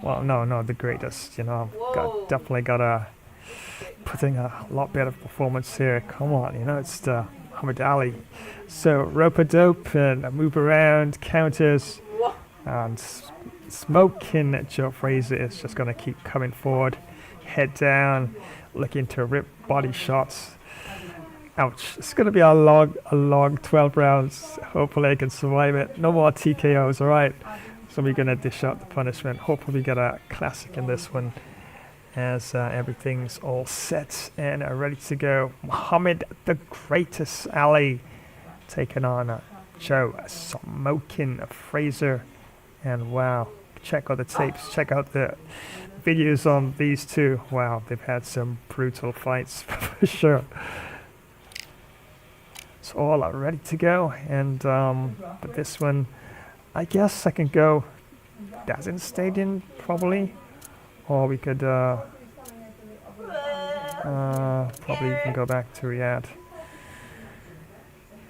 Well, no, the greatest. You know, definitely gotta putting a lot better performance here. Come on, you know, it's the Muhammad Ali. So rope-a-dope and move around, counters, and Smoking Joe Frazier is just going to keep coming forward, head down, looking to rip body shots. Ouch. It's going to be a long 12 rounds. Hopefully I can survive it. No more TKOs, alright? So we're going to dish out the punishment. Hopefully we get a classic in this one, as everything's all set and ready to go. Muhammad the Greatest Ali taking on Joe Smoking Frazier. And wow, check out the tapes, check out the videos on these two. Wow, they've had some brutal fights for sure. It's all ready to go, and but this one, I guess I can go Dazin Stadium probably, or we could probably even go back to Riyadh.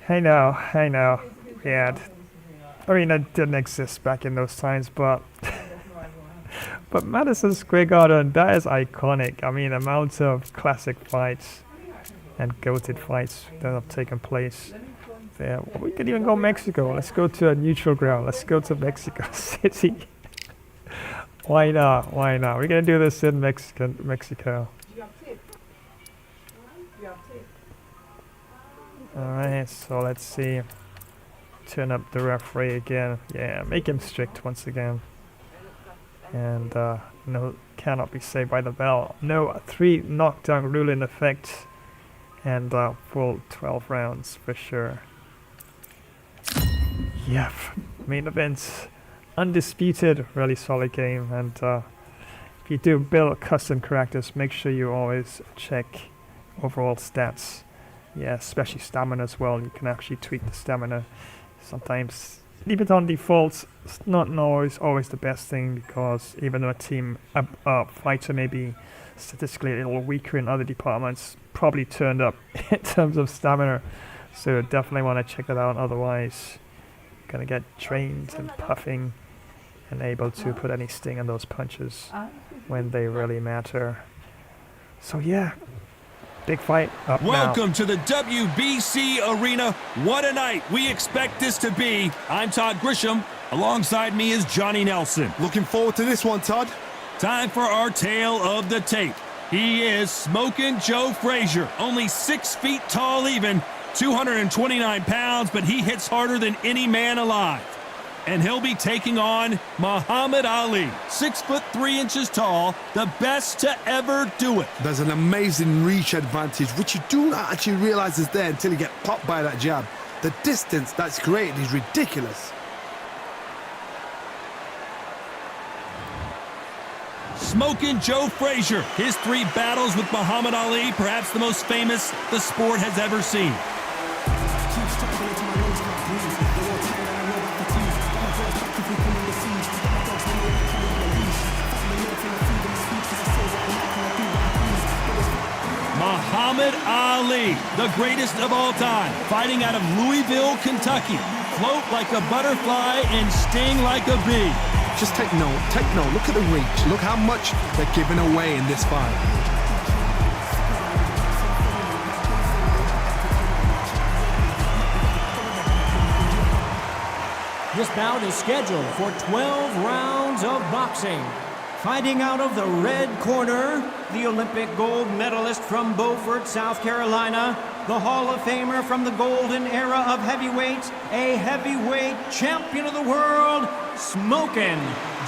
I know, Riyadh. Arena didn't exist back in those times, but but Madison Square Garden, that is iconic. I mean, the amount of classic fights and goated fights that have taken place there. Well, we could even go Mexico. Let's go to a neutral ground. Let's go to Mexico City. Why not? We're gonna do this in Mexico. Alright, so let's see. Turn up the referee again. Yeah, make him strict once again. And no, cannot be saved by the bell. No 3 knockdown rule in effect. And full 12 rounds for sure. Yep, main event. Undisputed, really solid game. And if you do build custom characters, make sure you always check overall stats. Yeah, especially stamina as well. You can actually tweak the stamina. Sometimes leave it on default. It's not always the best thing, because even though a team fighter may be statistically a little weaker in other departments, probably turned up in terms of stamina. So definitely want to check that out. Otherwise, you're gonna get drained and puffing, and able to put any sting on those punches when they really matter. So yeah. Big fight up Welcome now. to the WBC Arena. What a night we expect this to be. I'm Todd Grisham. Alongside me is Johnny Nelson. Looking forward to this one, Todd. Time for our tale of the tape. He is Smokin' Joe Frazier. Only 6 feet tall even, 229 pounds, but he hits harder than any man alive. And he'll be taking on Muhammad Ali, 6'3" tall, the best to ever do it. There's an amazing reach advantage, which you do not actually realize is there until you get popped by that jab. The distance that's created is ridiculous. Smokin' Joe Frazier, his 3 battles with Muhammad Ali, perhaps the most famous the sport has ever seen. Muhammad Ali, the greatest of all time, fighting out of Louisville, Kentucky. Float like a butterfly and sting like a bee. Just take note, look at the reach. Look how much they're giving away in this fight. This bout is scheduled for 12 rounds of boxing. Fighting out of the red corner, the Olympic gold medalist from Beaufort, South Carolina, the Hall of Famer from the golden era of heavyweight, a heavyweight champion of the world, Smokin'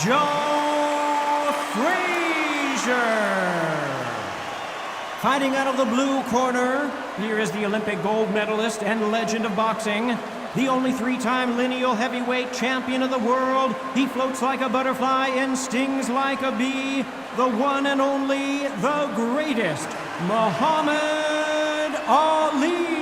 Joe Frazier. Fighting out of the blue corner, here is the Olympic gold medalist and legend of boxing, the only 3-time lineal heavyweight champion of the world. He floats like a butterfly and stings like a bee. The one and only, the greatest, Muhammad Ali.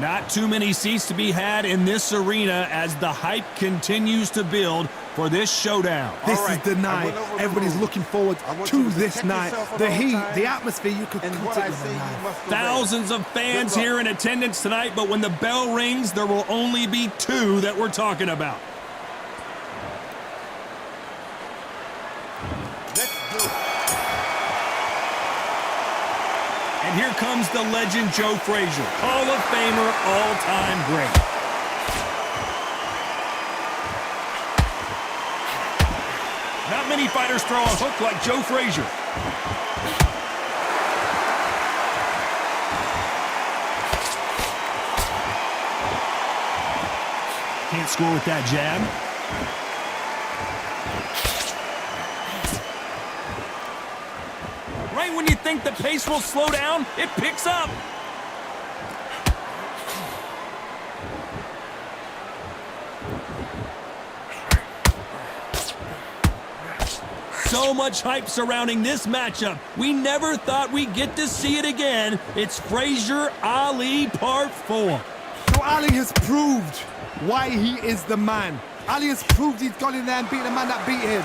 Not too many seats to be had in this arena as the hype continues to build for this showdown. This is the night. Everybody's looking forward to this night. The heat, the atmosphere, you could cut it with a knife. Thousands of fans here in attendance tonight, but when the bell rings, there will only be 2 that we're talking about. And here comes the legend Joe Frazier, Hall of Famer, all-time great. Not many fighters throw a hook like Joe Frazier. Can't score with that jab. Right when you think the pace will slow down, it picks up. So much hype surrounding this matchup. We never thought we'd get to see it again. It's Frazier Ali Part 4. So Ali has proved why he is the man. Ali has proved he's gone in there and beaten the man that beat him.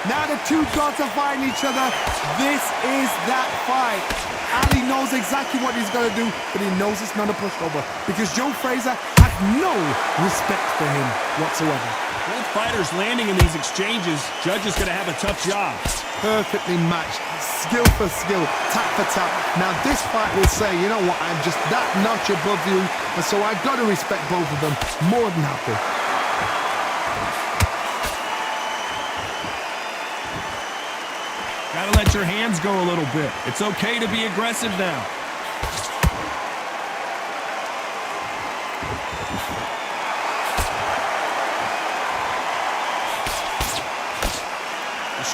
Now the 2 gods are fighting each other. This is that fight. Ali knows exactly what he's going to do, but he knows it's not a pushover because Joe Frazier has no respect for him whatsoever. Both fighters landing in these exchanges. Judge is going to have a tough job. Perfectly matched, skill for skill, tap for tap. Now this fight will say, you know what, I'm just that notch above you, and so I've got to respect both of them more than happy. Gotta let your hands go a little bit. It's okay to be aggressive now.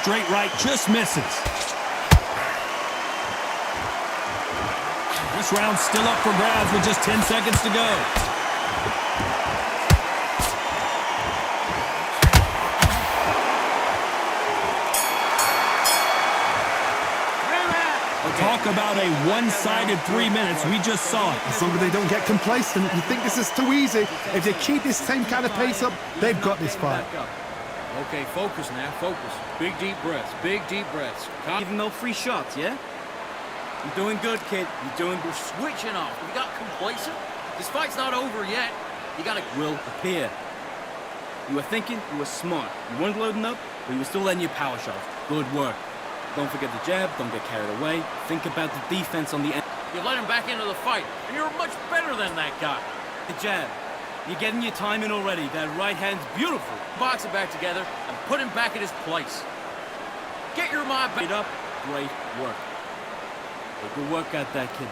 straight right just misses. This round's still up for grabs with just 10 seconds to go. Talk about a one-sided 3 minutes. We just saw it. As long as they don't get complacent, you think this is too easy. If they keep this same kind of pace up, they've got this fight. Okay, focus now, focus. Big deep breaths, big deep breaths. Even no free shots, yeah? You're doing good, kid. You're doing good. Switching off. You got complacent? This fight's not over yet. You gotta will appear. You were thinking, you were smart. You weren't loading up, but you were still letting your power shots. Good work. Don't forget the jab, don't get carried away. Think about the defense on the end. You let him back into the fight, and you're much better than that guy. The jab. You're getting your time in already. That right hand's beautiful. Box it back together and put him back in his place. Get your mind back up. Great work. Good work out that kid.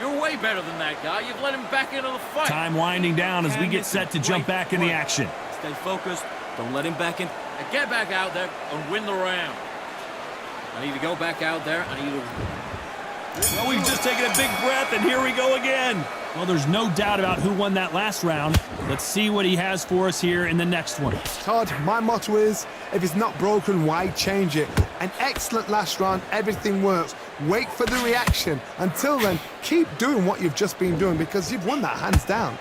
You're way better than that guy. You've let him back into the fight. Time winding down as we get set to jump back in the action. Stay focused. Don't let him back in. And get back out there and win the round. I need to go back out there. I need to... Well, we've just taken a big breath, and here we go again. Well, there's no doubt about who won that last round. Let's see what he has for us here in the next one. Todd, my motto is, if it's not broken, why change it? An excellent last round, everything works. Wait for the reaction. Until then, keep doing what you've just been doing because you've won that hands down.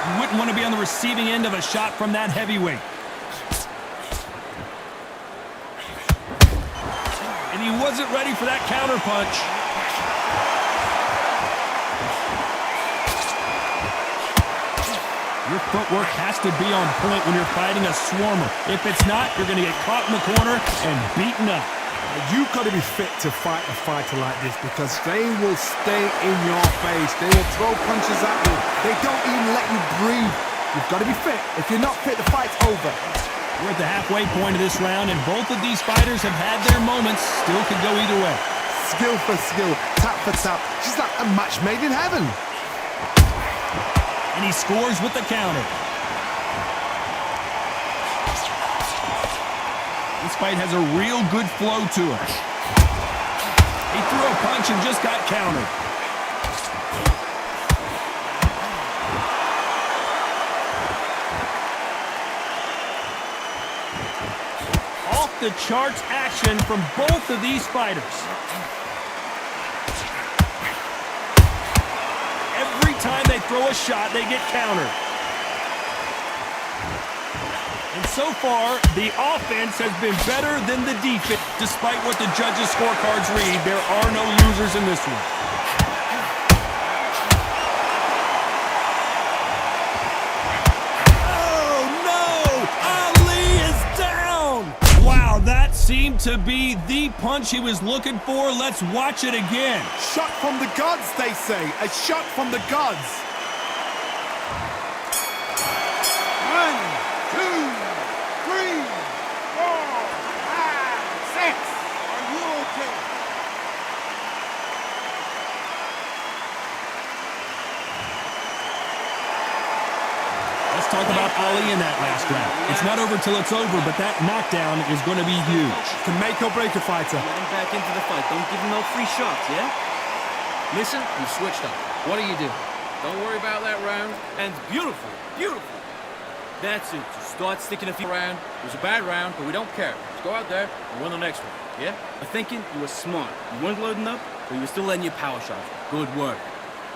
You wouldn't want to be on the receiving end of a shot from that heavyweight. And he wasn't ready for that counter punch. Your footwork has to be on point when you're fighting a swarmer. If it's not, you're going to get caught in the corner and beaten up. You've got to be fit to fight a fighter like this because they will stay in your face. They will throw punches at you. They don't even let you breathe. You've got to be fit. If you're not fit, the fight's over. We're at the halfway point of this round, and both of these fighters have had their moments. Still could go either way. Skill for skill, tap for tap. She's like a match made in heaven. And he scores with the counter. This fight has a real good flow to it. He threw a punch and just got countered. Off the charts action from both of these fighters. Every time they throw a shot, they get countered. And so far, the offense has been better than the defense. Despite what the judges' scorecards read, there are no losers in this one. Oh, no! Ali is down! Wow, that seemed to be the punch he was looking for. Let's watch it again. Shot from the gods, they say. A shot from the gods. 1, 2, 3, 4, 5, 6. Are you okay? Let's talk about Ali in that last round. It's not over till it's over, but that knockdown is going to be huge. To make or break a fighter. Get him back into the fight. Don't give him no free shots, yeah? Listen, you switched up. What do you do? Don't worry about that round. And beautiful, beautiful. That's it. Just start sticking a few around. It was a bad round, but we don't care. Let's go out there and win the next one, yeah? I'm thinking you were smart. You weren't loading up, but you were still letting your power shots. Good work.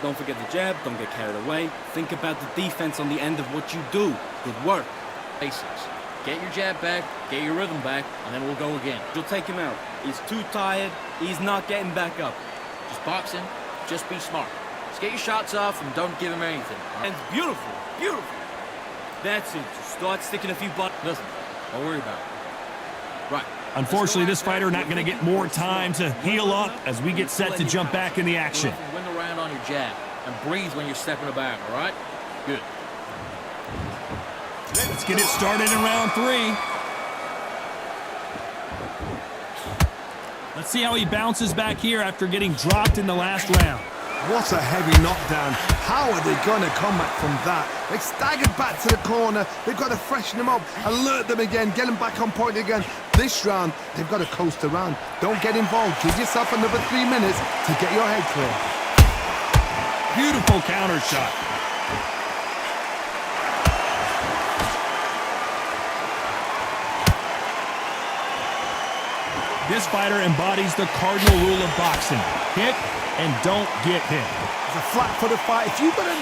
Don't forget the jab. Don't get carried away. Think about the defense on the end of what you do. Good work. Basics. Get your jab back, get your rhythm back, and then we'll go again. You'll take him out. He's too tired. He's not getting back up. Just boxing. Just be smart. Just get your shots off and don't give him anything. And it's beautiful. Beautiful. That's it. Just start sticking a few buttons. Listen, don't worry about it. Right. Unfortunately, this fighter not going to get more time to heal up as we get set to jump back in the action. Win the round on your jab and breathe when you're stepping about, all right? Good. Let's get it started in round 3. Let's see how he bounces back here after getting dropped in the last round. What a heavy knockdown. How are they going to come back from that? They staggered back to the corner. They've got to freshen them up, alert them again, get them back on point again. This round, they've got to coast around. Don't get involved. Give yourself another 3 minutes to get your head clear. Beautiful counter shot. This fighter embodies the cardinal rule of boxing. Hit and don't get hit. It's a flat-footed fight. If you've got a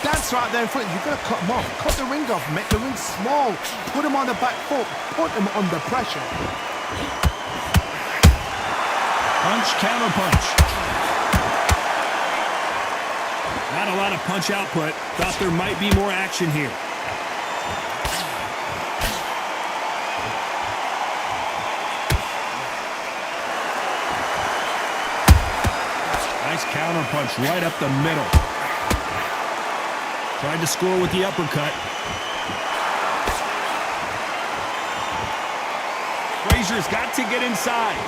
dancer out there in front, you've got to cut him off. Cut the ring off. Make the ring small. Put him on the back foot. Put him under pressure. Punch, counter punch. Not a lot of punch output. Thought there might be more action here. Nice counter punch right up the middle. Tried to score with the uppercut. Frazier's got to get inside.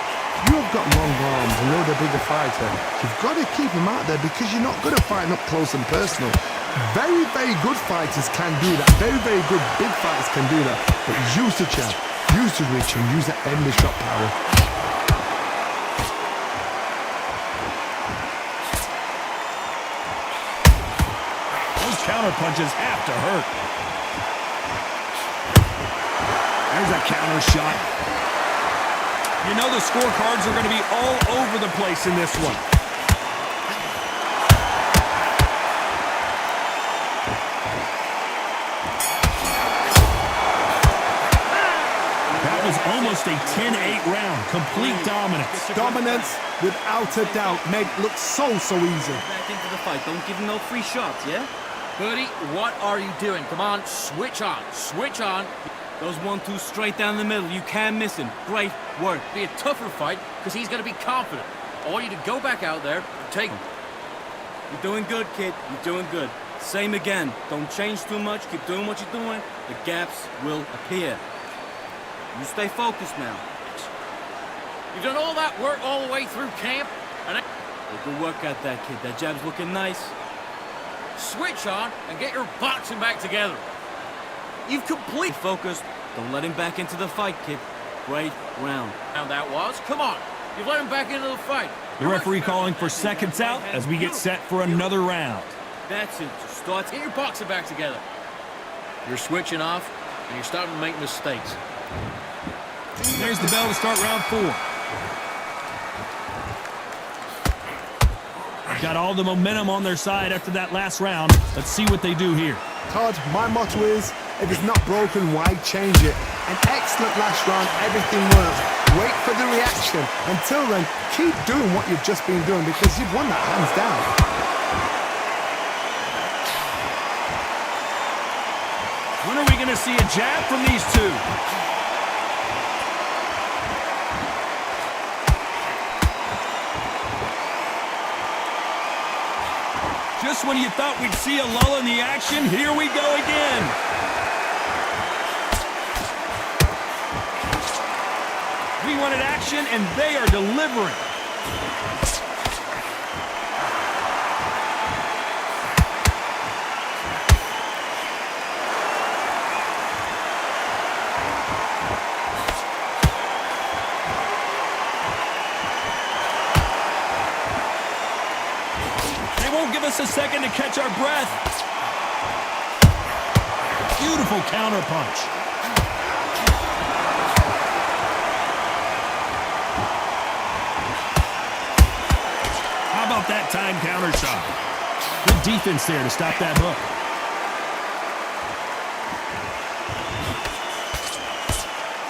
You've got long arms and you're the bigger fighter. You've got to keep him out there because you're not good at fighting up close and personal. Very, very good fighters can do that. Very, very good big fighters can do that. But use the jab, use the reach, and use that endless shot power. Counter punches have to hurt. There's a counter shot. You know the scorecards are going to be all over the place in this one. That was almost a 10-8 round. Complete dominance. Dominance, without a doubt, made it look so easy. Back into the fight. Don't give him no free shots, yeah? Buddy, what are you doing? Come on, switch on, switch on. Those 1-2 straight down the middle, you can't miss him. Great work. Be a tougher fight, because he's going to be confident. I want you to go back out there and take him. You're doing good, kid. You're doing good. Same again. Don't change too much. Keep doing what you're doing. The gaps will appear. You stay focused now. You've done all that work all the way through camp, and good work at that, kid. That jab's looking nice. Switch on and get your boxing back together. You've completely focused. Don't let him back into the fight, kid. Great round. Now that was. Come on. You've let him back into the fight. The referee calling for seconds out as we get set for another round. That's it. Just start to get your boxing back together. You're switching off and you're starting to make mistakes. There's the bell to start round 4. Got all the momentum on their side after that last round. Let's see what they do here. Todd, my motto is, if it's not broken, why change it? An excellent last round, everything works. Wait for the reaction. Until then, keep doing what you've just been doing because you've won that hands down. When are we going to see a jab from these two? Just when you thought we'd see a lull in the action, here we go again. We wanted action, and they are delivering. Give us a second to catch our breath. Beautiful counter punch. How about that time counter shot? Good defense there to stop that hook.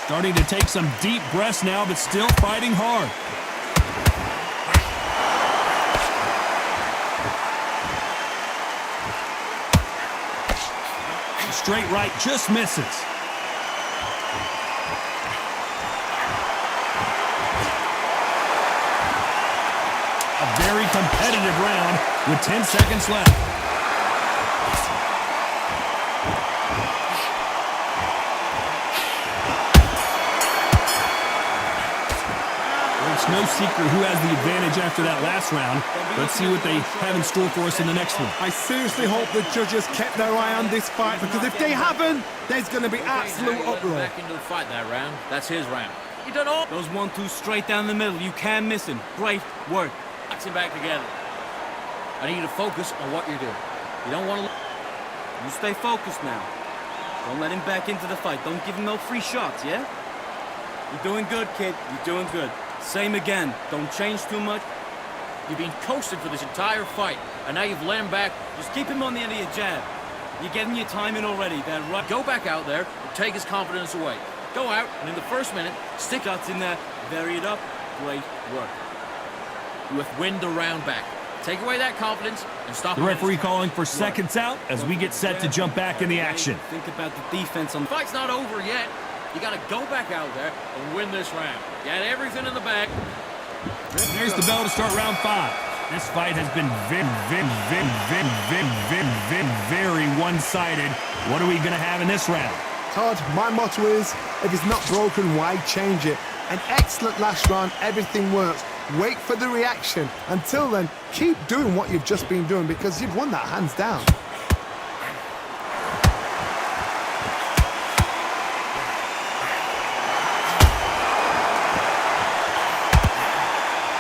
Starting to take some deep breaths now, but still fighting hard. Straight right just misses. A very competitive round with 10 seconds left. it's no secret who has the advantage after that last round. Let's see what they have in store for us in the next one. I seriously hope the judges kept their eye on this fight, because if they haven't, there's going to be absolute uproar. Back into the fight that round. That's his round. You done all those 1-2 straight down the middle. You can't miss him. Great work. Box him back together. I need you to focus on what you're doing. You don't want to. You stay focused now. Don't let him back into the fight. Don't give him no free shots, yeah? You're doing good, kid. You're doing good. Same again. Don't change too much. You've been coasted for this entire fight, and now you've let him back. Just keep him on the end of your jab. You're getting your time in already. Then right. Go back out there and take his confidence away. Go out, and in the first minute, stick shots in there. Vary it up. Great work. You have win the round back. Take away that confidence and stop. The referee calling for seconds out as we get set to jump back in the action. Think about the defense on the fight's not over yet. You got to go back out there and win this round. You had everything in the bag. There's the bell to start round 5. This fight has been very one-sided. What are we going to have in this round? Todd, my motto is, if it's not broken, why change it? An excellent last round, everything works. Wait for the reaction. Until then, keep doing what you've just been doing, because you've won that hands down.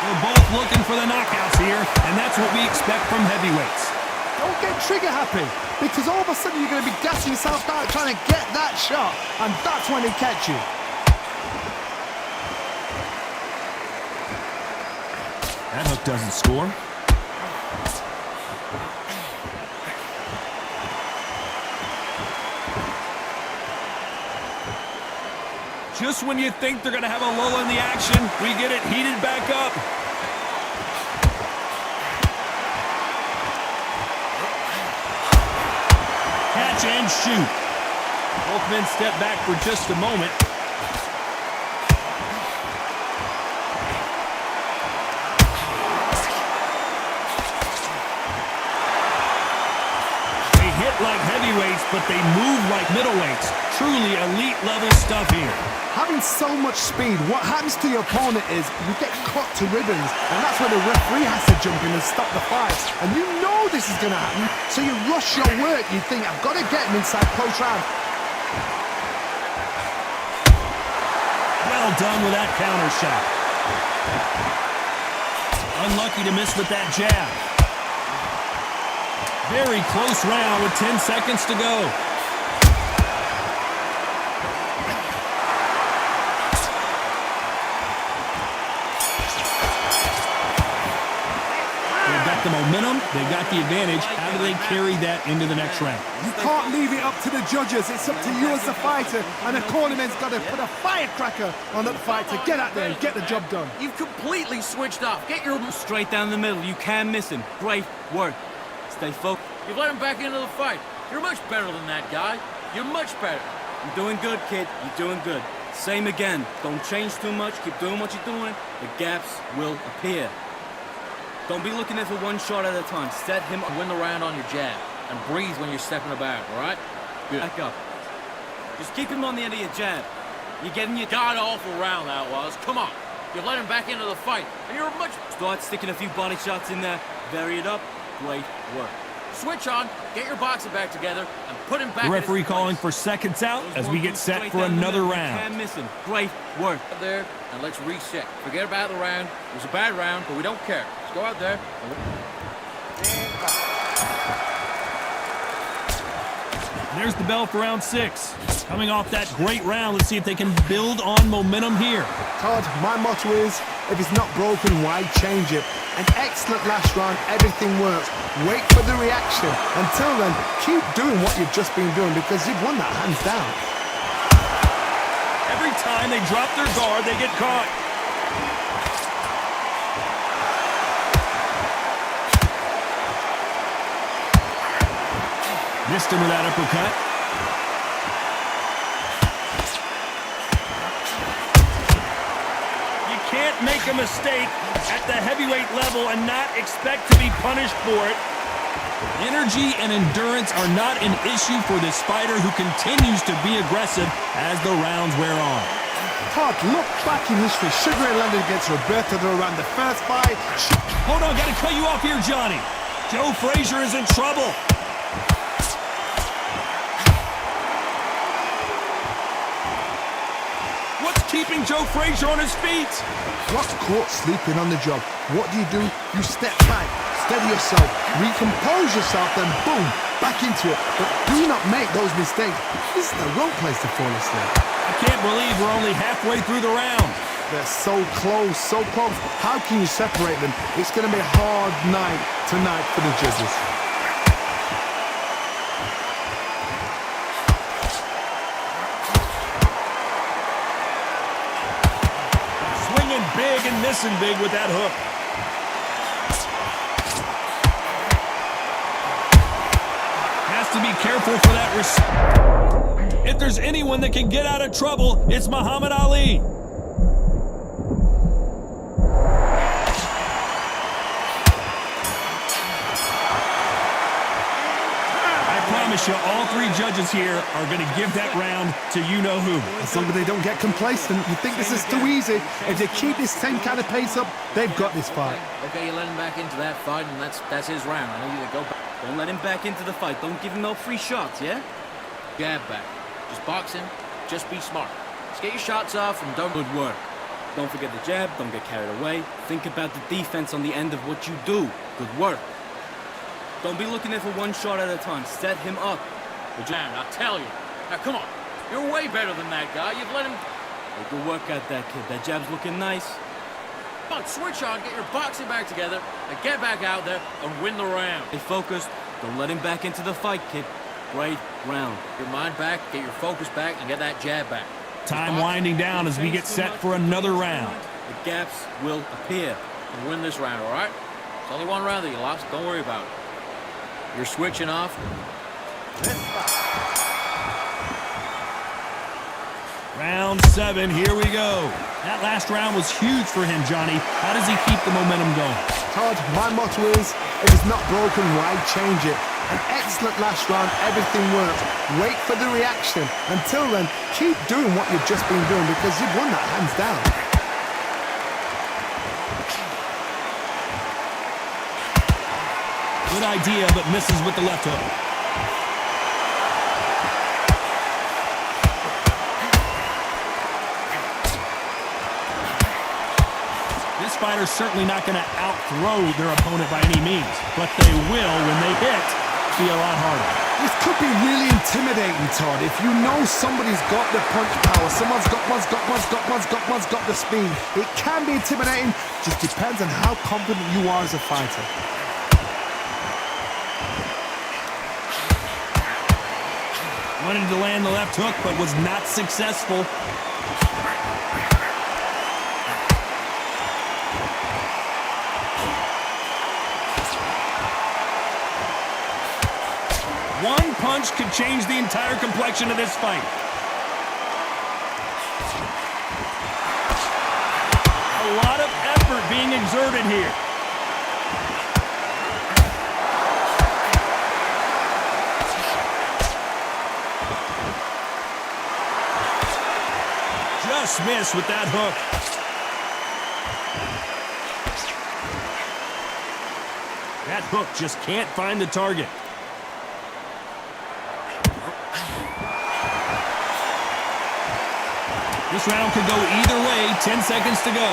We're both looking for the knockouts here, and that's what we expect from heavyweights. Don't get trigger happy, because all of a sudden you're going to be gassing yourself out trying to get that shot, and that's when they catch you. That hook doesn't score. Just when you think they're going to have a lull in the action, we get it heated back up. Catch and shoot. Both men step back for just a moment. Like heavyweights, but they move like middleweights. Truly elite level stuff here. Having so much speed, what happens to your opponent is you get cut to ribbons, and that's where the referee has to jump in and stop the fight. And you know this is going to happen, so you rush your work. You think, I've got to get him inside close round. Well done with that counter shot. Unlucky to miss with that jab. Very close round with 10 seconds to go. They've got the momentum, they've got the advantage. How do they carry that into the next round? You can't leave it up to the judges. It's up to you as the fighter, and the cornerman's got to put a firecracker on that fighter. Get out there and get the job done. You've completely switched off. Get your straight down the middle. You can't miss him. Great work. Stay focused. You've let him back into the fight. You're much better than that guy. You're much better. You're doing good, kid. You're doing good. Same again. Don't change too much. Keep doing what you're doing. The gaps will appear. Don't be looking at for one shot at a time. Set him up, win the round on your jab. And breathe when you're stepping about, all right? Good. Back up. Just keep him on the end of your jab. You're getting your god-awful round, that was. Come on. You've let him back into the fight. And you're much... Start sticking a few body shots in there. Vary it up. Great work. Switch on, get your boxing back together, and put him back. The referee calling for seconds out as we get set for another round. Can't miss him. Great work. Out there, and let's reset. Forget about the round. It was a bad round, but we don't care. Let's go out there. There's the bell for round 6. Coming off that great round, let's see if they can build on momentum here. Todd, my motto is, if it's not broken, why change it? An excellent last round, everything works. Wait for the reaction. Until then, keep doing what you've just been doing, because you've won that hands down. Every time they drop their guard, they get caught. Missed him with that uppercut. You can't make a mistake at the heavyweight level and not expect to be punished for it. Energy and endurance are not an issue for this fighter who continues to be aggressive as the rounds wear on. Todd, look back in history. Sugar Ray Leonard against Roberto Duran, the first fight. Hold on, gotta cut you off here, Johnny. Joe Frazier is in trouble. What's keeping Joe Frazier on his feet? What's caught sleeping on the job? What do? You step back, steady yourself, recompose yourself, then boom, back into it. But do not make those mistakes. This is the wrong place to fall asleep. I can't believe we're only halfway through the round. They're so close, so close. How can you separate them? It's going to be a hard night tonight for the judges. Swinging big and missing big with that hook. Has to be careful for that. If there's anyone that can get out of trouble, it's Muhammad Ali. All three judges here are going to give that round to you-know-who. As long as they don't get complacent, you think this is too easy. If they keep this same kind of pace up, they've got this fight. Okay, you let him back into that fight, and that's his round. I know you go back. Don't let him back into the fight. Don't give him no free shots, yeah? Jab back. Just box him. Just be smart. Just get your shots off and don't good work. Don't forget the jab. Don't get carried away. Think about the defense on the end of what you do. Good work. Don't be looking there for one shot at a time. Set him up. Man, I'll tell you. Now, come on. You're way better than that guy. You've let him... Hey, good work out that kid. That jab's looking nice. Come on, switch on, get your boxing back together, and get back out there and win the round. Stay focused. Don't let him back into the fight, kid. Great round. Get your mind back, get your focus back, and get that jab back. Time winding down as we get set for another round. The gaps will appear. And win this round, all right? It's only one round that you lost. Don't worry about it. You're switching off. Round 7, here we go. That last round was huge for him, Johnny. How does he keep the momentum going? Todd, my motto is, if it's not broken, why change it? An excellent last round, everything works. Wait for the reaction. Until then, keep doing what you've just been doing because you've won that hands down. Good idea, but misses with the left hook. This fighter's certainly not going to out-throw their opponent by any means, but they will, when they hit, be a lot harder. This could be really intimidating, Todd. If you know somebody's got the punch power, someone's got the speed, it can be intimidating. Just depends on how confident you are as a fighter. Wanted to land the left hook, but was not successful. One punch could change the entire complexion of this fight. A lot of effort being exerted here. Just missed with that hook. That hook just can't find the target. This round could go either way. 10 seconds to go.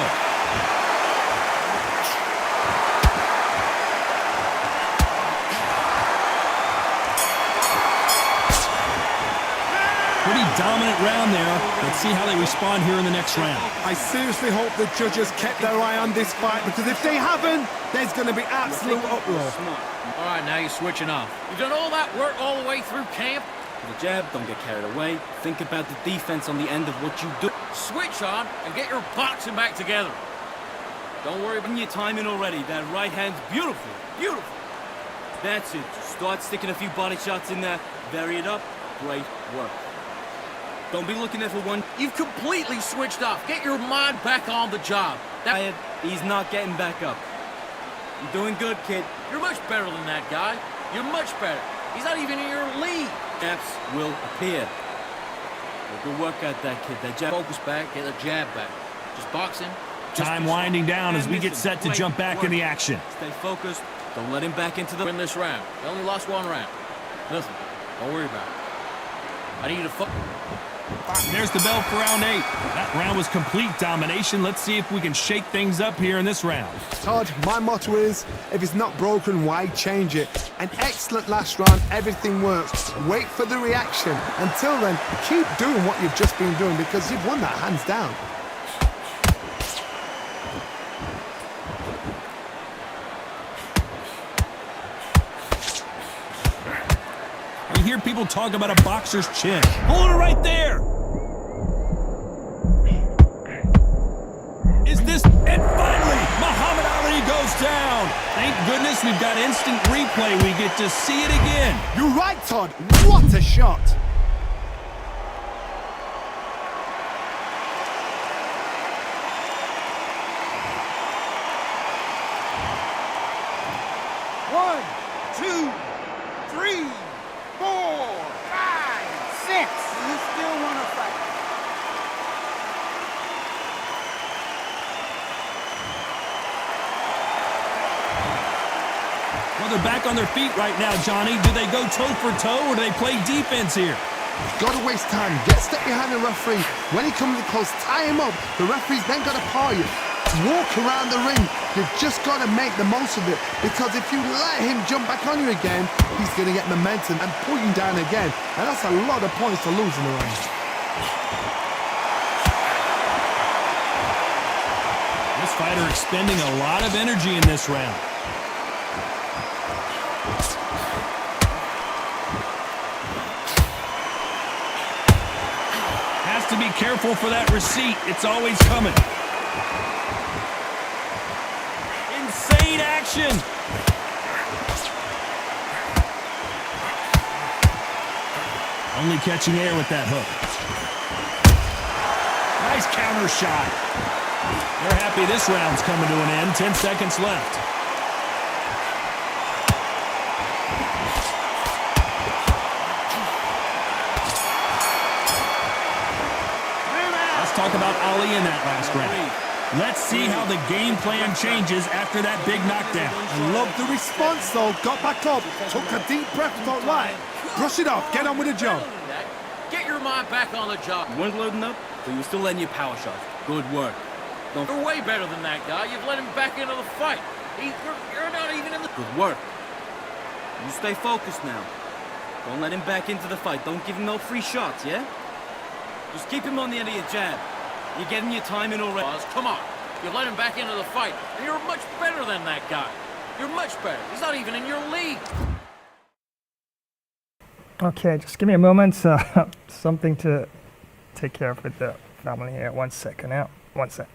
Pretty dominant round there. Let's see how they respond here in the next round. I seriously hope the judges kept their eye on this fight because if they haven't, there's going to be absolute uproar. All right, now you're switching off. You've done all that work all the way through camp. The jab, don't get carried away. Think about the defense on the end of what you do. Switch on and get your boxing back together. Don't worry about your timing already. That right hand's beautiful, beautiful. That's it. Just start sticking a few body shots in there. Vary it up. Great work. Don't be looking there for one. You've completely switched off. Get your mind back on the job. He's not getting back up. You're doing good, kid. You're much better than that guy. You're much better. He's not even in your league. Gaps will appear. Good work at that, kid. That jab. Focus back, get a jab back. Just boxing. Time winding down as we get set to jump back in the action. Stay focused. Don't let him back into the win this round. They only lost one round. Listen, don't worry about it. I need you to There's the bell for round 8. That round was complete domination. Let's see if we can shake things up here in this round. Todd, my motto is, if it's not broken, why change it? An excellent last round, everything works. Wait for the reaction. Until then, keep doing what you've just been doing because you've won that hands down. You hear people talk about a boxer's chin. Hold it right there. Is this... And finally, Muhammad Ali goes down. Thank goodness we've got instant replay. We get to see it again. You're right, Todd. What a shot. One, two, three, 4, 5, 6. You still want to fight? Well, they're back on their feet right now, Johnny. Do they go toe for toe or do they play defense here? Got to waste time. Get step behind the referee. When he comes in close, tie him up. The referee's then got to paw you. Walk around the ring. You've just got to make the most of it because if you let him jump back on you again, he's going to get momentum and pull you down again. And that's a lot of points to lose in the round. This fighter expending a lot of energy in this round. Has to be careful for that receipt. It's always coming. Insane action. Only catching air with that hook. Nice counter shot. They're happy this round's coming to an end. 10 seconds left. Let's talk about Ali in that last round. Let's see how the game plan changes after that big knockdown. I love the response, though. Got back up, took a deep breath, thought, right, brush it off, get on with the job. get your mind back on the job. You weren't loading up, so you were still letting your power shots. Good work. You're way better than that guy. You've let him back into the fight. You're not even in the... Good work. You stay focused now. Don't let him back into the fight. Don't give him no free shots, yeah? Just keep him on the end of your jab. You're getting your time in already. Come on. You let him back into the fight. And you're much better than that guy. You're much better. He's not even in your league. Okay, just give me a moment. Something to take care of with the family here. 1 second now. 1 sec.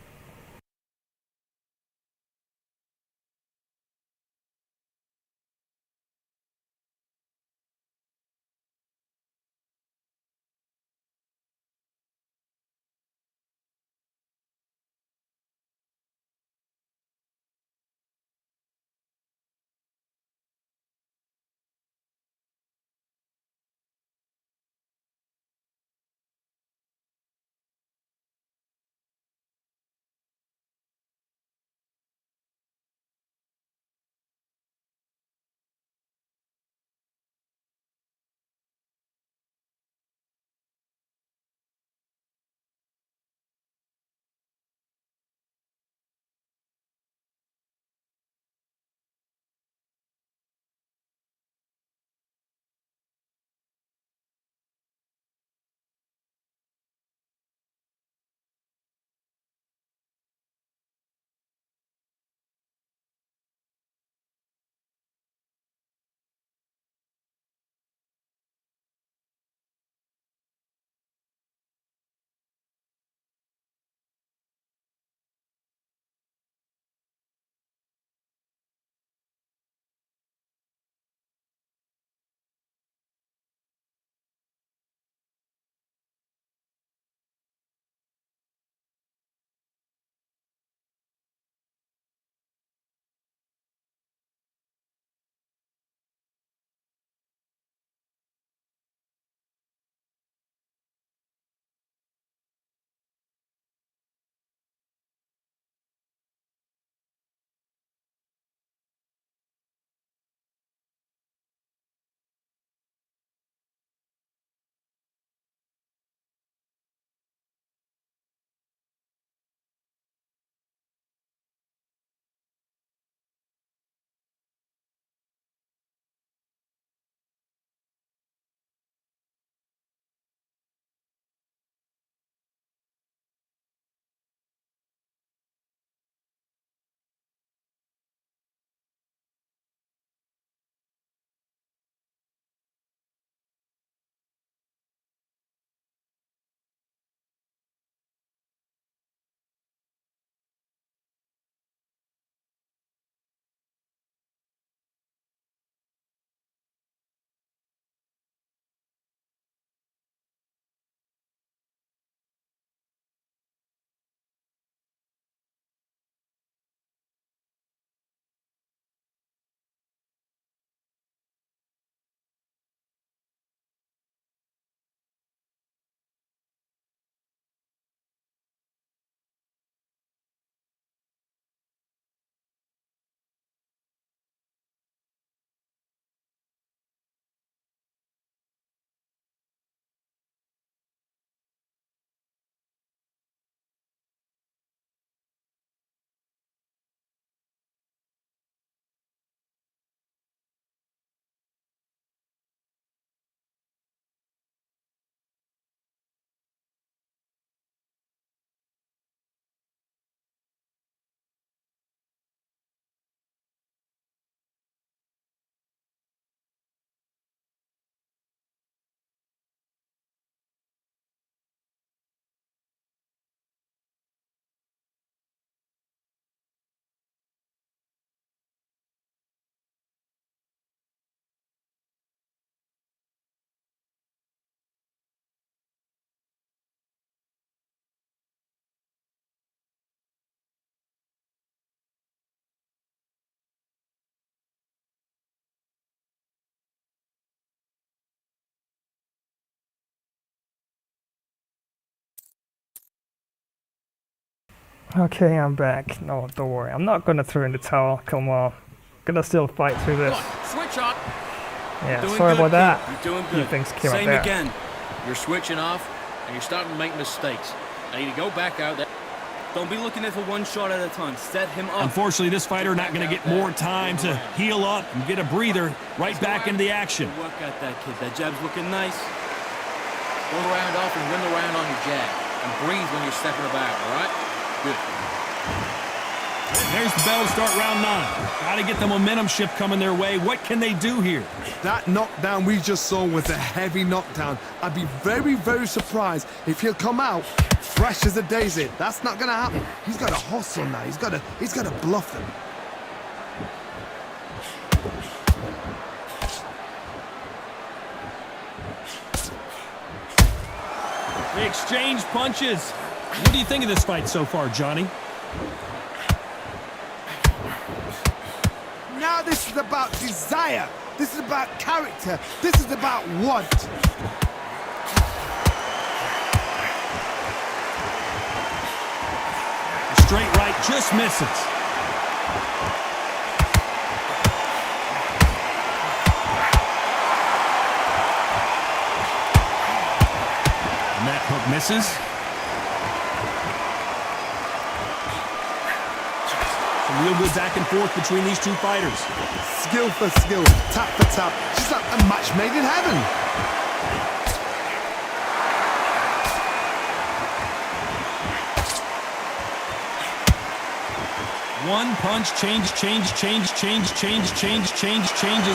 Okay, I'm back. No, don't worry. I'm not gonna throw in the towel. Come on. Gonna still fight through this. Switch up. Yeah, Doing sorry good, about that. kid. You're doing Few good. things came Same up there. again. You're switching off, and you're starting to make mistakes. I need to go back out there. Don't be looking at for one shot at a time. Set him up. Unfortunately, this fighter not going to get more time to heal up and get a breather. Right back into the action. Work out that kid. That jab's looking nice. Go the round off and win the round on your jab. And breathe when you're stepping about, all right? Good. There's the bell to start round 9. Got to get the momentum shift coming their way. What can they do here? That knockdown we just saw was a heavy knockdown. I'd be very, very surprised if he'll come out fresh as a daisy. That's not gonna happen. He's got to hustle now. He's got to bluff them. They exchange punches. What do you think of this fight so far, Johnny? Now this is about desire. This is about character. This is about want. The straight right just misses. And that hook misses. Real good back and forth between these two fighters. Skill for skill, tap for tap. Just like a match made in heaven. One punch changes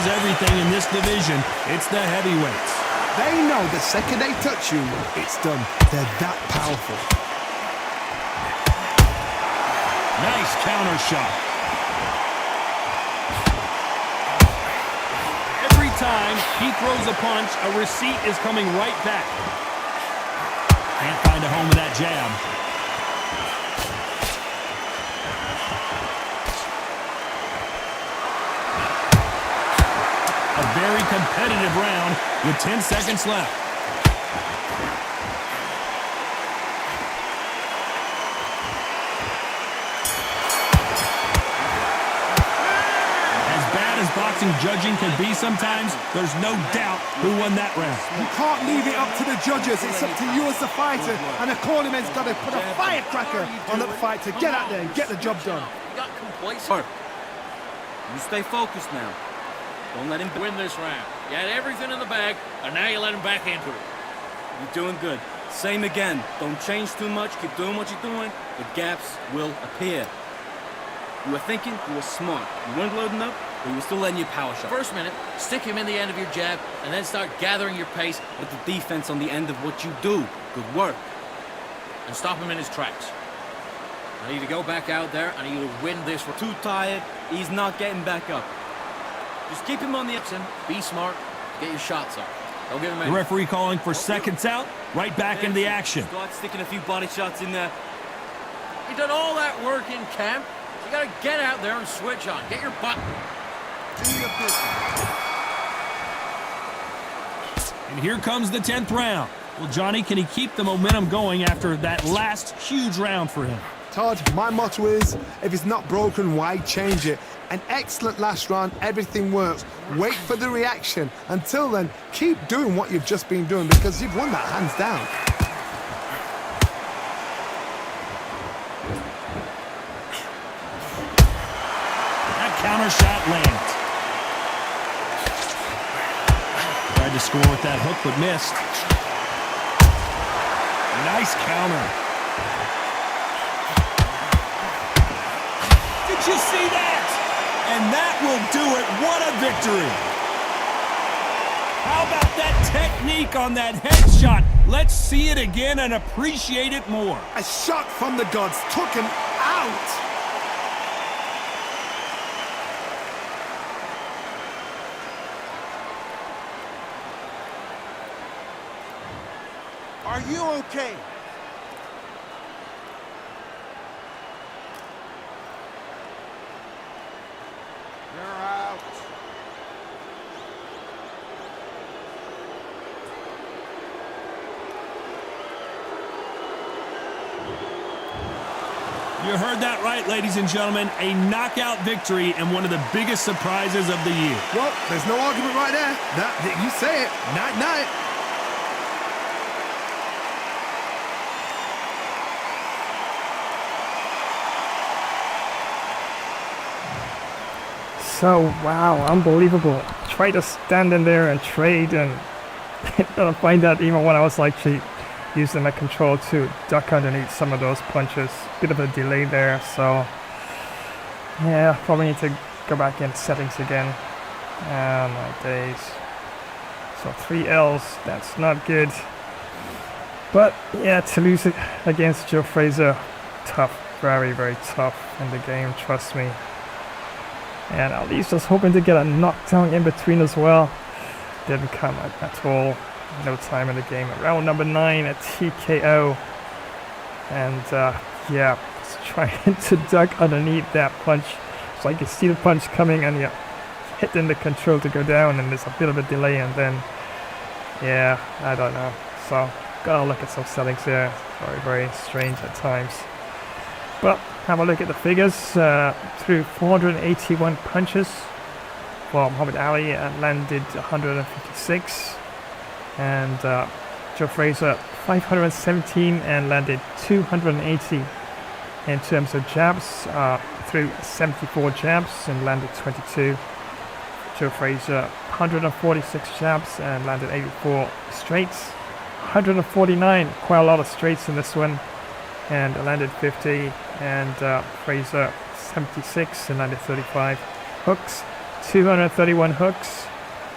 everything in this division. It's the heavyweights. They know the second they touch you, it's done. They're that powerful. Nice counter shot. Every time he throws a punch, a receipt is coming right back. Can't find a home with that jab. A very competitive round with 10 seconds left. As boxing judging can be sometimes, there's no doubt who won that round. You can't leave it up to the judges. It's up to you as the fighter. And the cornerman's got to put a firecracker on that fight to get out there and get the job done. You got complacent. You stay focused now. Don't let him win this round. You had everything in the bag, and now you let him back into it. You're doing good. Same again. Don't change too much. Keep doing what you're doing. The gaps will appear. You were thinking, you were smart. You weren't loading up, but you were still letting your power shot. First minute, stick him in the end of your jab, and then start gathering your pace with the defense on the end of what you do. Good work. And stop him in his tracks. I need to go back out there. I need you to win this. We're too tired. He's not getting back up. Just keep him on the action. Be smart. Get your shots up. Don't give him any. The referee calling for seconds out. Right back into the action. Start sticking a few body shots in there. You done all that work in camp. You gotta get out there and switch on. Get your butt. Do your business. And here comes the 10th round. Well, Johnny, can he keep the momentum going after that last huge round for him? Todd, my motto is, if it's not broken, why change it? An excellent last round, everything works. Wait for the reaction. Until then, keep doing what you've just been doing because you've won that hands down. Counter shot lands. Tried to score with that hook, but missed. Nice counter. Did you see that? And that will do it. What a victory. How about that technique on that headshot? Let's see it again and appreciate it more. A shot from the gods took him out. Are you okay? You're out. You heard that right, ladies and gentlemen. A knockout victory and one of the biggest surprises of the year. Well, there's no argument right there. You say it. Night-night. So, wow, unbelievable. Try to stand in there and trade, and I find that even when I was actually using my control to duck underneath some of those punches, bit of a delay there, so yeah, probably need to go back in settings again. Oh my days. So 3 L's, that's not good. But yeah, to lose it against Joe Frazier, tough, very, very tough in the game, trust me. And at least I was hoping to get a knockdown in between as well. Didn't come at all. No time in the game. Round number 9 at TKO. And yeah, just trying to duck underneath that punch. So I can see the punch coming and yeah, hitting the control to go down, and there's a bit of a delay, and then yeah, I don't know. So gotta look at some settings here. Very, very strange at times. But have a look at the figures. Through 481 punches for Muhammad Ali, landed 156. And Joe Frazier 517 and landed 280. In terms of jabs, through 74 jabs and landed 22. Joe Frazier 146 jabs and landed 84 straights. 149, quite a lot of straights in this one, and landed 50. And Frazier 76 and landed 35 hooks. 231 hooks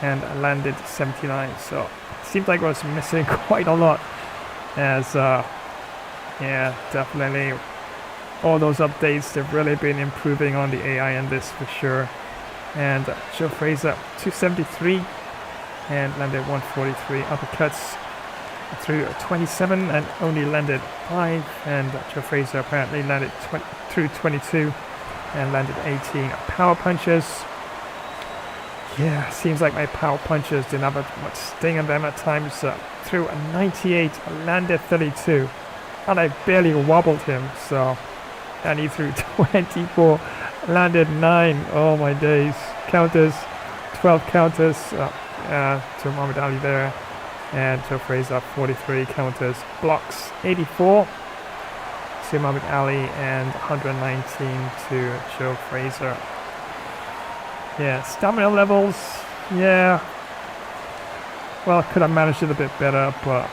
and landed 79. So it seemed like I was missing quite a lot, as yeah, definitely all those updates, they've really been improving on the AI in this for sure. And Joe Frazier 273 and landed 143 uppercuts through 27 and only landed 5. And Joe Frazier apparently landed through 22 and landed 18 power punches. Yeah, seems like my power punches didn't have much sting in them at times. Through a 98, landed 32, and I barely wobbled him. So, and he threw 24, landed 9. Oh my days! Counters, 12 counters to Muhammad Ali there, and Joe Frazier 43 counters. Blocks 84 to Muhammad Ali and 119 to Joe Frazier. Yeah, stamina levels, yeah, well, could have managed it a bit better, but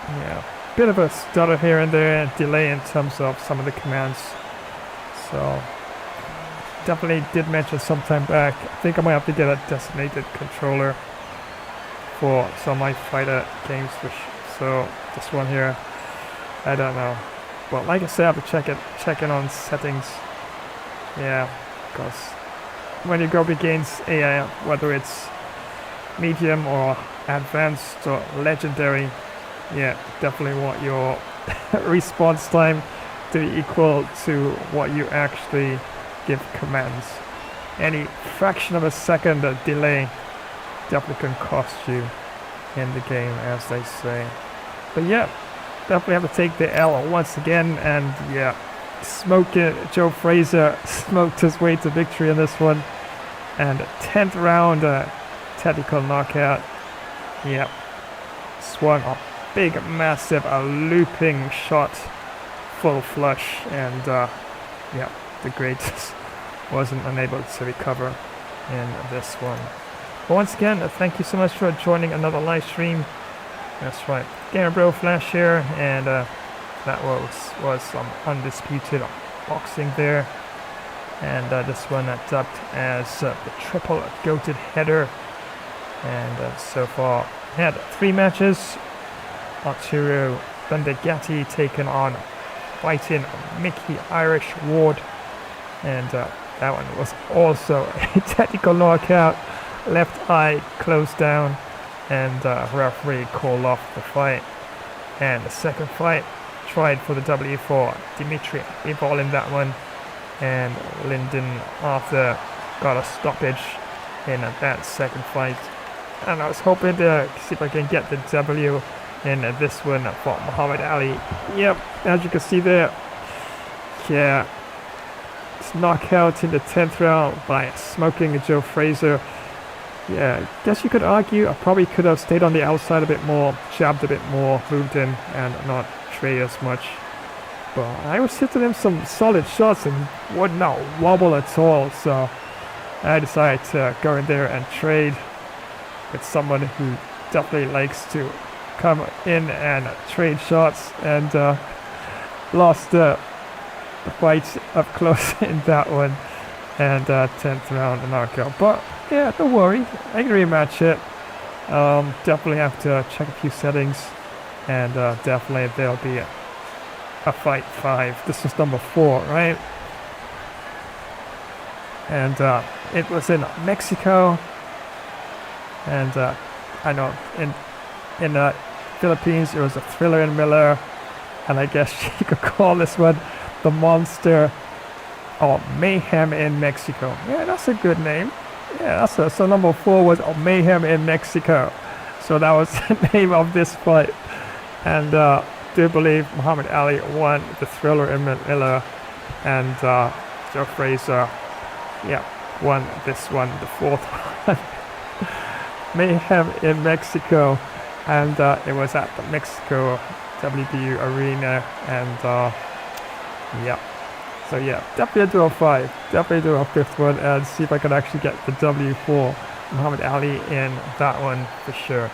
yeah, bit of a stutter here and there, and delay in terms of some of the commands. So definitely did mention some time back, I think I might have to get a designated controller for some of my fighter games, so this one here, I don't know. But like I said, I have to check in on settings, yeah, because when you go against AI, whether it's medium or advanced or legendary, yeah, definitely want your response time to be equal to what you actually give commands. Any fraction of a second delay definitely can cost you in the game, as they say. But yeah, definitely have to take the L once again, and yeah, Joe Frazier smoked his way to victory in this one. And 10th round technical knockout. Yep. Swung a big, massive, looping shot, full flush, and yeah, the greatest wasn't unable to recover in this one. But once again, thank you so much for joining another live stream. That's right, Gamer Bro Flash here, and that was some Undisputed boxing there. And this one dubbed as the triple goated header. And so far had 3 matches. Arturo Bundagatti taken on fighting Mickey Irish Ward. And that one was also a technical knockout. Left eye closed down, and referee called off the fight. And the second fight tried for the W for Dimitri Bivol in that one. And Lyndon Arthur got a stoppage in that second fight. And I was hoping to see if I can get the W in this one for Muhammad Ali. Yep, as you can see there. yeah, it's knockout in the 10th round by smoking Joe Frazier. Yeah, guess you could argue I probably could have stayed on the outside a bit more, jabbed a bit more, moved in, and not trade as much. But I was hitting him some solid shots and would not wobble at all, so I decided to go in there and trade with someone who definitely likes to come in and trade shots, and lost the fight up close in that one, and 10th round knockout. But yeah, don't worry, I can rematch it. Definitely have to check a few settings, and definitely there'll be a fight 5. This was number 4, right? And it was in Mexico, and I know in the Philippines it was a thriller in Miller, and I guess you could call this one the Monster or Mayhem in Mexico. Yeah, that's a good name. Yeah, so number 4 was Mayhem in Mexico. So that was the name of this fight. And do believe Muhammad Ali won the thriller in Miller, and Joe Frazier, yeah, won this one, the 4th one. Mayhem in Mexico, and it was at the Mexico WBU Arena, and yeah. So yeah, definitely do a 5, definitely do a 5th one, and see if I can actually get the W for Muhammad Ali in that one for sure.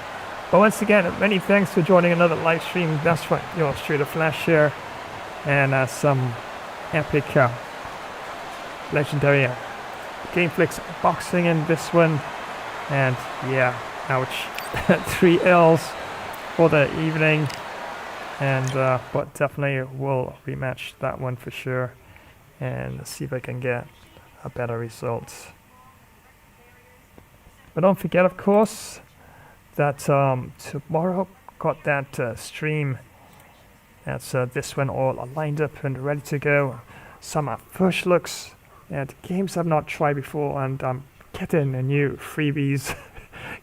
But once again, many thanks for joining another live stream. That's right, you're straight to Flash here, and some epic, legendary Gameflix boxing in this one, and yeah, ouch, 3 L's for the evening, and but definitely will rematch that one for sure, and see if I can get a better result. But don't forget, of course, that tomorrow got that stream. That's this one all lined up and ready to go. Some first looks at games I've not tried before, and I'm getting new freebies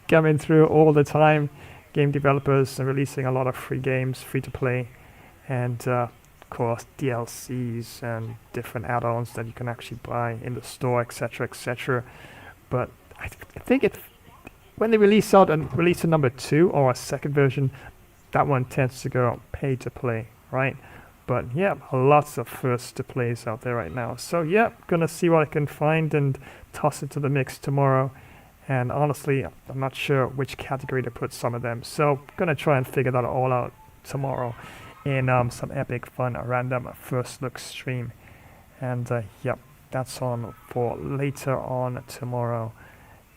coming through all the time. Game developers are releasing a lot of free games, free to play, and of course DLCs and different add-ons that you can actually buy in the store, etc., etc. But I think when they release out and release a number 2 or a second version, that one tends to go pay to play, right? But yeah, lots of first to plays out there right now. So yeah, gonna see what I can find and toss into the mix tomorrow. And honestly, I'm not sure which category to put some of them. So gonna try and figure that all out tomorrow in some epic fun random first look stream. And yep, that's on for later on tomorrow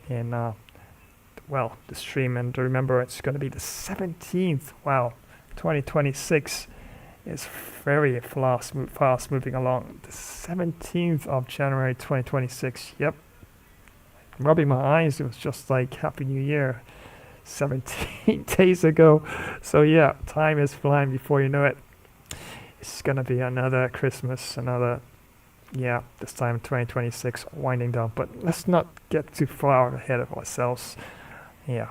in well, the stream. And remember, it's going to be the 17th. Wow, 2026 is very fast moving along. The 17th of January 2026. Yep, rubbing my eyes, it was just like Happy New Year 17 days ago. So yeah, time is flying before you know it. It's gonna be another Christmas, another, yeah, this time 2026 winding down. But let's not get too far ahead of ourselves. Yeah,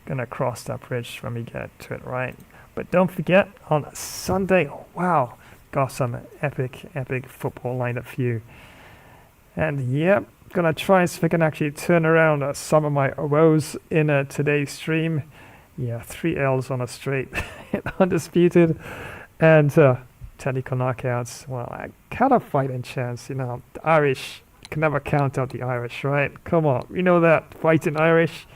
gonna cross that bridge when we get to it, right? But don't forget, on Sunday, wow, got some epic football lineup for you. And yep, gonna try and see if I can actually turn around some of my woes in today's stream. Yeah, 3 L's on a straight, Undisputed, and technical knockouts. Well, I kind of fighting chance, you know. The Irish, can never count out the Irish, right? Come on, you know that, fighting Irish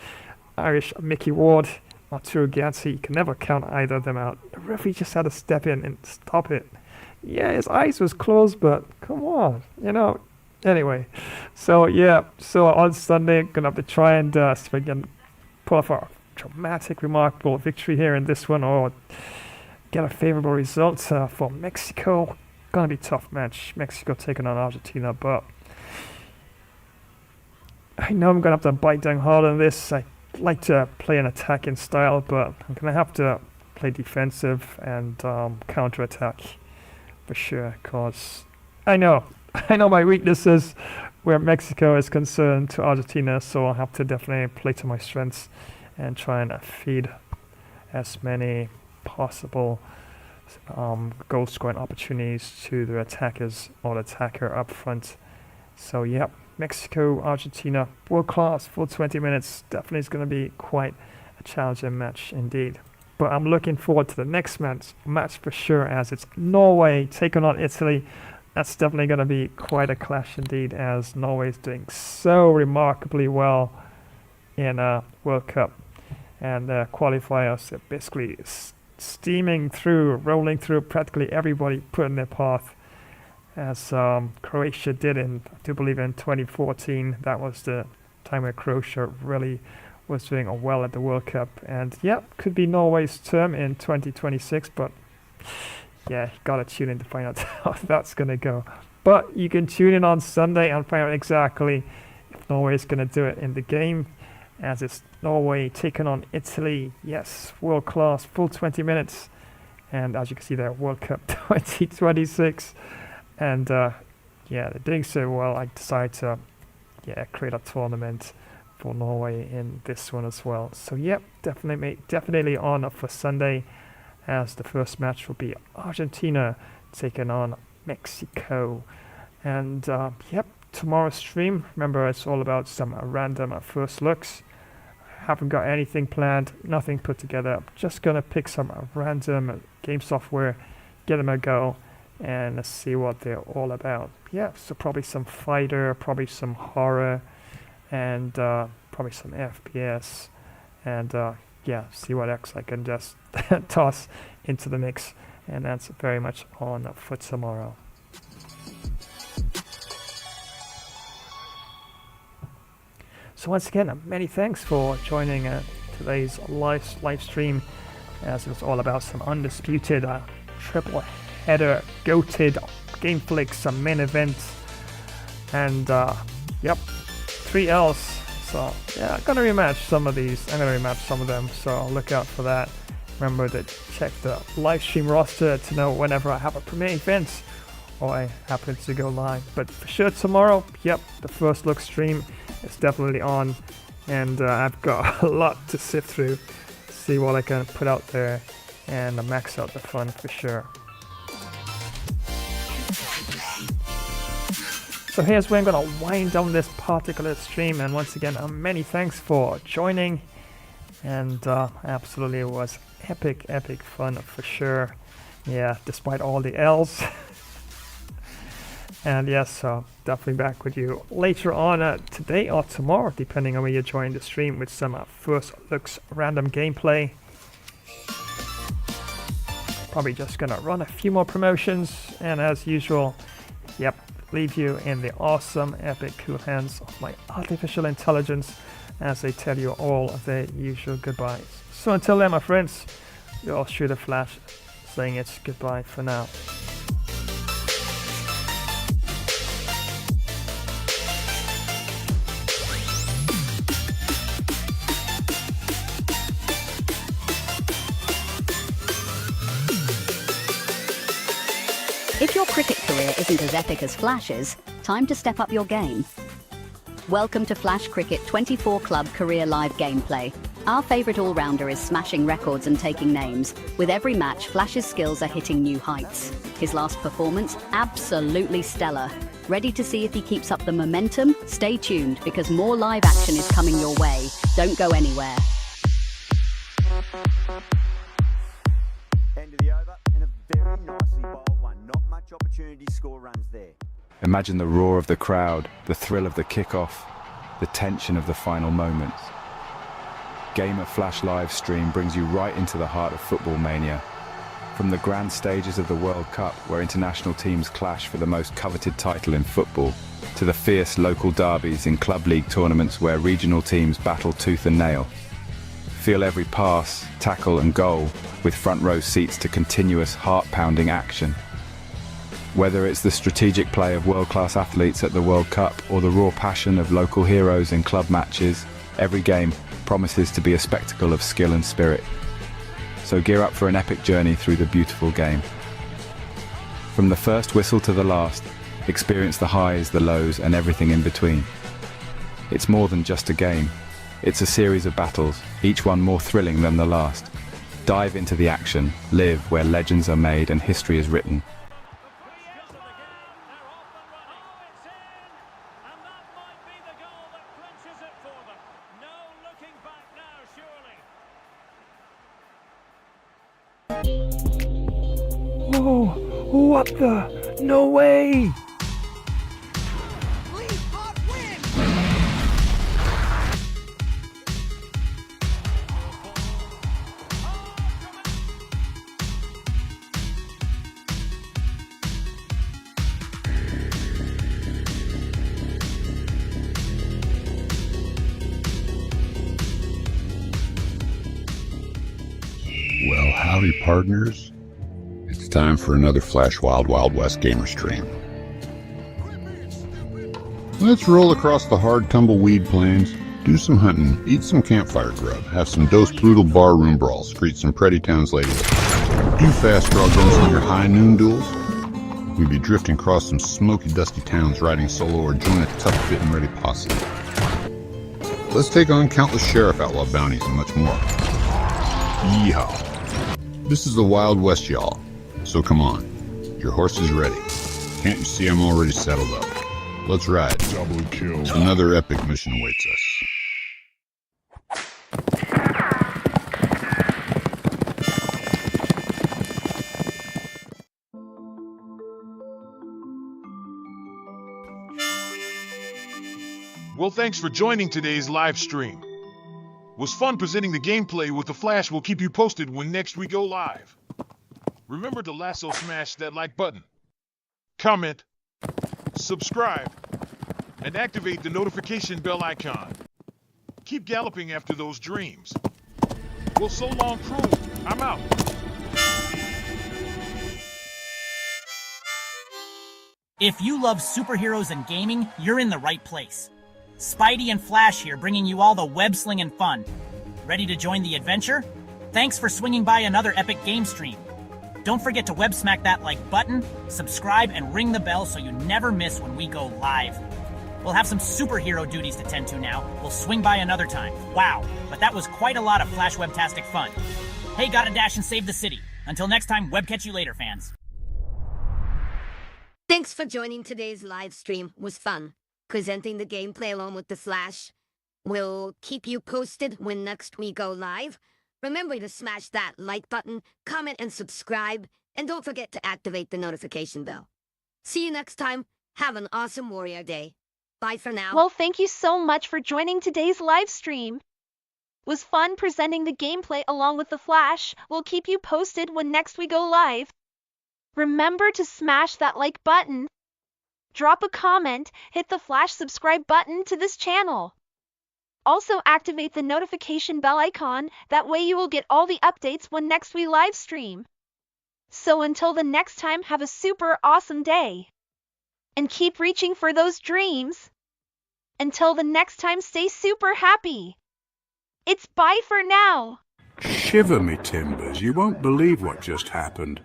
Mickey Ward, Arturo Gatti, you can never count either of them out. The referee just had to step in and stop it. Yeah, his eyes was closed, but come on, you know. Anyway, so yeah, so on Sunday, gonna have to try and see if I can pull off a dramatic, remarkable victory here in this one, or get a favorable result for Mexico. Gonna be a tough match, Mexico taking on Argentina, but I know I'm gonna have to bite down hard on this. I like to play an attacking style, but I'm gonna have to play defensive and counter-attack for sure, because I know my weaknesses where Mexico is concerned to Argentina, so I'll have to definitely play to my strengths and try and feed as many possible goal scoring opportunities to the attackers or the attacker up front. So yeah, Mexico, Argentina, world class, full 20 minutes. Definitely is going to be quite a challenging match indeed. But I'm looking forward to the next match for sure, as it's Norway taking on Italy. That's definitely going to be quite a clash indeed, as Norway is doing so remarkably well in World Cup. And qualifiers are basically steaming through, rolling through practically everybody put in their path, as Croatia did I do believe in 2014. That was the time where Croatia really was doing well at the World Cup. And yeah, could be Norway's term in 2026, but yeah, gotta tune in to find out how that's gonna go. But you can tune in on Sunday and find out exactly if Norway is gonna do it in the game, as it's Norway taking on Italy. Yes, world class, full 20 minutes. And as you can see there, World Cup 2026. And yeah, they're doing so well. I decided to create a tournament for Norway in this one as well. So yep, definitely on for Sunday, as the first match will be Argentina taking on Mexico. And yep, tomorrow's stream, remember, it's all about some random first looks. Haven't got anything planned, nothing put together. I'm just gonna pick some random game software, give them a go, and let's see what they're all about. Yeah, so probably some fighter, probably some horror, and probably some FPS, and yeah, see what else I can just toss into the mix. And that's very much on for tomorrow. So once again, many thanks for joining today's live stream, as it was all about some Undisputed triple header, goated Gameflix main event, and yep, 3 L's. So yeah, I'm gonna rematch some of these. I'm gonna rematch some of them, so look out for that. Remember to check the live stream roster to know whenever I have a premiere event or I happen to go live. But for sure tomorrow, yep, the first look stream is definitely on, and I've got a lot to sift through, see what I can put out there, and max out the fun for sure. So here's where I'm going to wind down this particular stream, and once again, many thanks for joining, and absolutely it was epic fun for sure. Yeah, despite all the L's. And yes, so definitely back with you later on today or tomorrow, depending on when you join the stream, with some first looks random gameplay. Probably just gonna run a few more promotions, and as usual, yep, leave you in the awesome, epic, cool hands of my artificial intelligence as they tell you all of their usual goodbyes. So until then, my friends, you're Shooter Flash saying it's goodbye for now. If your cricket career isn't as epic as Flash's, time to step up your game. Welcome to Flash Cricket 24 Club Career Live Gameplay. Our favourite all-rounder is smashing records and taking names. With every match, Flash's skills are hitting new heights. His last performance, absolutely stellar. Ready to see if he keeps up the momentum? Stay tuned, because more live action is coming your way. Don't go anywhere. End of the over, and a very nicely bowled one. Not much opportunity score runs there. Imagine the roar of the crowd, the thrill of the kickoff, the tension of the final moments. Gamer Flash live stream brings you right into the heart of football mania. From the grand stages of the World Cup, where international teams clash for the most coveted title in football, to the fierce local derbies in club league tournaments where regional teams battle tooth and nail. Feel every pass, tackle and goal, with front row seats to continuous heart-pounding action. Whether it's the strategic play of world-class athletes at the World Cup or the raw passion of local heroes in club matches, every game promises to be a spectacle of skill and spirit. So gear up for an epic journey through the beautiful game. From the first whistle to the last, experience the highs, the lows, and everything in between. It's more than just a game. It's a series of battles, each one more thrilling than the last. Dive into the action, live where legends are made and history is written. Oh, what the? No way! Well, howdy partners. It's time for another Flash Wild Wild West gamer stream. Let's roll across the hard tumbleweed plains, do some hunting, eat some campfire grub, have some dose brutal barroom brawls, greet some pretty towns ladies, do fast draw gunslinger high noon duels. We'd be drifting across some smoky dusty towns riding solo or join a tough fit and ready posse. Let's take on countless sheriff outlaw bounties and much more. Yeehaw. This is the Wild West, y'all. So come on. Your horse is ready. Can't you see I'm already settled up? Let's ride. Double kill. Another epic mission awaits us. Well, thanks for joining today's live stream. It was fun presenting the gameplay with the Flash. We'll keep you posted when next we go live. Remember to lasso smash that like button, comment, subscribe, and activate the notification bell icon. Keep galloping after those dreams. Well, so long, crew. I'm out. If you love superheroes and gaming, you're in the right place. Spidey and Flash here, bringing you all the web-slinging fun. Ready to join the adventure? Thanks for swinging by another epic game stream. Don't forget to web smack that like button, subscribe, and ring the bell so you never miss when we go live. We'll have some superhero duties to tend to now. We'll swing by another time. Wow, but that was quite a lot of Flash Webtastic fun. Hey, gotta dash and save the city. Until next time, web catch you later, fans. Thanks for joining today's live stream. It was fun. Presenting the gameplay along with the Flash. We'll keep you posted when next we go live. Remember to smash that like button, comment and subscribe, and don't forget to activate the notification bell. See you next time. Have an awesome Warrior Day. Bye for now. Well, thank you so much for joining today's live stream. It was fun presenting the gameplay along with the Flash. We'll keep you posted when next we go live. Remember to smash that like button, drop a comment, hit the Flash subscribe button to this channel. Also activate the notification bell icon, that way you will get all the updates when next we live stream. So until the next time, have a super awesome day. And keep reaching for those dreams. Until the next time, stay super happy. It's bye for now. Shiver me timbers, you won't believe what just happened.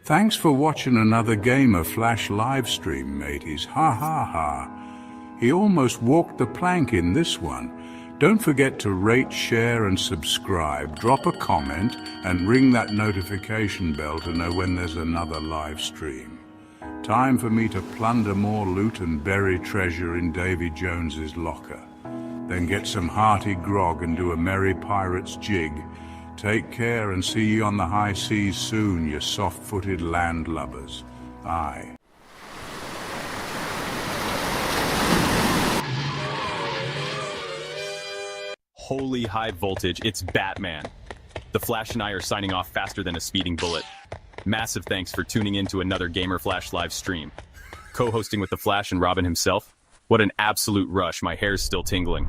Thanks for watching another game of Flash live stream, mateys. Ha ha ha. He almost walked the plank in this one. Don't forget to rate, share and subscribe, drop a comment and ring that notification bell to know when there's another live stream. Time for me to plunder more loot and bury treasure in Davy Jones's locker. Then get some hearty grog and do a merry pirate's jig. Take care and see ye on the high seas soon, you soft-footed landlubbers. Aye. Holy high voltage, it's Batman. The Flash and I are signing off faster than a speeding bullet. Massive thanks for tuning in to another Gamer Flash live stream. Co-hosting with the Flash and Robin himself? What an absolute rush, my hair's still tingling.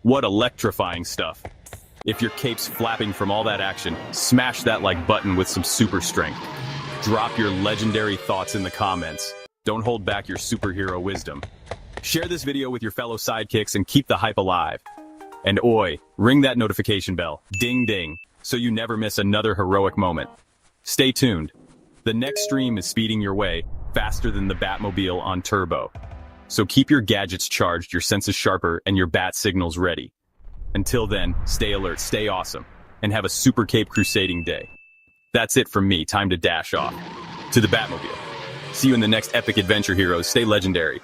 What electrifying stuff. If your cape's flapping from all that action, smash that like button with some super strength. Drop your legendary thoughts in the comments. Don't hold back your superhero wisdom. Share this video with your fellow sidekicks and keep the hype alive. And oi, ring that notification bell, ding ding, so you never miss another heroic moment. Stay tuned. The next stream is speeding your way faster than the Batmobile on turbo. So keep your gadgets charged, your senses sharper, and your bat signals ready. Until then, stay alert, stay awesome. and have a super cape crusading day. That's it from me. Time to dash off. To the Batmobile. See you in the next epic adventure, heroes. Stay legendary.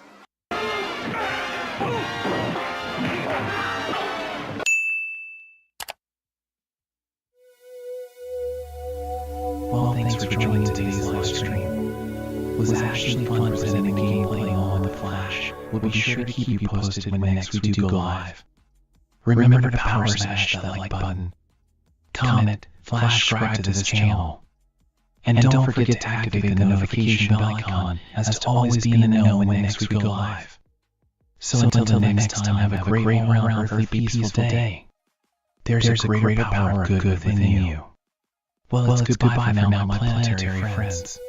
Well, thanks for joining today's live stream. It was actually fun presenting the gameplay on The Flash. We'll be sure to keep you posted when next we do go live. Remember to power smash that like button. Comment, flash subscribe to this channel. And don't forget to activate the notification bell icon as to always be in the know when next we go live. So until next time, have a great all-around earthly peaceful day. There's a greater power of good within you. Well, it's goodbye for now, my planetary friends.